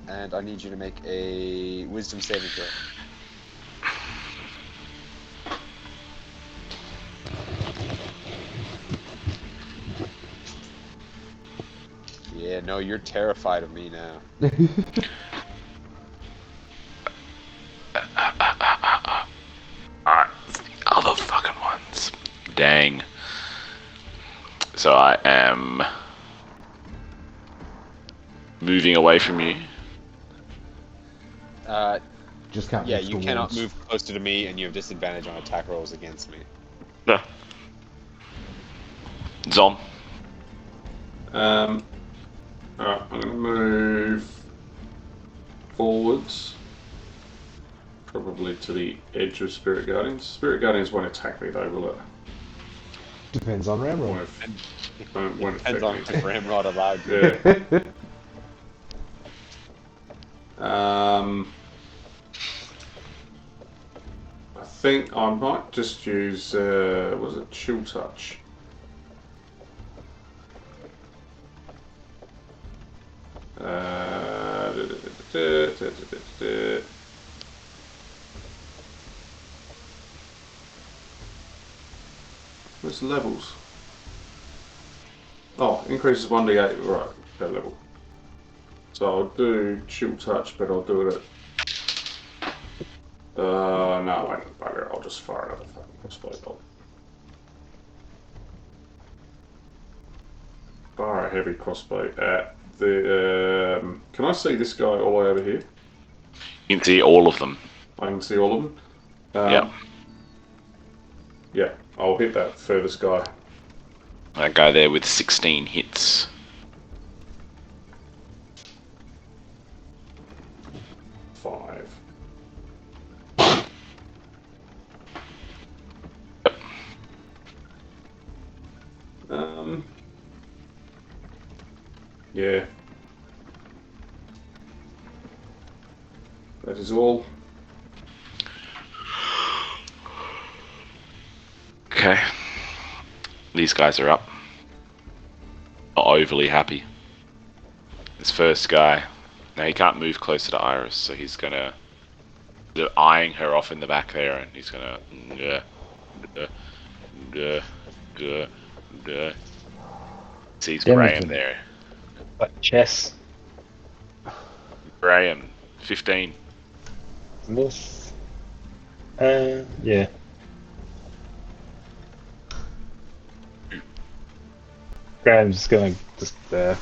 And I need you to make a wisdom saving throw. Yeah, no, you're terrified of me now. Alright, the other fucking ones. Dang. So I am moving away from you. Just can't Yeah, move you cannot towards. move closer to me, and you have disadvantage on attack rolls against me. No. Zom. Alright, I'm going to move forwards. Probably to the edge of Spirit Guardians. Spirit Guardians won't attack me though, will it? Depends on Ramrod. Won't Depends affect on me. if Ramrod allowed you. Yeah. I think I might just use, was it Chill Touch? Where's the levels? Oh, increases 1d8, right, per level. So I'll do Chill Touch, but I'll do it at... no, I won't bugger it, I'll just fire another fucking crossbow bolt. Fire a heavy crossbow at the... can I see this guy all the way over here? You can see all of them. I can see all of them. Yep. Yeah, I'll hit that furthest guy. I go there with 16 hits. Five. Yeah. That is all. Okay. These guys are up. Not overly happy. This first guy, now he can't move closer to Iris, so he's gonna. They're eyeing her off in the back there, and he's gonna. Sees Graham Damage. there. Like chess. Graham, 15. Miss. Yeah. Graham's just gonna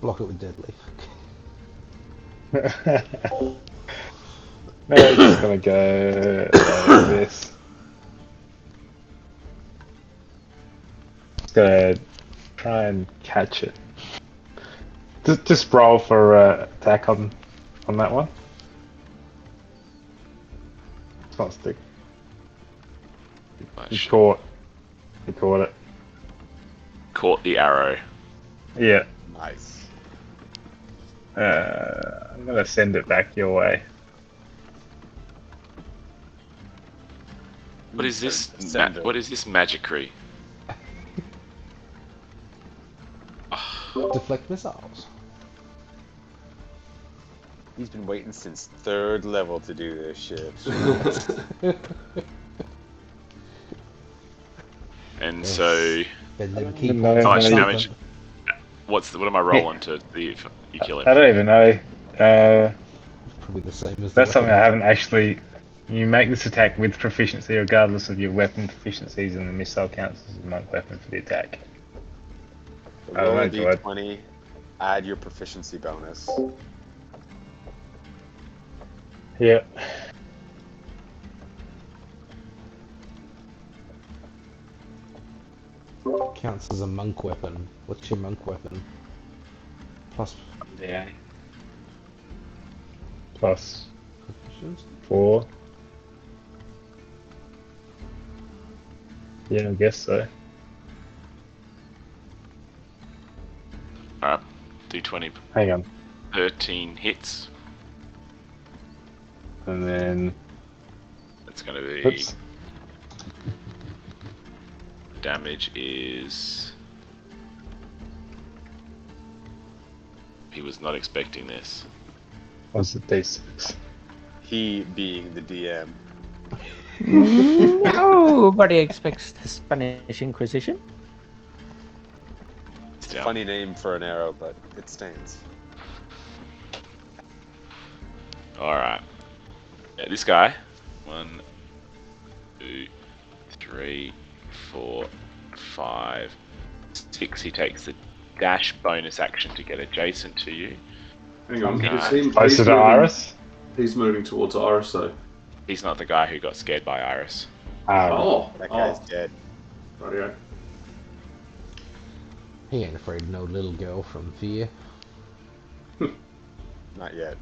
Block it with deadly. No, just gonna go like this. Just gonna try and catch it. Just roll for attack on that one. It's not stick. He caught it. Caught the arrow. Yeah. Nice. I'm gonna send it back your way. What is this? Send it. What is this magicry? Deflect missiles. He's been waiting since 3rd level to do this shit. And Yes. so, Bend them key No, points how much or damage? something. What am I rolling to see if you kill I him? don't even know. Probably the same as the That's something I weapon. haven't actually. You make this attack with proficiency, regardless of your weapon proficiencies, and the missile counts as a monk weapon for the attack. I don't Roll a know, do I- d20, add your proficiency bonus. Yeah. Counts as a monk weapon. What's your monk weapon? Plus Yeah. Plus proficiency? 4. Yeah, I guess so. Alright, d20, Hang on. 13 hits. And then. That's gonna be. Oops. Damage is. He was not expecting this. What's the D6? He being the DM. Nobody expects the Spanish Inquisition. It's a funny name for an arrow, but it stands. Alright. Yeah, this guy. 1, 2, 3, 4, 5, 6. He takes the dash bonus action to get adjacent to you. Hang on. Okay. Closer to Iris? He's moving towards Iris, though. He's not the guy who got scared by Iris. Oh, That guy's dead. Radio. He ain't afraid of no little girl from fear. Not yet.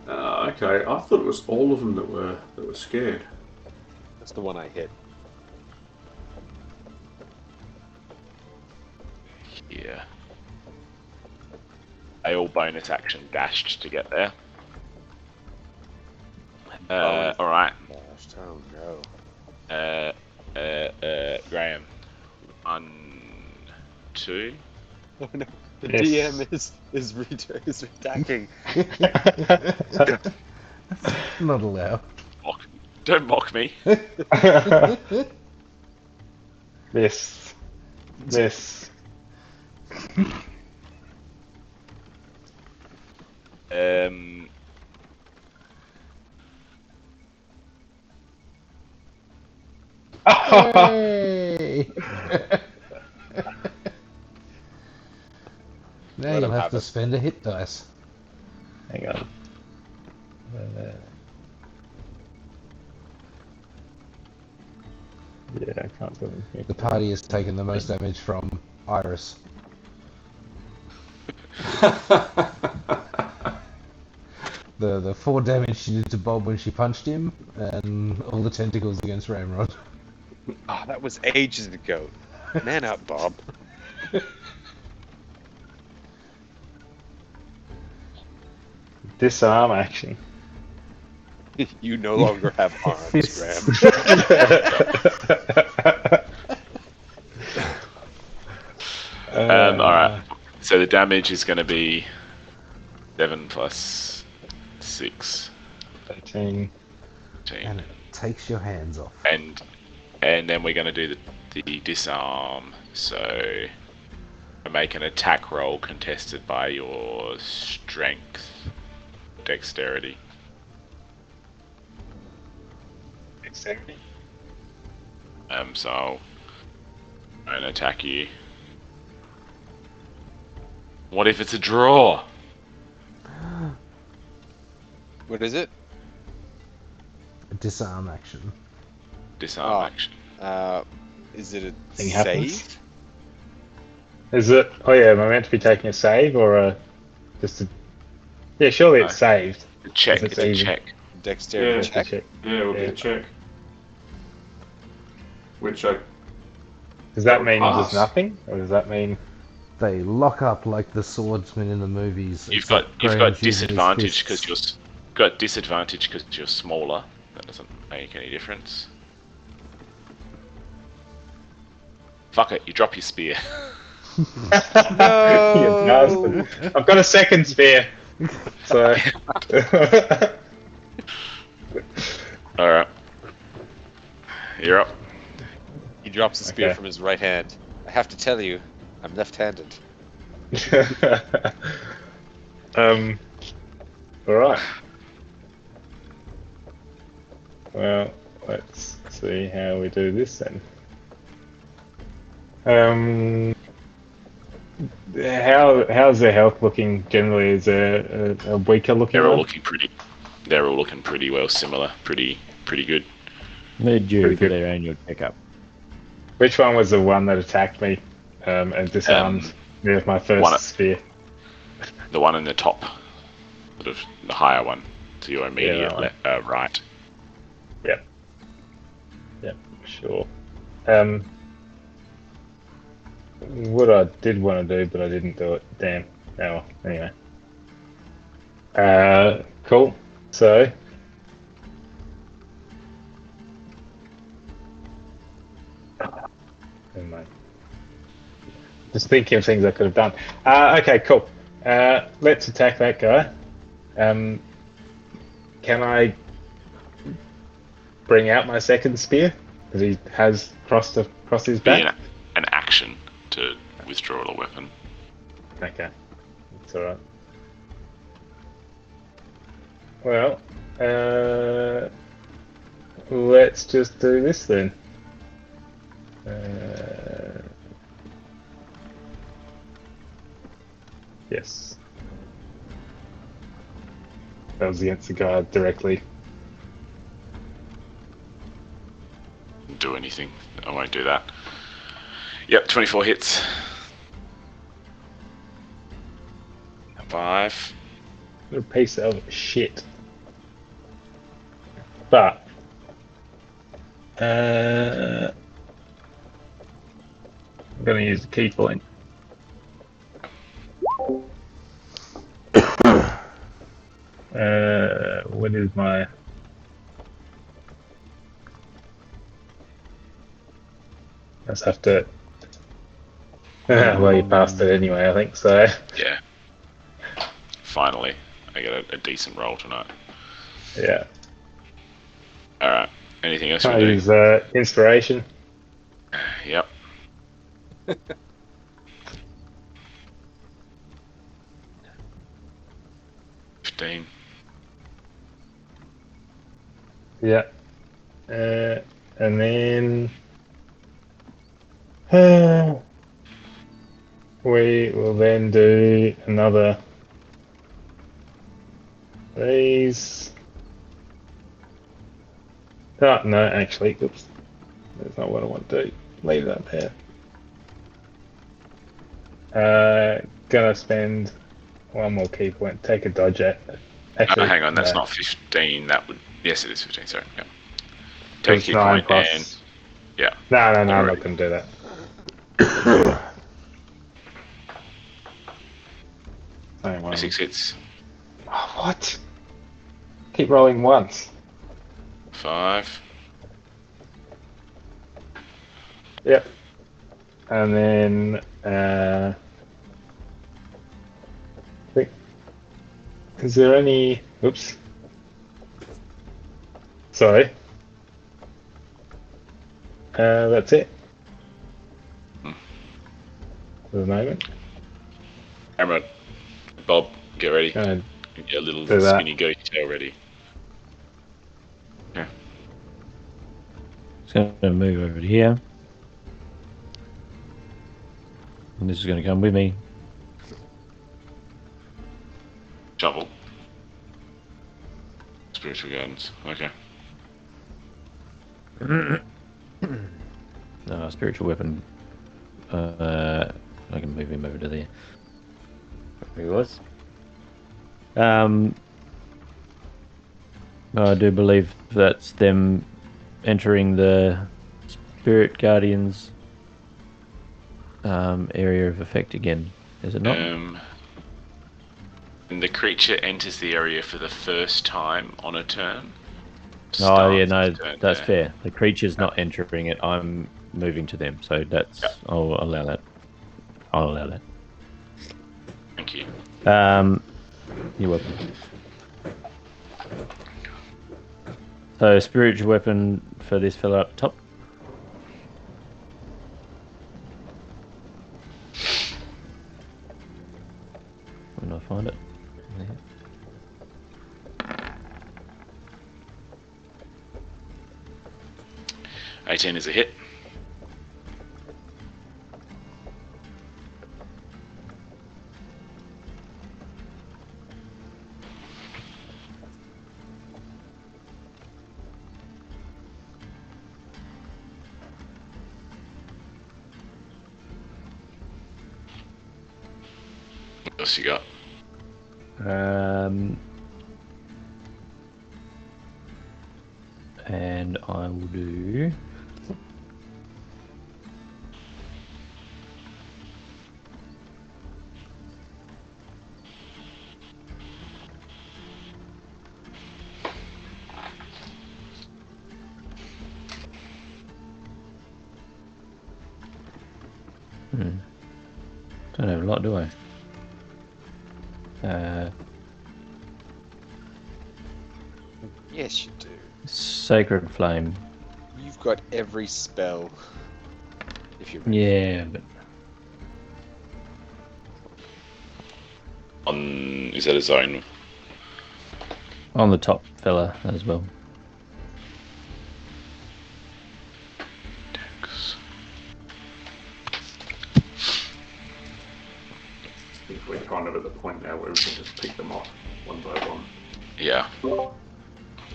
Okay, I thought it was all of them that were scared. That's the one I hit. Yeah. They all bonus action dashed to get there. Alright. Gosh, oh no. Graham. 1, 2. Oh no. The Yes. DM is attacking. Not allowed. Don't mock me. This. Hey! you'll him have have to it. spend a hit dice. Hang on. Yeah, I can't do anything. The party has taken the most damage from Iris. The 4 damage she did to Bob when she punched him, and all the tentacles against Ramrod. Oh, that was ages ago. Man up, Bob. Disarm action. You no longer have arms, Graham. Alright. So the damage is going to be 7 plus 6. 18. 18. And it takes your hands off. And then we're going to do the disarm. So make an attack roll contested by your strength, dexterity. Dexterity? So I'll try and attack you. What if it's a draw? What is it? A disarm action. Disarm action. Is it a Thing happens? save? Is it? Oh yeah, am I meant to be taking a save or just a? Yeah, surely it's saved. A check. If It's a even. check. Dexterity Yeah. check. Yeah, it would be Yeah. a check. Which I Does that mean Pass. there's nothing, or does that mean? They lock up like the swordsmen in the movies. You've except got Graham's using his disadvantage because fists. you're smaller. That doesn't make any difference. Fuck it, you drop your spear. No! You bastard. I've got a second spear. So. All right, you're up. He drops the spear Okay. from his right hand. I have to tell you, I'm left-handed. All right. Well, let's see how we do this then. How's their health looking generally? Is there a weaker looking They're all one? looking pretty. They're all looking pretty well similar. Pretty good. They're due Pretty for good. their annual checkup. Which one was the one that attacked me and disarmed me with my first one- spear? The one in the top, sort of the higher one, to your immediate that one. right. Yep, sure. What I did want to do, but I didn't do it. Damn. Oh, well, anyway. Cool. So. Never mind. Just thinking of things I could have done. Okay, cool. Let's attack that guy. Can I bring out my second spear? Because he has crossed his Be back. an action to withdraw a weapon. Okay, that's alright. Well, let's just do this then. Yes. That was against the guy directly. Do anything. I won't do that. Yep, 24 hits. 5. What a piece of shit. But I'm gonna use the key point. What is my? Let's have to. Well, you passed it anyway, I think so. Yeah. Finally, I get a decent roll tonight. Yeah. Alright. Anything else you I want to use inspiration. do? Yep. $15. Yeah. And then. we will then do another. These. Oh, no, actually, oops. That's not what I want to do. Leave that there. Gonna spend one more key point. Take a dodge at. Actually, hang on, that's no. not 15. That would. Yes, it is 15. Sorry. Yeah. Take a It's key 9 point plus. and. Yeah. No, I'm Alright. not going to do that. Same one. 6 hits. Oh, what? Keep rolling once. 5. Yep. And then, is there any? Oops. Sorry. That's it. For the moment. Amrod, Bob, get ready. Gonna Get a little do that. skinny goatee tail ready. It's going to move over to here. And this is going to come with me. Shovel. Spiritual guidance. Okay. Spiritual weapon. I can move him over to there. Where he was. I do believe that's them entering the Spirit Guardians area of effect again, is it not? And the creature enters the area for the first time on a turn. Oh yeah, Starts no, its turn that's there. fair. The creature's not entering it. I'm moving to them, so that's I'll allow that. I'll allow that. Thank you. You're welcome. So spiritual weapon for this fella up top. When I find it. There. 18 is a hit. What else you got? And I will do. Don't have a lot, do I? Yes, you do. Sacred Flame. You've got every spell. If you're Yeah, but Is that a zone? on the top fella as well. I think we're kind of at the point now where we can just pick them off one by one. Yeah.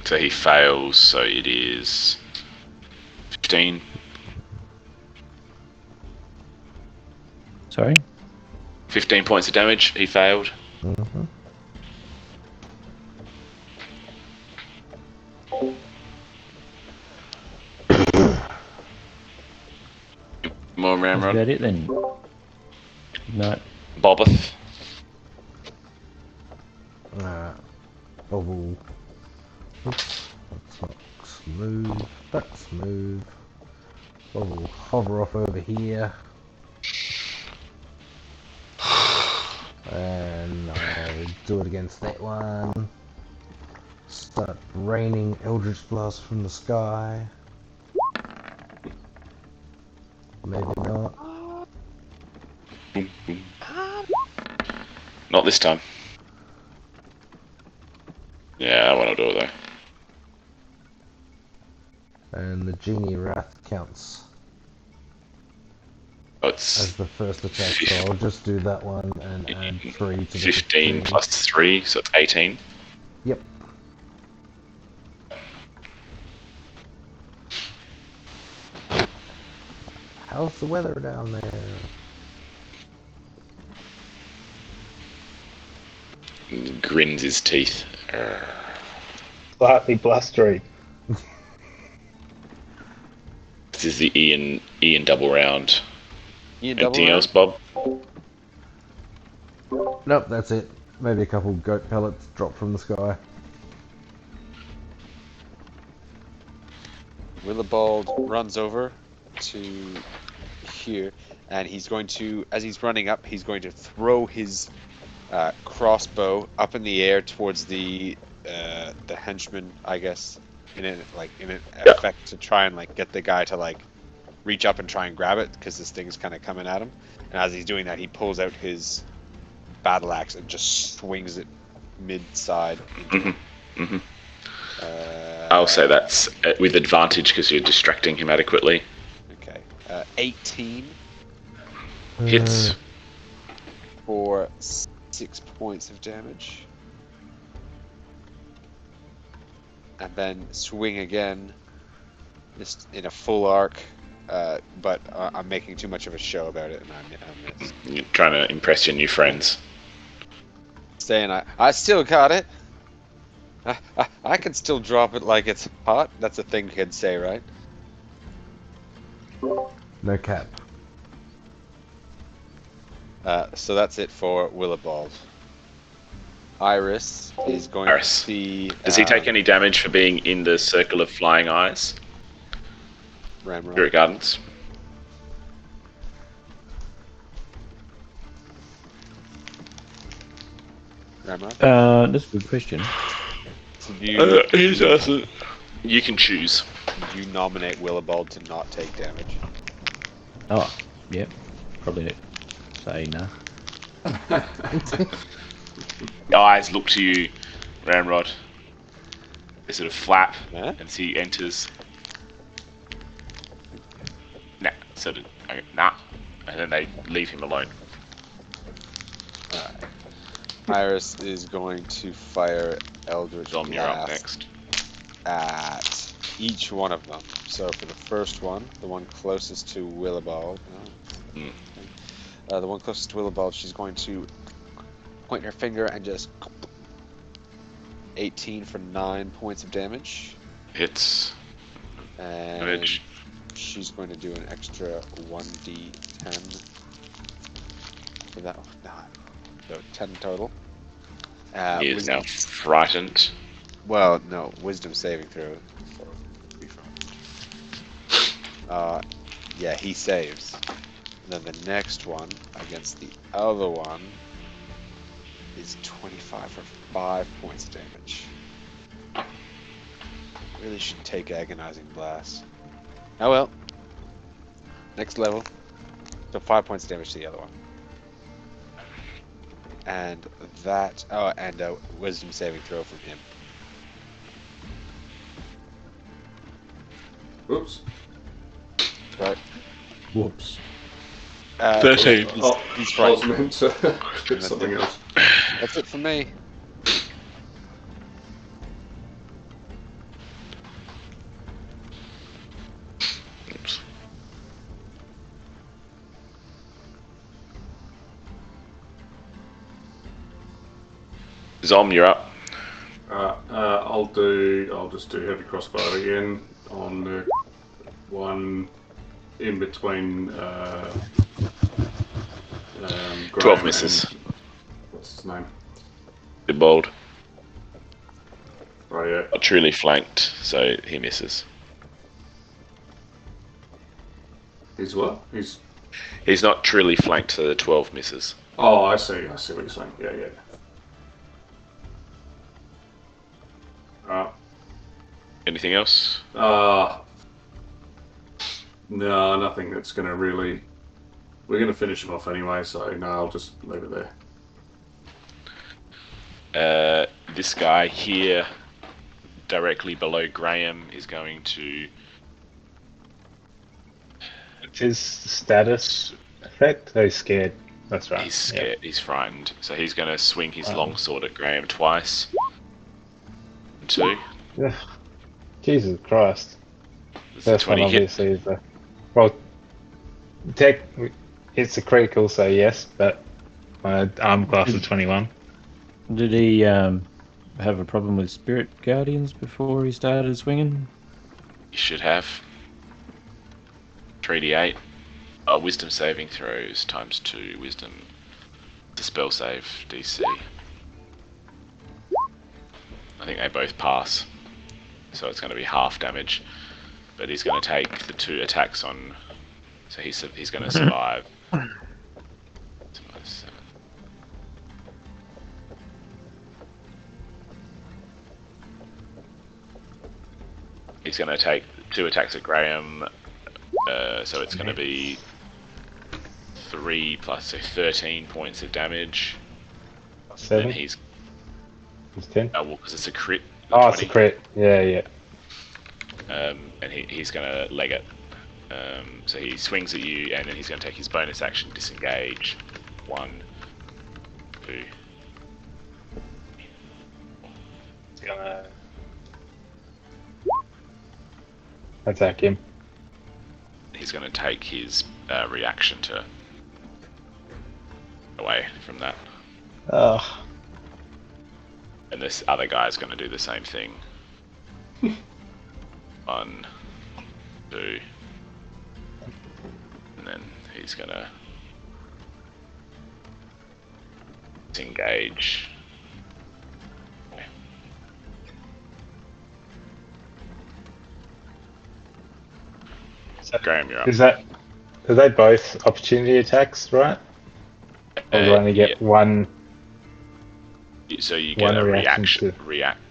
So he fails, so it is 15. Sorry? 15 points of damage. He failed. Mm-hmm. More That's Ramrod. about it then. No. Bobbeth. Oval. Oops, that's not smooth. That's smooth. We'll hover off over here. And I'll do it against that one. Start raining Eldritch Blast from the sky. Maybe not. Boom, boom. Not this time. Yeah, I want to do it though. And the Genie Wrath counts. Oh, as it's the first attack, so I'll just do that one and add 3 to the 15 plus 3, so it's 18. Yep. How's the weather down there? Grins his teeth. Slightly blustery. This is the Ian double round. Ian double Anything round? else, Bob? Nope, that's it. Maybe a couple goat pellets drop from the sky. Willibald runs over to here, and he's going to, as he's running up, he's going to throw his crossbow up in the air towards the henchman, I guess, in an effect to try and like get the guy to like reach up and try and grab it, because this thing's kind of coming at him. And as he's doing that, he pulls out his battle axe and just swings it mid-side. I'll say that's with advantage because you're distracting him adequately. Okay. 18 Hits. for 6 points of damage. And then swing again, just in a full arc, but I'm making too much of a show about it, and I missed. You're trying to impress your new friends. Saying I still got it. I can still drop it like it's hot. That's a thing kids say, right? No cap. So that's it for Willibald. Iris is going to see... Does he take any damage for being in the circle of flying eyes? Ramrod. Spirit Gardens. Ramrod? That's a good question. So He doesn't. You can choose. you nominate Willibald to not take damage. Oh, yep. Probably say no. The eyes look to you, Ramrod. They sort of flap Huh? as he enters. Nah, nah. And then they leave him alone. Alright. Iris is going to fire Eldritch Dom, you're up Blast next. at each one of them. So for the first one, the one closest to Willibald, the one closest to Willibald, she's going to point her finger and just 18 for 9 points of damage. Hits. And Damage. she's going to do an extra 1d10 for that one. So 10 total. He is now frightened. Well, no, wisdom saving throw. Yeah, he saves. And then the next one against the other one is 25 for 5 points of damage. Really should take agonizing blast. Oh well. Next level. So 5 points of damage to the other one. And that, and a wisdom saving throw from him. Oops. Right. Whoops. 13. He's I was frightened. meant to hit something else. That's it for me. Oops. Zom, you're up. I'll just do heavy crossbow again on the one in between 12 Graham misses. and- what's his name? You're bold. Right, yeah. Not truly flanked, so he misses. He's what? He's not truly flanked, so the 12 misses. Oh, I see what you're saying. Yeah. Anything else? No, nothing that's going to really... We're going to finish him off anyway, so no, I'll just leave it there. This guy here, directly below Graham, is going to... What's his status effect? Oh, he's scared. That's right. He's scared. He's frightened. So he's going to swing his longsword at Graham twice. 2. Yep. Jesus Christ. Does First one 20 hit? obviously is a... Well, it's a critical, so yes, but my arm class is 21. Did he have a problem with spirit guardians before he started swinging? You should have 3d8. Wisdom saving throws times 2 wisdom. The spell save DC. I think they both pass, so it's going to be half damage. But he's going to take the 2 attacks on, so he's going to survive. He's going to take 2 attacks at Graham, so it's going to be 3 plus 13 points of damage. 7? And he's 10? well, because it's a crit. Oh, it's a crit. Yeah. And he's going to leg it. So he swings at you, and then he's going to take his bonus action, disengage. 1, 2. He's gonna attack him. He's going to take his reaction to away from that. Oh. And this other guy's going to do the same thing. 1, 2, and then he's going to disengage. So, Graham, you're up. are they both opportunity attacks, right? Or do I only get one? So you get one a reaction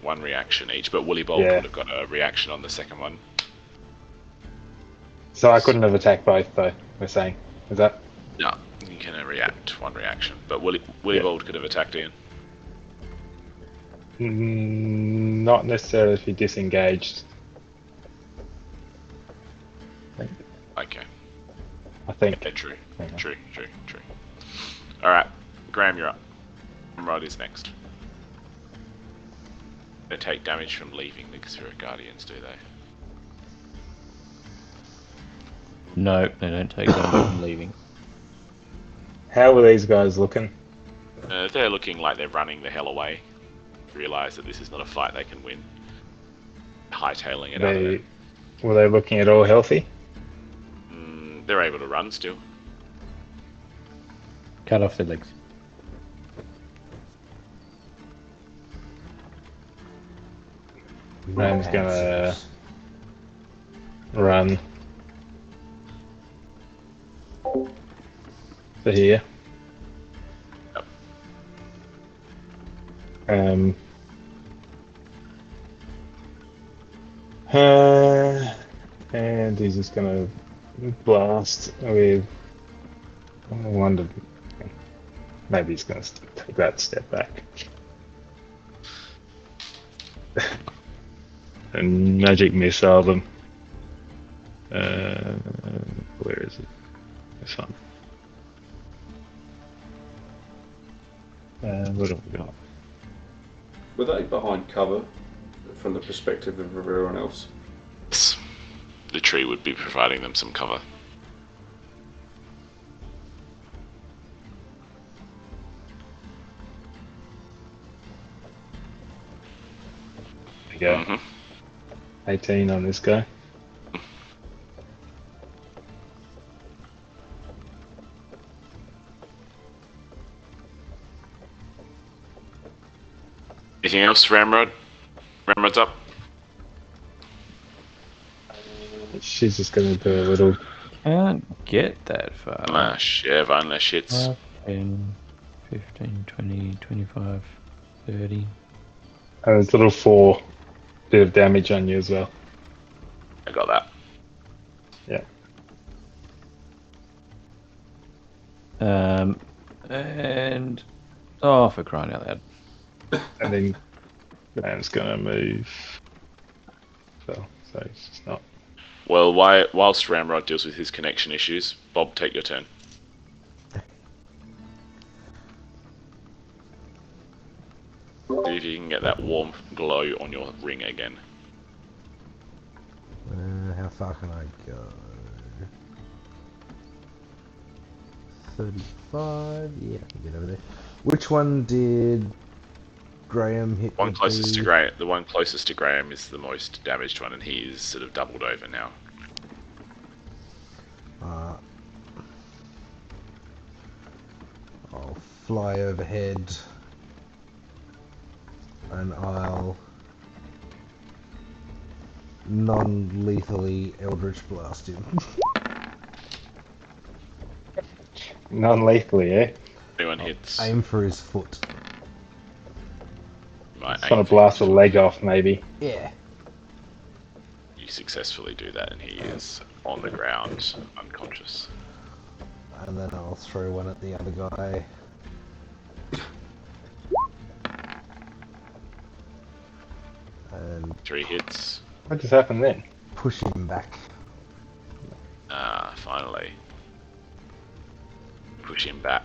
one reaction each, but Woolly Bolt Yeah. would have got a reaction on the second one. So I couldn't have attacked both, though. We're saying, is that? No, you can react one reaction, but Woolly Yeah. Bolt could have attacked Ian. Not necessarily if he disengaged. Okay. I think. Yeah, true. Okay. True. Alright, Graham, you're up. Rod is next. They take damage from leaving the Spirit Guardians, do they? No, they don't take damage from leaving. How were these guys looking? They're looking like they're running the hell away. Realise that this is not a fight they can win. Hightailing it out of there. Were they looking at all healthy? They're able to run still. Cut off their legs. Graham's gonna run to here. Yep. And he's just gonna blast with. I wonder. Maybe he's gonna take that step back. And magic missile them. Where is it? This one. What have we got? Were they behind cover from the perspective of everyone else? Yes. The tree would be providing them some cover. There you go. Mhm. 18 on this guy. Anything else, Ramrod? Ramrod's up. She's just gonna do a little. Can't get that far. Unless shits. 5, 10, 15, 20, 25, 30. There's a little 4 bit of damage on you as well. I got that. And oh, for crying out loud! And then Graham's gonna move. So he's just not. Well, whilst Ramrod deals with his connection issues, Bob, take your turn. See if you can get that warm glow on your ring again. How far can I go? 35? Yeah, I can get over there. Which one did Graham hit? One with closest the... to Graham, the one closest to Graham is the most damaged one, and he is sort of doubled over now. I'll fly overhead and I'll non-lethally Eldritch Blast him. Non-lethally, eh? Anyone hits. Aim for his foot. Right, Just want to blast a leg off, maybe. Yeah. You successfully do that, and he is on the ground, unconscious. And then I'll throw one at the other guy. And 3 hits. What just happened then? push him back. Finally. Push him back.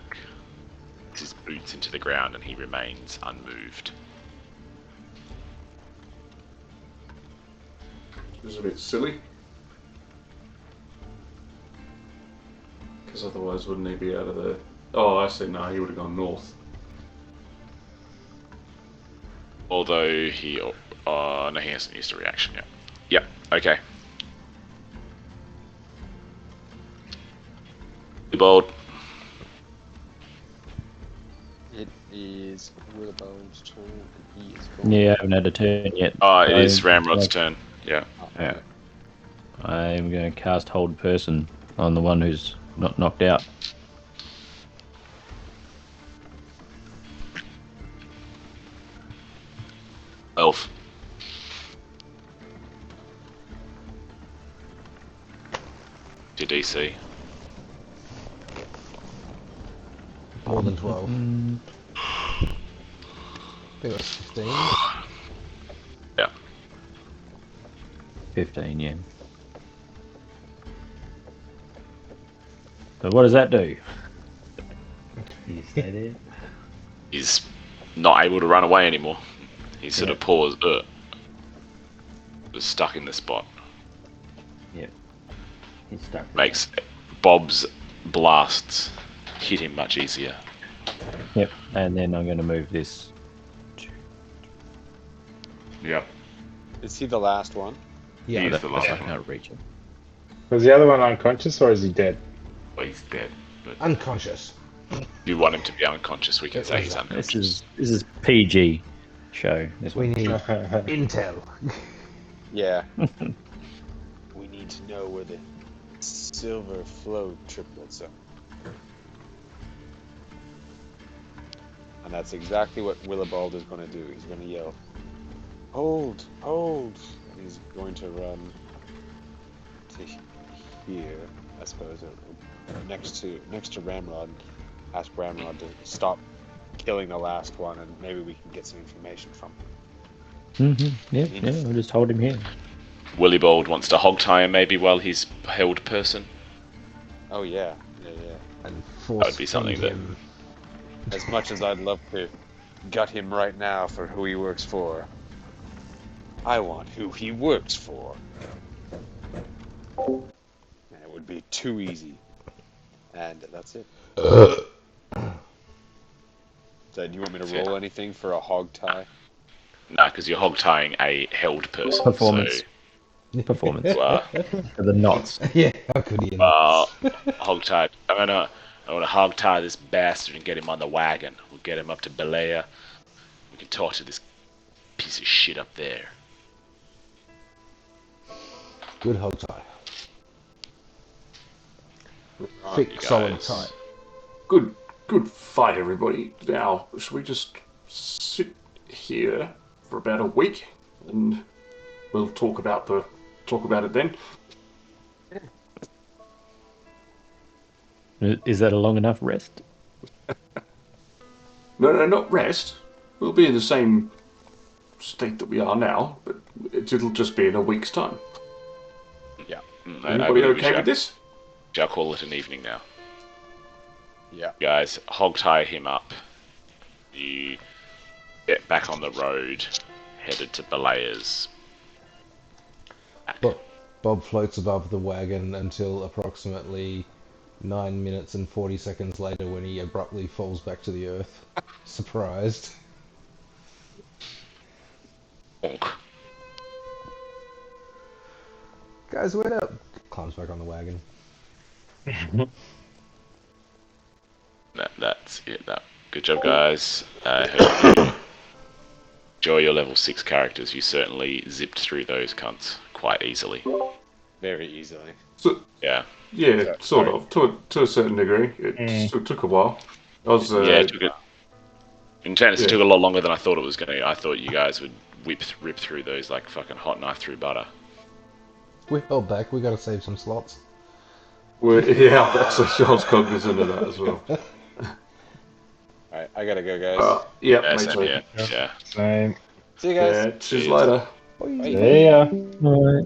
His boots into the ground, and he remains unmoved. This is a bit silly. Because otherwise, wouldn't he be out of the... Oh, I see. No, he would have gone north. Although he... no, he hasn't used a reaction yet. Yep, okay. Bold. It is Willibald's turn, and he is going. Yeah, I haven't had a turn yet. It is Ramrod's turn. Yeah. Yeah. I'm going to cast Hold Person on the one who's not knocked out. Elf. Your DC. More than 12. I think that's 15. Yeah. 15, yeah. So what does that do? You stay there. He's not able to run away anymore. He's sort of paused, was stuck in the spot. Yep. He's stuck. Makes Bob's blasts hit him much easier. Yep. And then I'm going to move this. Yep. Is he the last one? Yeah, He's That- the I last can't one. reach him. Was the other one unconscious or is he dead? Well, he's dead. But unconscious. if you want him to be unconscious, we can say he's unconscious. This is PG show. This We one. need intel. Yeah. We need to know where the silver flow triplets are. And that's exactly what Willibald is going to do. He's going to yell, "Hold! Hold!" And he's going to run to here, I suppose, or next to Ramrod. Ask Ramrod to stop killing the last one, and maybe we can get some information from him. Yeah, we'll just hold him here. Willibald wants to hog tie him maybe while he's held person. Oh yeah. And That would be something that- him. As much as I'd love to gut him right now for who he works for, I want who he works for. And it would be too easy. And that's it. So do you want me to Fair. roll anything for a hog tie? No, because you're hog tying a held person. Performance. Performance. So, For the knots. Yeah, how could he not? hog tie. I want to hog tie this bastard and get him on the wagon. We'll get him up to Belaya. We can talk to this piece of shit up there. Good hog tie. Right, Thick, you solid guys. tie. Good fight, everybody. Now, should we just sit here for about a week, and we'll talk about it then? Is that a long enough rest? No, not rest. We'll be in the same state that we are now, but it'll just be in a week's time. Yeah. Anybody okay with this? Shall call it an evening now. Yeah. Guys, hog tie him up. You get back on the road, headed to Belayers. Bob floats above the wagon until approximately 9 minutes and 40 seconds later when he abruptly falls back to the earth. Surprised. Bonk. Guys, wait up! Climbs back on the wagon. That's it. Good job, guys. I hope you enjoy your level 6 characters. You certainly zipped through those cunts quite easily. Very easily. So, Yeah. yeah, sort of. To a certain degree. It took a while. I was, Yeah, it took it. In fairness, it took a lot longer than I thought it was going to. I thought you guys would rip through those like fucking hot knife through butter. We held back, we gotta save some slots. Yeah, that's I was cognizant of that as well. Alright, I gotta go, guys. Yeah, Yeah, me same too. here. Yeah. Same. See you guys. Yeah, cheers later. See ya. Alright.